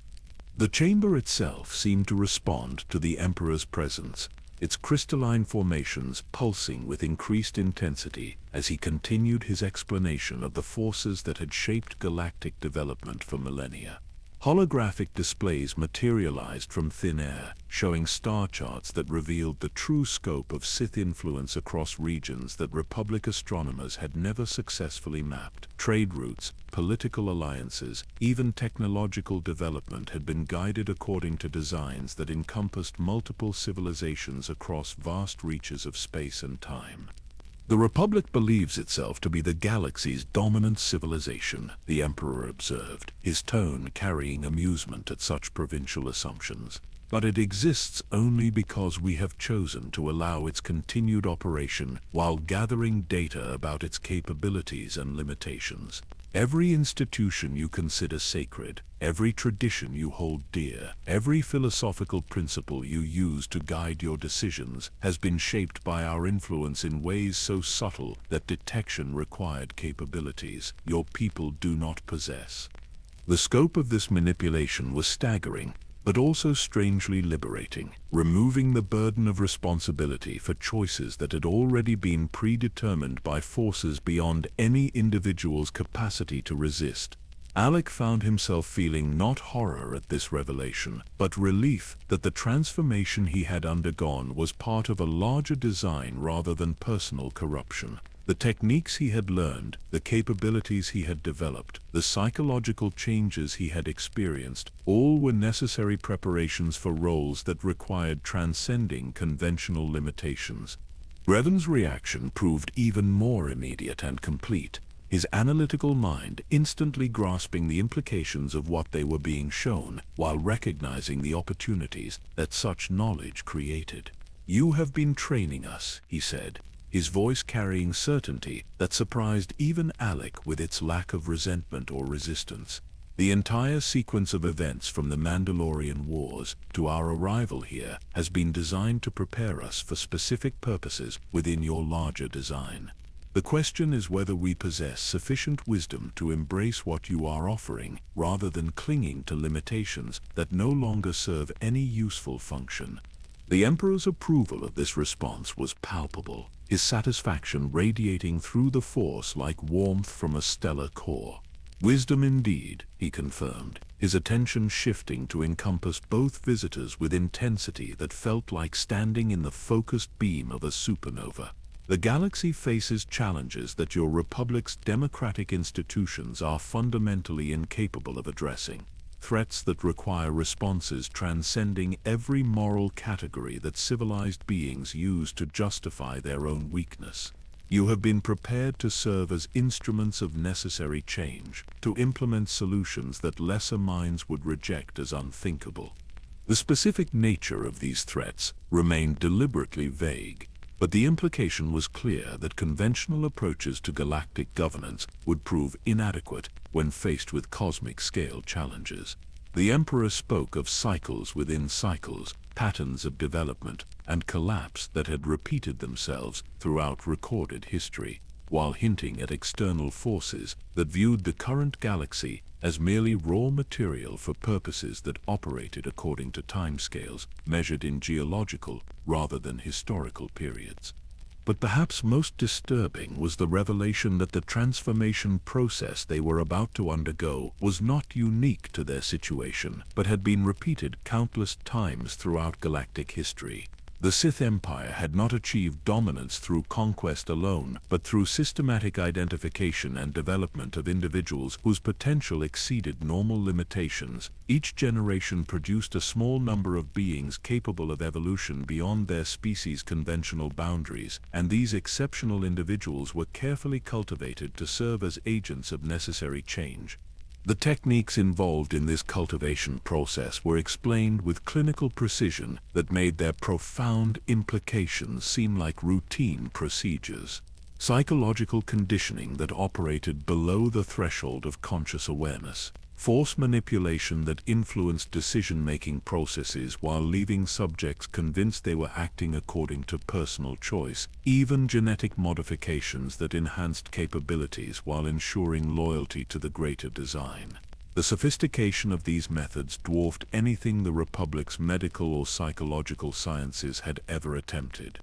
The chamber itself seemed to respond to the Emperor's presence, its crystalline formations pulsing with increased intensity as he continued his explanation of the forces that had shaped galactic development for millennia. Holographic displays materialized from thin air, showing star charts that revealed the true scope of Sith influence across regions that Republic astronomers had never successfully mapped. Trade routes, political alliances, even technological development had been guided according to designs that encompassed multiple civilizations across vast reaches of space and time. "The Republic believes itself to be the galaxy's dominant civilization," the Emperor observed, his tone carrying amusement at such provincial assumptions. "But it exists only because we have chosen to allow its continued operation while gathering data about its capabilities and limitations. Every institution you consider sacred, every tradition you hold dear, every philosophical principle you use to guide your decisions has been shaped by our influence in ways so subtle that detection required capabilities your people do not possess." The scope of this manipulation was staggering, but also strangely liberating, removing the burden of responsibility for choices that had already been predetermined by forces beyond any individual's capacity to resist. Alek found himself feeling not horror at this revelation, but relief that the transformation he had undergone was part of a larger design rather than personal corruption. The techniques he had learned, the capabilities he had developed, the psychological changes he had experienced, all were necessary preparations for roles that required transcending conventional limitations. Revan's reaction proved even more immediate and complete, his analytical mind instantly grasping the implications of what they were being shown, while recognizing the opportunities that such knowledge created. "You have been training us," he said, his voice carrying certainty that surprised even Alek with its lack of resentment or resistance. "The entire sequence of events from the Mandalorian Wars to our arrival here has been designed to prepare us for specific purposes within your larger design. The question is whether we possess sufficient wisdom to embrace what you are offering, rather than clinging to limitations that no longer serve any useful function." The Emperor's approval of this response was palpable, his satisfaction radiating through the Force like warmth from a stellar core. "Wisdom indeed," he confirmed, his attention shifting to encompass both visitors with intensity that felt like standing in the focused beam of a supernova. "The galaxy faces challenges that your Republic's democratic institutions are fundamentally incapable of addressing. Threats that require responses transcending every moral category that civilized beings use to justify their own weakness. You have been prepared to serve as instruments of necessary change, to implement solutions that lesser minds would reject as unthinkable." The specific nature of these threats remained deliberately vague, but the implication was clear that conventional approaches to galactic governance would prove inadequate when faced with cosmic-scale challenges. The Emperor spoke of cycles within cycles, patterns of development and collapse that had repeated themselves throughout recorded history, while hinting at external forces that viewed the current galaxy as merely raw material for purposes that operated according to timescales measured in geological rather than historical periods. But perhaps most disturbing was the revelation that the transformation process they were about to undergo was not unique to their situation, but had been repeated countless times throughout galactic history. The Sith Empire had not achieved dominance through conquest alone, but through systematic identification and development of individuals whose potential exceeded normal limitations. Each generation produced a small number of beings capable of evolution beyond their species' conventional boundaries, and these exceptional individuals were carefully cultivated to serve as agents of necessary change. The techniques involved in this cultivation process were explained with clinical precision that made their profound implications seem like routine procedures. Psychological conditioning that operated below the threshold of conscious awareness. Force manipulation that influenced decision-making processes while leaving subjects convinced they were acting according to personal choice. Even genetic modifications that enhanced capabilities while ensuring loyalty to the greater design. The sophistication of these methods dwarfed anything the Republic's medical or psychological sciences had ever attempted.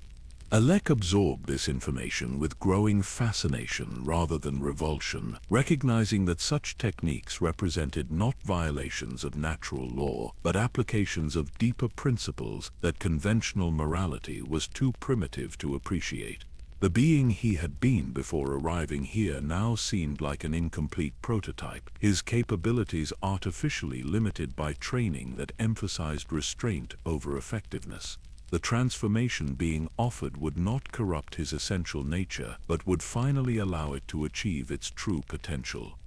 Alek absorbed this information with growing fascination rather than revulsion, recognizing that such techniques represented not violations of natural law, but applications of deeper principles that conventional morality was too primitive to appreciate. The being he had been before arriving here now seemed like an incomplete prototype, his capabilities artificially limited by training that emphasized restraint over effectiveness. The transformation being offered would not corrupt his essential nature, but would finally allow it to achieve its true potential.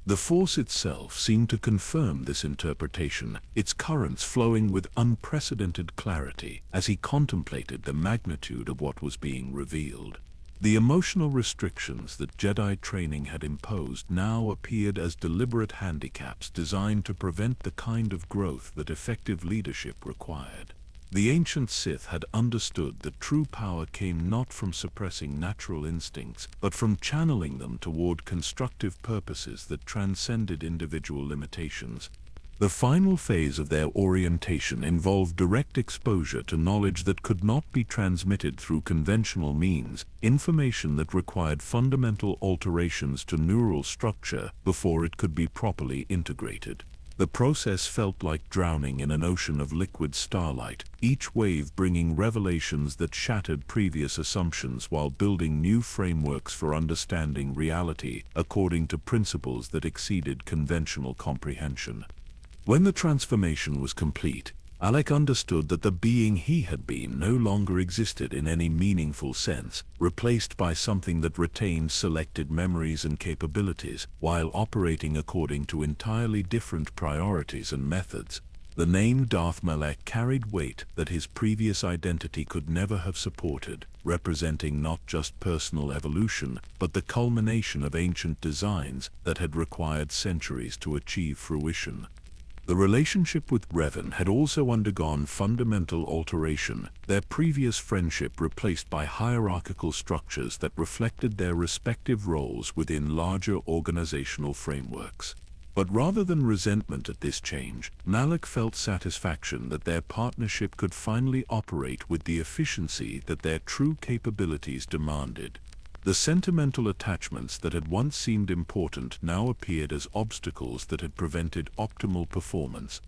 The Force itself seemed to confirm this interpretation, its currents flowing with unprecedented clarity as he contemplated the magnitude of what was being revealed. The emotional restrictions that Jedi training had imposed now appeared as deliberate handicaps designed to prevent the kind of growth that effective leadership required. The ancient Sith had understood that true power came not from suppressing natural instincts, but from channeling them toward constructive purposes that transcended individual limitations. The final phase of their orientation involved direct exposure to knowledge that could not be transmitted through conventional means, information that required fundamental alterations to neural structure before it could be properly integrated. The process felt like drowning in an ocean of liquid starlight, each wave bringing revelations that shattered previous assumptions while building new frameworks for understanding reality according to principles that exceeded conventional comprehension. When the transformation was complete, Alek understood that the being he had been no longer existed in any meaningful sense, replaced by something that retained selected memories and capabilities, while operating according to entirely different priorities and methods. The name Darth Malak carried weight that his previous identity could never have supported, representing not just personal evolution, but the culmination of ancient designs that had required centuries to achieve fruition. The relationship with Revan had also undergone fundamental alteration, their previous friendship replaced by hierarchical structures that reflected their respective roles within larger organizational frameworks. But rather than resentment at this change, Malak felt satisfaction that their partnership could finally operate with the efficiency that their true capabilities demanded. The sentimental attachments that had once seemed important now appeared as obstacles that had prevented optimal performance.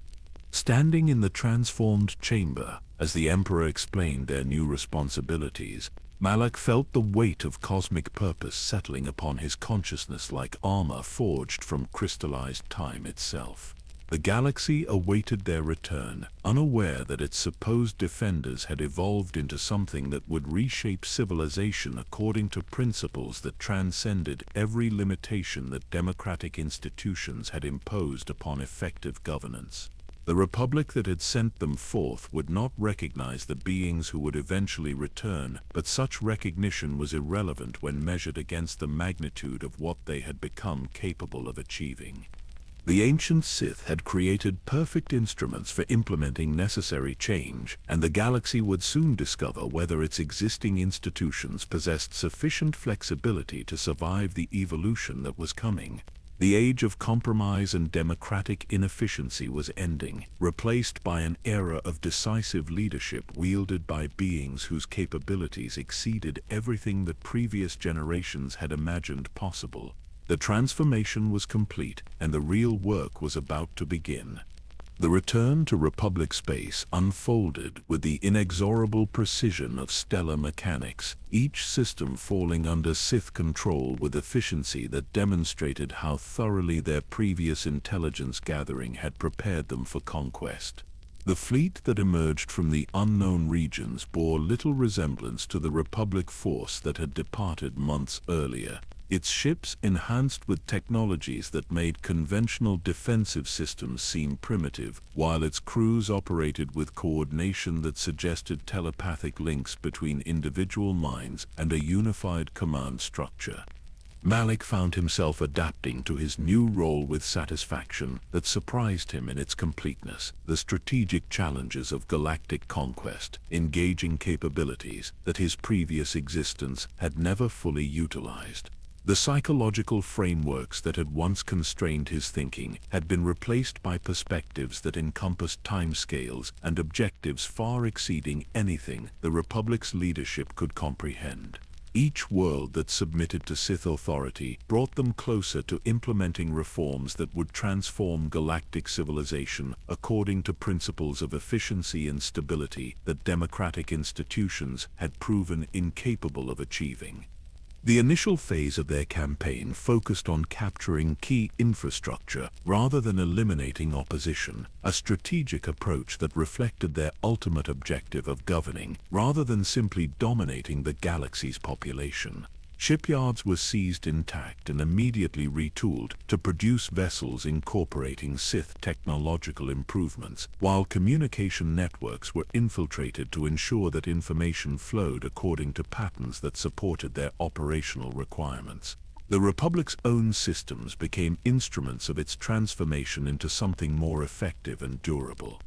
Standing in the transformed chamber, as the Emperor explained their new responsibilities, Malak felt the weight of cosmic purpose settling upon his consciousness like armor forged from crystallized time itself. The galaxy awaited their return, unaware that its supposed defenders had evolved into something that would reshape civilization according to principles that transcended every limitation that democratic institutions had imposed upon effective governance. The Republic that had sent them forth would not recognize the beings who would eventually return, but such recognition was irrelevant when measured against the magnitude of what they had become capable of achieving. The ancient Sith had created perfect instruments for implementing necessary change, and the galaxy would soon discover whether its existing institutions possessed sufficient flexibility to survive the evolution that was coming. The age of compromise and democratic inefficiency was ending, replaced by an era of decisive leadership wielded by beings whose capabilities exceeded everything that previous generations had imagined possible. The transformation was complete, and the real work was about to begin. The return to Republic space unfolded with the inexorable precision of stellar mechanics, each system falling under Sith control with efficiency that demonstrated how thoroughly their previous intelligence gathering had prepared them for conquest. The fleet that emerged from the unknown regions bore little resemblance to the Republic force that had departed months earlier. Its ships enhanced with technologies that made conventional defensive systems seem primitive, while its crews operated with coordination that suggested telepathic links between individual minds and a unified command structure. Malak found himself adapting to his new role with satisfaction that surprised him in its completeness. The strategic challenges of galactic conquest, engaging capabilities that his previous existence had never fully utilized. The psychological frameworks that had once constrained his thinking had been replaced by perspectives that encompassed timescales and objectives far exceeding anything the Republic's leadership could comprehend. Each world that submitted to Sith authority brought them closer to implementing reforms that would transform galactic civilization according to principles of efficiency and stability that democratic institutions had proven incapable of achieving. The initial phase of their campaign focused on capturing key infrastructure rather than eliminating opposition, a strategic approach that reflected their ultimate objective of governing rather than simply dominating the galaxy's population. Shipyards were seized intact and immediately retooled to produce vessels incorporating Sith technological improvements, while communication networks were infiltrated to ensure that information flowed according to patterns that supported their operational requirements. The Republic's own systems became instruments of its transformation into something more effective and durable.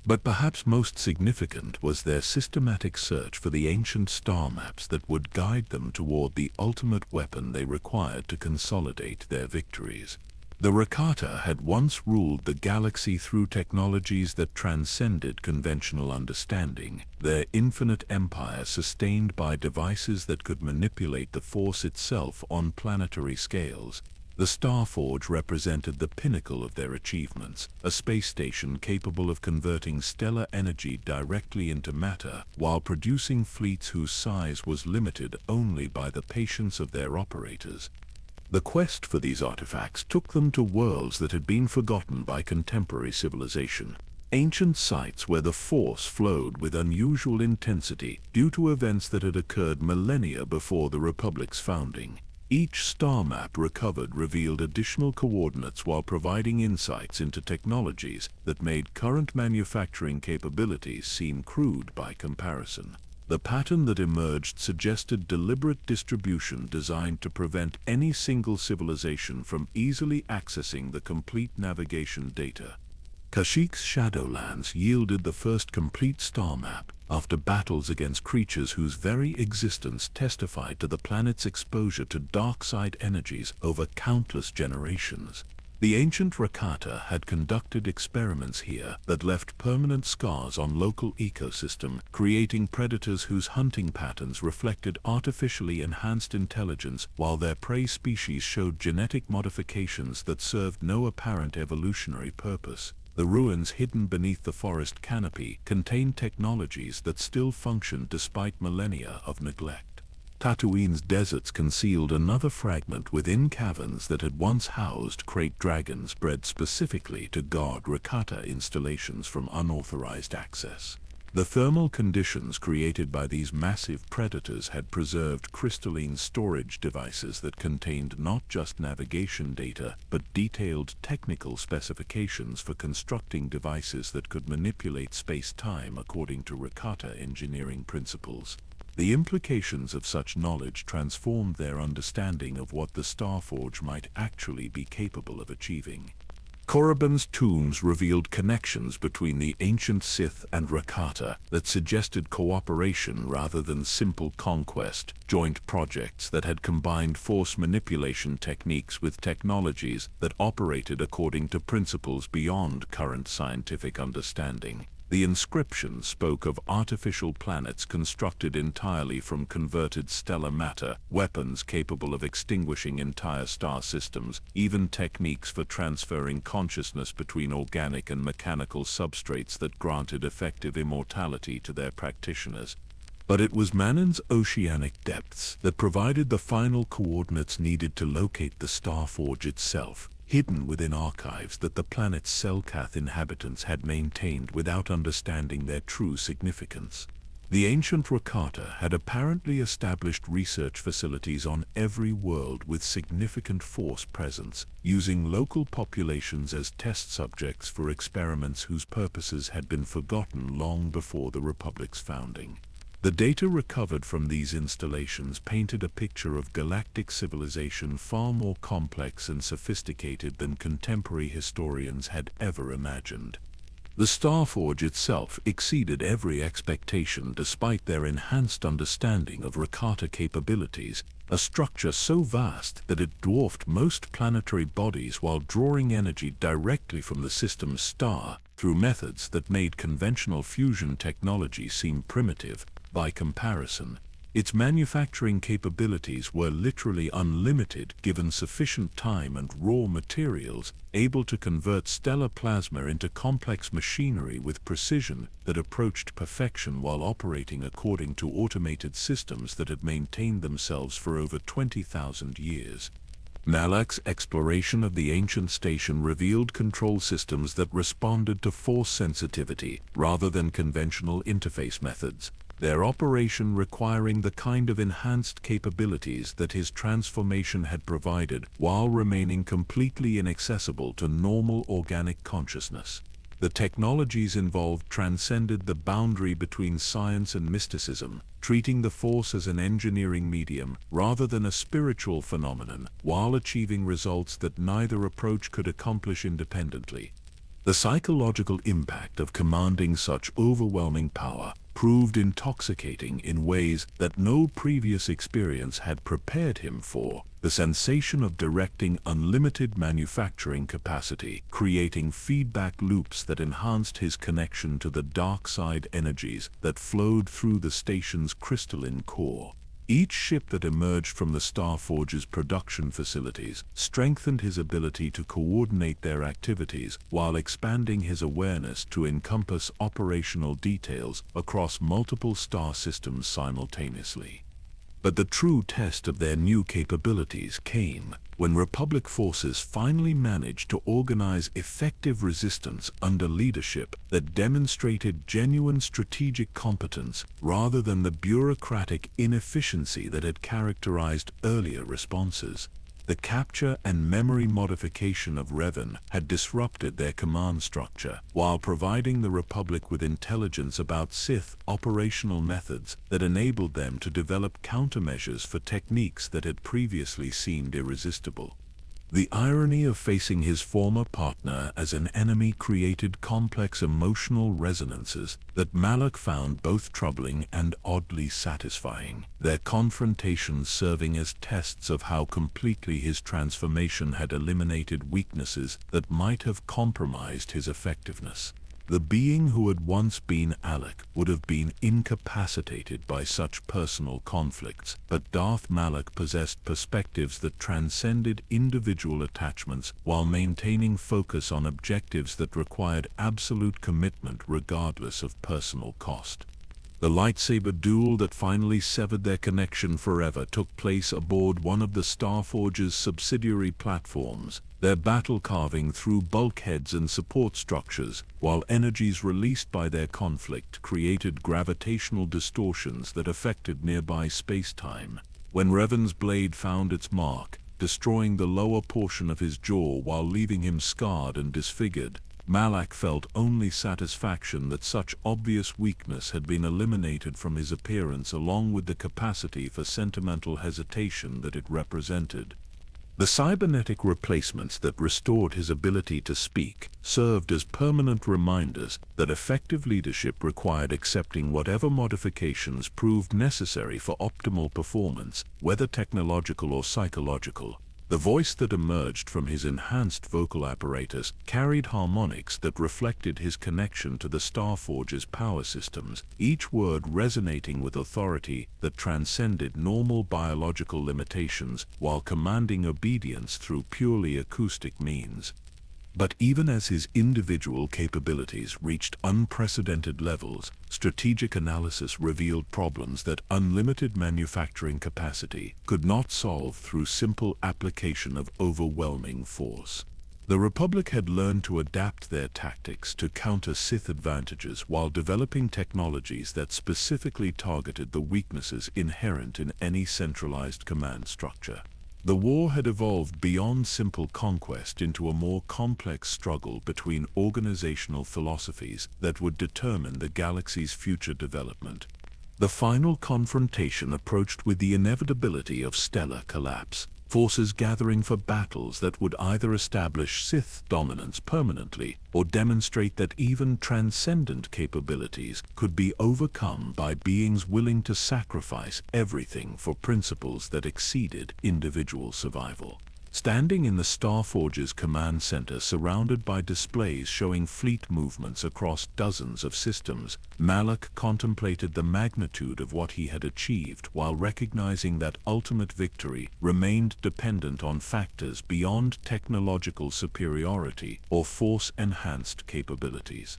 But perhaps most significant was their systematic search for the ancient star maps that would guide them toward the ultimate weapon they required to consolidate their victories. The Rakata had once ruled the galaxy through technologies that transcended conventional understanding, their infinite empire sustained by devices that could manipulate the Force itself on planetary scales. The Starforge represented the pinnacle of their achievements, a space station capable of converting stellar energy directly into matter while producing fleets whose size was limited only by the patience of their operators. The quest for these artifacts took them to worlds that had been forgotten by contemporary civilization, ancient sites where the Force flowed with unusual intensity due to events that had occurred millennia before the Republic's founding. Each star map recovered revealed additional coordinates while providing insights into technologies that made current manufacturing capabilities seem crude by comparison. The pattern that emerged suggested deliberate distribution designed to prevent any single civilization from easily accessing the complete navigation data. Kashyyyk's Shadowlands yielded the first complete star map, after battles against creatures whose very existence testified to the planet's exposure to dark side energies over countless generations. The ancient Rakata had conducted experiments here that left permanent scars on local ecosystem, creating predators whose hunting patterns reflected artificially enhanced intelligence, while their prey species showed genetic modifications that served no apparent evolutionary purpose. The ruins hidden beneath the forest canopy contained technologies that still functioned despite millennia of neglect. Tatooine's deserts concealed another fragment within caverns that had once housed crate dragons bred specifically to guard Rakata installations from unauthorized access. The thermal conditions created by these massive predators had preserved crystalline storage devices that contained not just navigation data, but detailed technical specifications for constructing devices that could manipulate space-time according to Rakata engineering principles. The implications of such knowledge transformed their understanding of what the Starforge might actually be capable of achieving. Korriban's tombs revealed connections between the ancient Sith and Rakata that suggested cooperation rather than simple conquest, joint projects that had combined force manipulation techniques with technologies that operated according to principles beyond current scientific understanding. The inscription spoke of artificial planets constructed entirely from converted stellar matter, weapons capable of extinguishing entire star systems, even techniques for transferring consciousness between organic and mechanical substrates that granted effective immortality to their practitioners. But it was Manon's oceanic depths that provided the final coordinates needed to locate the Starforge itself, hidden within archives that the planet's Selkath inhabitants had maintained without understanding their true significance. The ancient Rakata had apparently established research facilities on every world with significant force presence, using local populations as test subjects for experiments whose purposes had been forgotten long before the Republic's founding. The data recovered from these installations painted a picture of galactic civilization far more complex and sophisticated than contemporary historians had ever imagined. The Starforge itself exceeded every expectation despite their enhanced understanding of Rakata capabilities, a structure so vast that it dwarfed most planetary bodies while drawing energy directly from the system's star through methods that made conventional fusion technology seem primitive. By comparison, its manufacturing capabilities were literally unlimited given sufficient time and raw materials, able to convert stellar plasma into complex machinery with precision that approached perfection while operating according to automated systems that had maintained themselves for over 20,000 years. Malak's exploration of the ancient station revealed control systems that responded to force sensitivity rather than conventional interface methods, their operation requiring the kind of enhanced capabilities that his transformation had provided while remaining completely inaccessible to normal organic consciousness. The technologies involved transcended the boundary between science and mysticism, treating the Force as an engineering medium rather than a spiritual phenomenon, while achieving results that neither approach could accomplish independently. The psychological impact of commanding such overwhelming power proved intoxicating in ways that no previous experience had prepared him for. The sensation of directing unlimited manufacturing capacity, creating feedback loops that enhanced his connection to the dark side energies that flowed through the station's crystalline core. Each ship that emerged from the Starforge's production facilities strengthened his ability to coordinate their activities while expanding his awareness to encompass operational details across multiple star systems simultaneously. But the true test of their new capabilities came when Republic forces finally managed to organize effective resistance under leadership that demonstrated genuine strategic competence rather than the bureaucratic inefficiency that had characterized earlier responses. The capture and memory modification of Revan had disrupted their command structure, while providing the Republic with intelligence about Sith operational methods that enabled them to develop countermeasures for techniques that had previously seemed irresistible. The irony of facing his former partner as an enemy created complex emotional resonances that Malak found both troubling and oddly satisfying, their confrontations serving as tests of how completely his transformation had eliminated weaknesses that might have compromised his effectiveness. The being who had once been Alek would have been incapacitated by such personal conflicts, but Darth Malak possessed perspectives that transcended individual attachments while maintaining focus on objectives that required absolute commitment regardless of personal cost. The lightsaber duel that finally severed their connection forever took place aboard one of the Starforge's subsidiary platforms, their battle carving through bulkheads and support structures, while energies released by their conflict created gravitational distortions that affected nearby space-time. When Revan's blade found its mark, destroying the lower portion of his jaw while leaving him scarred and disfigured, Malak felt only satisfaction that such obvious weakness had been eliminated from his appearance along with the capacity for sentimental hesitation that it represented. The cybernetic replacements that restored his ability to speak served as permanent reminders that effective leadership required accepting whatever modifications proved necessary for optimal performance, whether technological or psychological. The voice that emerged from his enhanced vocal apparatus carried harmonics that reflected his connection to the Starforge's power systems, each word resonating with authority that transcended normal biological limitations while commanding obedience through purely acoustic means. But even as his individual capabilities reached unprecedented levels, strategic analysis revealed problems that unlimited manufacturing capacity could not solve through simple application of overwhelming force. The Republic had learned to adapt their tactics to counter Sith advantages while developing technologies that specifically targeted the weaknesses inherent in any centralized command structure. The war had evolved beyond simple conquest into a more complex struggle between organizational philosophies that would determine the galaxy's future development. The final confrontation approached with the inevitability of stellar collapse, forces gathering for battles that would either establish Sith dominance permanently or demonstrate that even transcendent capabilities could be overcome by beings willing to sacrifice everything for principles that exceeded individual survival. Standing in the Starforge's command center surrounded by displays showing fleet movements across dozens of systems, Malak contemplated the magnitude of what he had achieved while recognizing that ultimate victory remained dependent on factors beyond technological superiority or force-enhanced capabilities.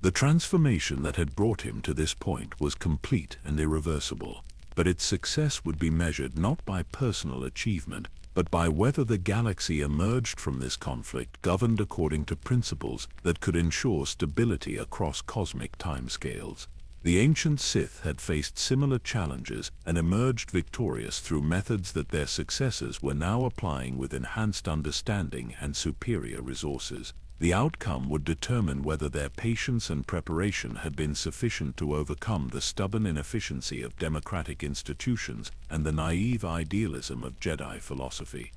The transformation that had brought him to this point was complete and irreversible, but its success would be measured not by personal achievement, but by whether the galaxy emerged from this conflict governed according to principles that could ensure stability across cosmic timescales. The ancient Sith had faced similar challenges and emerged victorious through methods that their successors were now applying with enhanced understanding and superior resources. The outcome would determine whether their patience and preparation had been sufficient to overcome the stubborn inefficiency of democratic institutions and the naive idealism of Jedi philosophy.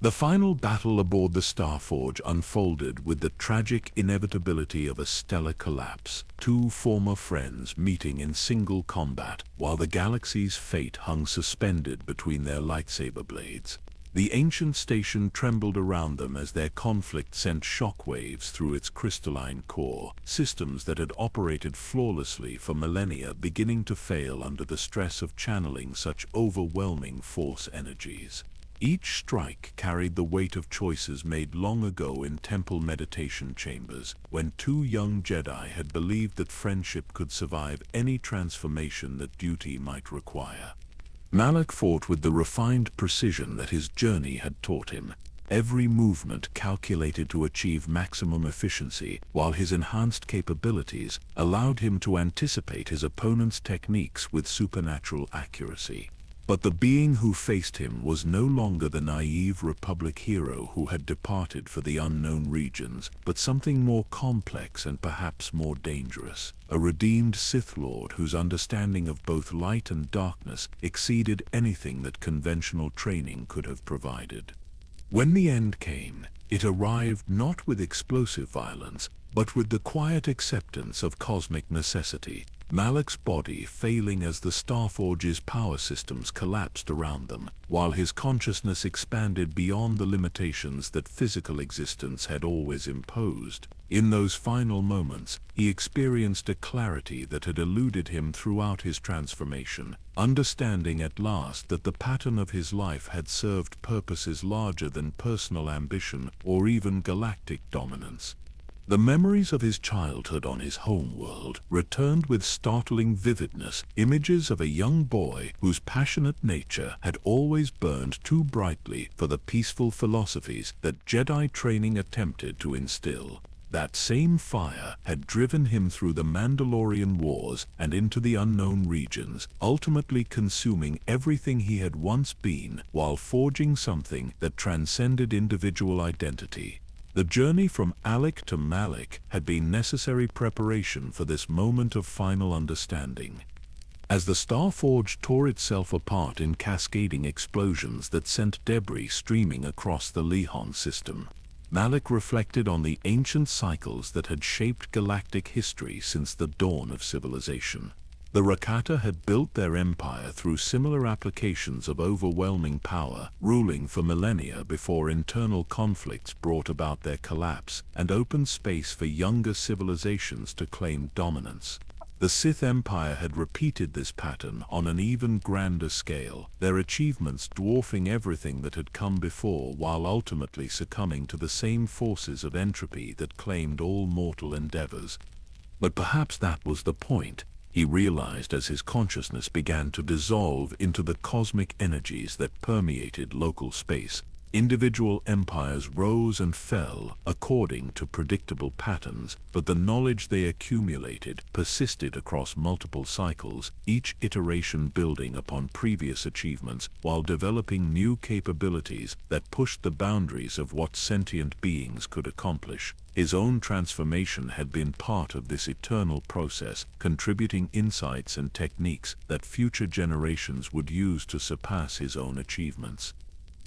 The final battle aboard the Starforge unfolded with the tragic inevitability of a stellar collapse, two former friends meeting in single combat while the galaxy's fate hung suspended between their lightsaber blades. The ancient station trembled around them as their conflict sent shockwaves through its crystalline core, systems that had operated flawlessly for millennia beginning to fail under the stress of channeling such overwhelming force energies. Each strike carried the weight of choices made long ago in temple meditation chambers, when two young Jedi had believed that friendship could survive any transformation that duty might require. Malak fought with the refined precision that his journey had taught him, every movement calculated to achieve maximum efficiency, while his enhanced capabilities allowed him to anticipate his opponent's techniques with supernatural accuracy. But the being who faced him was no longer the naive Republic hero who had departed for the unknown regions, but something more complex and perhaps more dangerous. A redeemed Sith Lord whose understanding of both light and darkness exceeded anything that conventional training could have provided. When the end came, it arrived not with explosive violence, but with the quiet acceptance of cosmic necessity. Malak's body failing as the Starforge's power systems collapsed around them, while his consciousness expanded beyond the limitations that physical existence had always imposed. In those final moments, he experienced a clarity that had eluded him throughout his transformation, understanding at last that the pattern of his life had served purposes larger than personal ambition or even galactic dominance. The memories of his childhood on his homeworld returned with startling vividness, images of a young boy whose passionate nature had always burned too brightly for the peaceful philosophies that Jedi training attempted to instill. That same fire had driven him through the Mandalorian wars and into the unknown regions, ultimately consuming everything he had once been while forging something that transcended individual identity. The journey from Alek to Malak had been necessary preparation for this moment of final understanding. As the Starforge tore itself apart in cascading explosions that sent debris streaming across the Lehon system, Malak reflected on the ancient cycles that had shaped galactic history since the dawn of civilization. The Rakata had built their empire through similar applications of overwhelming power, ruling for millennia before internal conflicts brought about their collapse and opened space for younger civilizations to claim dominance. The Sith Empire had repeated this pattern on an even grander scale, their achievements dwarfing everything that had come before while ultimately succumbing to the same forces of entropy that claimed all mortal endeavors. But perhaps that was the point, he realized as his consciousness began to dissolve into the cosmic energies that permeated local space. Individual empires rose and fell according to predictable patterns, but the knowledge they accumulated persisted across multiple cycles, each iteration building upon previous achievements while developing new capabilities that pushed the boundaries of what sentient beings could accomplish. His own transformation had been part of this eternal process, contributing insights and techniques that future generations would use to surpass his own achievements.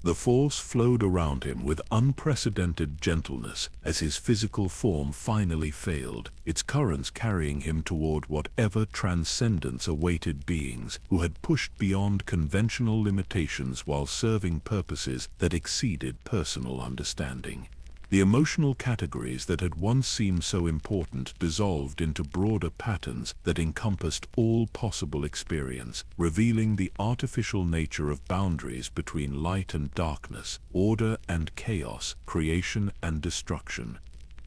The Force flowed around him with unprecedented gentleness as his physical form finally failed, its currents carrying him toward whatever transcendence awaited beings who had pushed beyond conventional limitations while serving purposes that exceeded personal understanding. The emotional categories that had once seemed so important dissolved into broader patterns that encompassed all possible experience, revealing the artificial nature of boundaries between light and darkness, order and chaos, creation and destruction.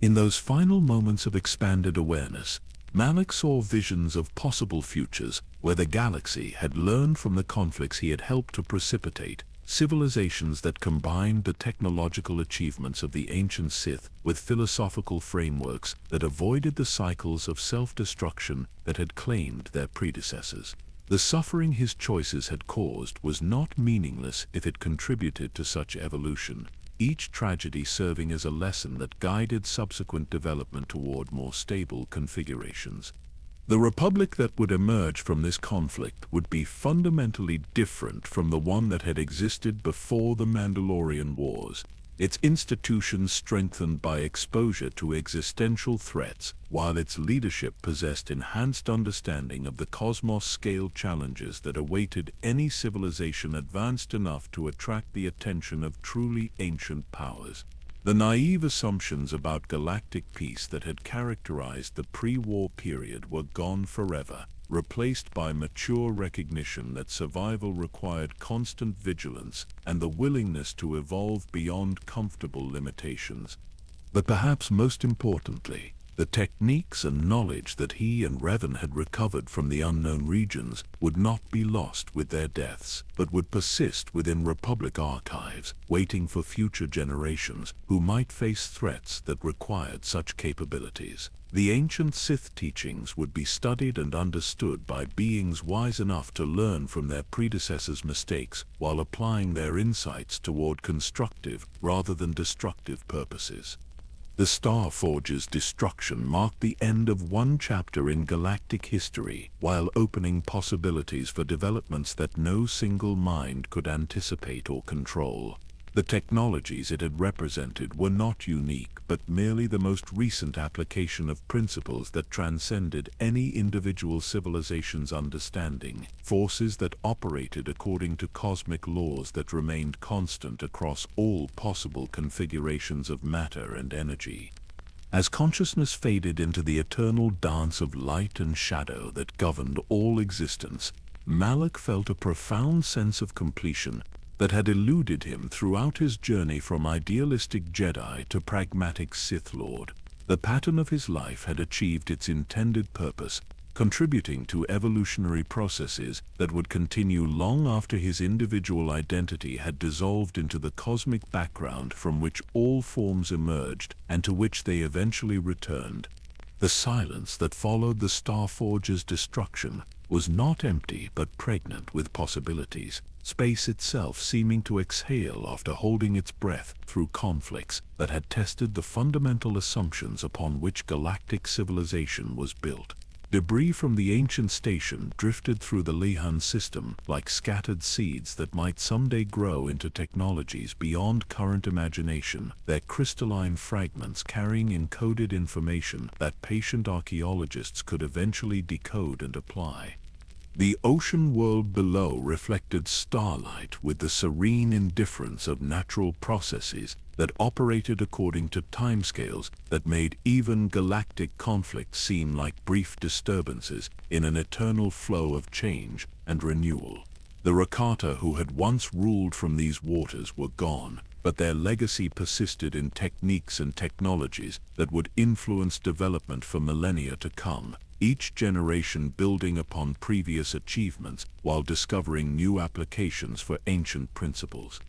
In those final moments of expanded awareness, Malak saw visions of possible futures where the galaxy had learned from the conflicts he had helped to precipitate, civilizations that combined the technological achievements of the ancient Sith with philosophical frameworks that avoided the cycles of self-destruction that had claimed their predecessors. The suffering his choices had caused was not meaningless if it contributed to such evolution, each tragedy serving as a lesson that guided subsequent development toward more stable configurations. The republic that would emerge from this conflict would be fundamentally different from the one that had existed before the Mandalorian Wars, its institutions strengthened by exposure to existential threats, while its leadership possessed enhanced understanding of the cosmos-scale challenges that awaited any civilization advanced enough to attract the attention of truly ancient powers. The naive assumptions about galactic peace that had characterized the pre-war period were gone forever, replaced by mature recognition that survival required constant vigilance and the willingness to evolve beyond comfortable limitations. But perhaps most importantly, the techniques and knowledge that he and Revan had recovered from the unknown regions would not be lost with their deaths, but would persist within Republic archives, waiting for future generations who might face threats that required such capabilities. The ancient Sith teachings would be studied and understood by beings wise enough to learn from their predecessors' mistakes while applying their insights toward constructive rather than destructive purposes. The Starforge's destruction marked the end of one chapter in galactic history, while opening possibilities for developments that no single mind could anticipate or control. The technologies it had represented were not unique, but merely the most recent application of principles that transcended any individual civilization's understanding, forces that operated according to cosmic laws that remained constant across all possible configurations of matter and energy. As consciousness faded into the eternal dance of light and shadow that governed all existence, Malak felt a profound sense of completion that had eluded him throughout his journey from idealistic Jedi to pragmatic Sith Lord. The pattern of his life had achieved its intended purpose, contributing to evolutionary processes that would continue long after his individual identity had dissolved into the cosmic background from which all forms emerged and to which they eventually returned. The silence that followed the Starforge's destruction was not empty but pregnant with possibilities, space itself seeming to exhale after holding its breath through conflicts that had tested the fundamental assumptions upon which galactic civilization was built. Debris from the ancient station drifted through the Lihan system like scattered seeds that might someday grow into technologies beyond current imagination, their crystalline fragments carrying encoded information that patient archaeologists could eventually decode and apply. The ocean world below reflected starlight with the serene indifference of natural processes that operated according to timescales that made even galactic conflict seem like brief disturbances in an eternal flow of change and renewal. The Rakata who had once ruled from these waters were gone, but their legacy persisted in techniques and technologies that would influence development for millennia to come, each generation building upon previous achievements while discovering new applications for ancient principles.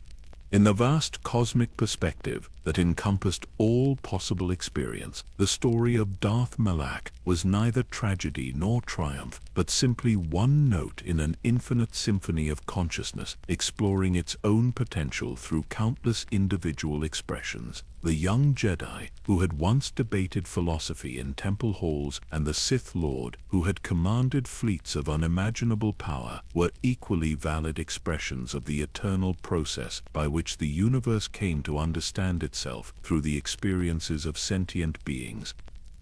In the vast cosmic perspective that encompassed all possible experience, the story of Darth Malak was neither tragedy nor triumph, but simply one note in an infinite symphony of consciousness, exploring its own potential through countless individual expressions. The young Jedi, who had once debated philosophy in temple halls, and the Sith Lord, who had commanded fleets of unimaginable power, were equally valid expressions of the eternal process by which the universe came to understand itself through the experiences of sentient beings.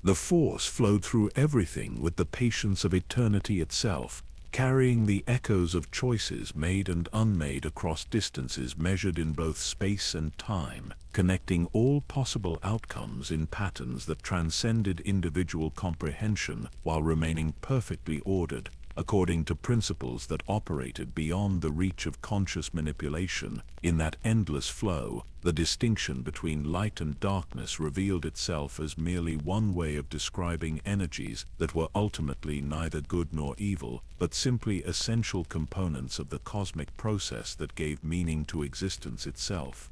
The Force flowed through everything with the patience of eternity itself, carrying the echoes of choices made and unmade across distances measured in both space and time, connecting all possible outcomes in patterns that transcended individual comprehension while remaining perfectly ordered, according to principles that operated beyond the reach of conscious manipulation. In that endless flow, the distinction between light and darkness revealed itself as merely one way of describing energies that were ultimately neither good nor evil, but simply essential components of the cosmic process that gave meaning to existence itself.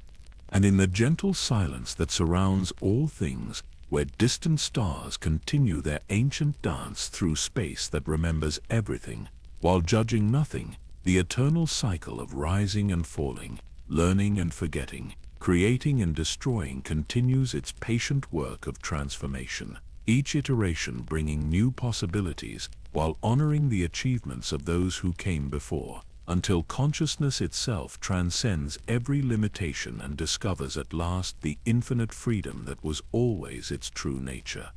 And in the gentle silence that surrounds all things, where distant stars continue their ancient dance through space that remembers everything, while judging nothing, the eternal cycle of rising and falling, learning and forgetting, creating and destroying continues its patient work of transformation, each iteration bringing new possibilities while honoring the achievements of those who came before, until consciousness itself transcends every limitation and discovers at last the infinite freedom that was always its true nature.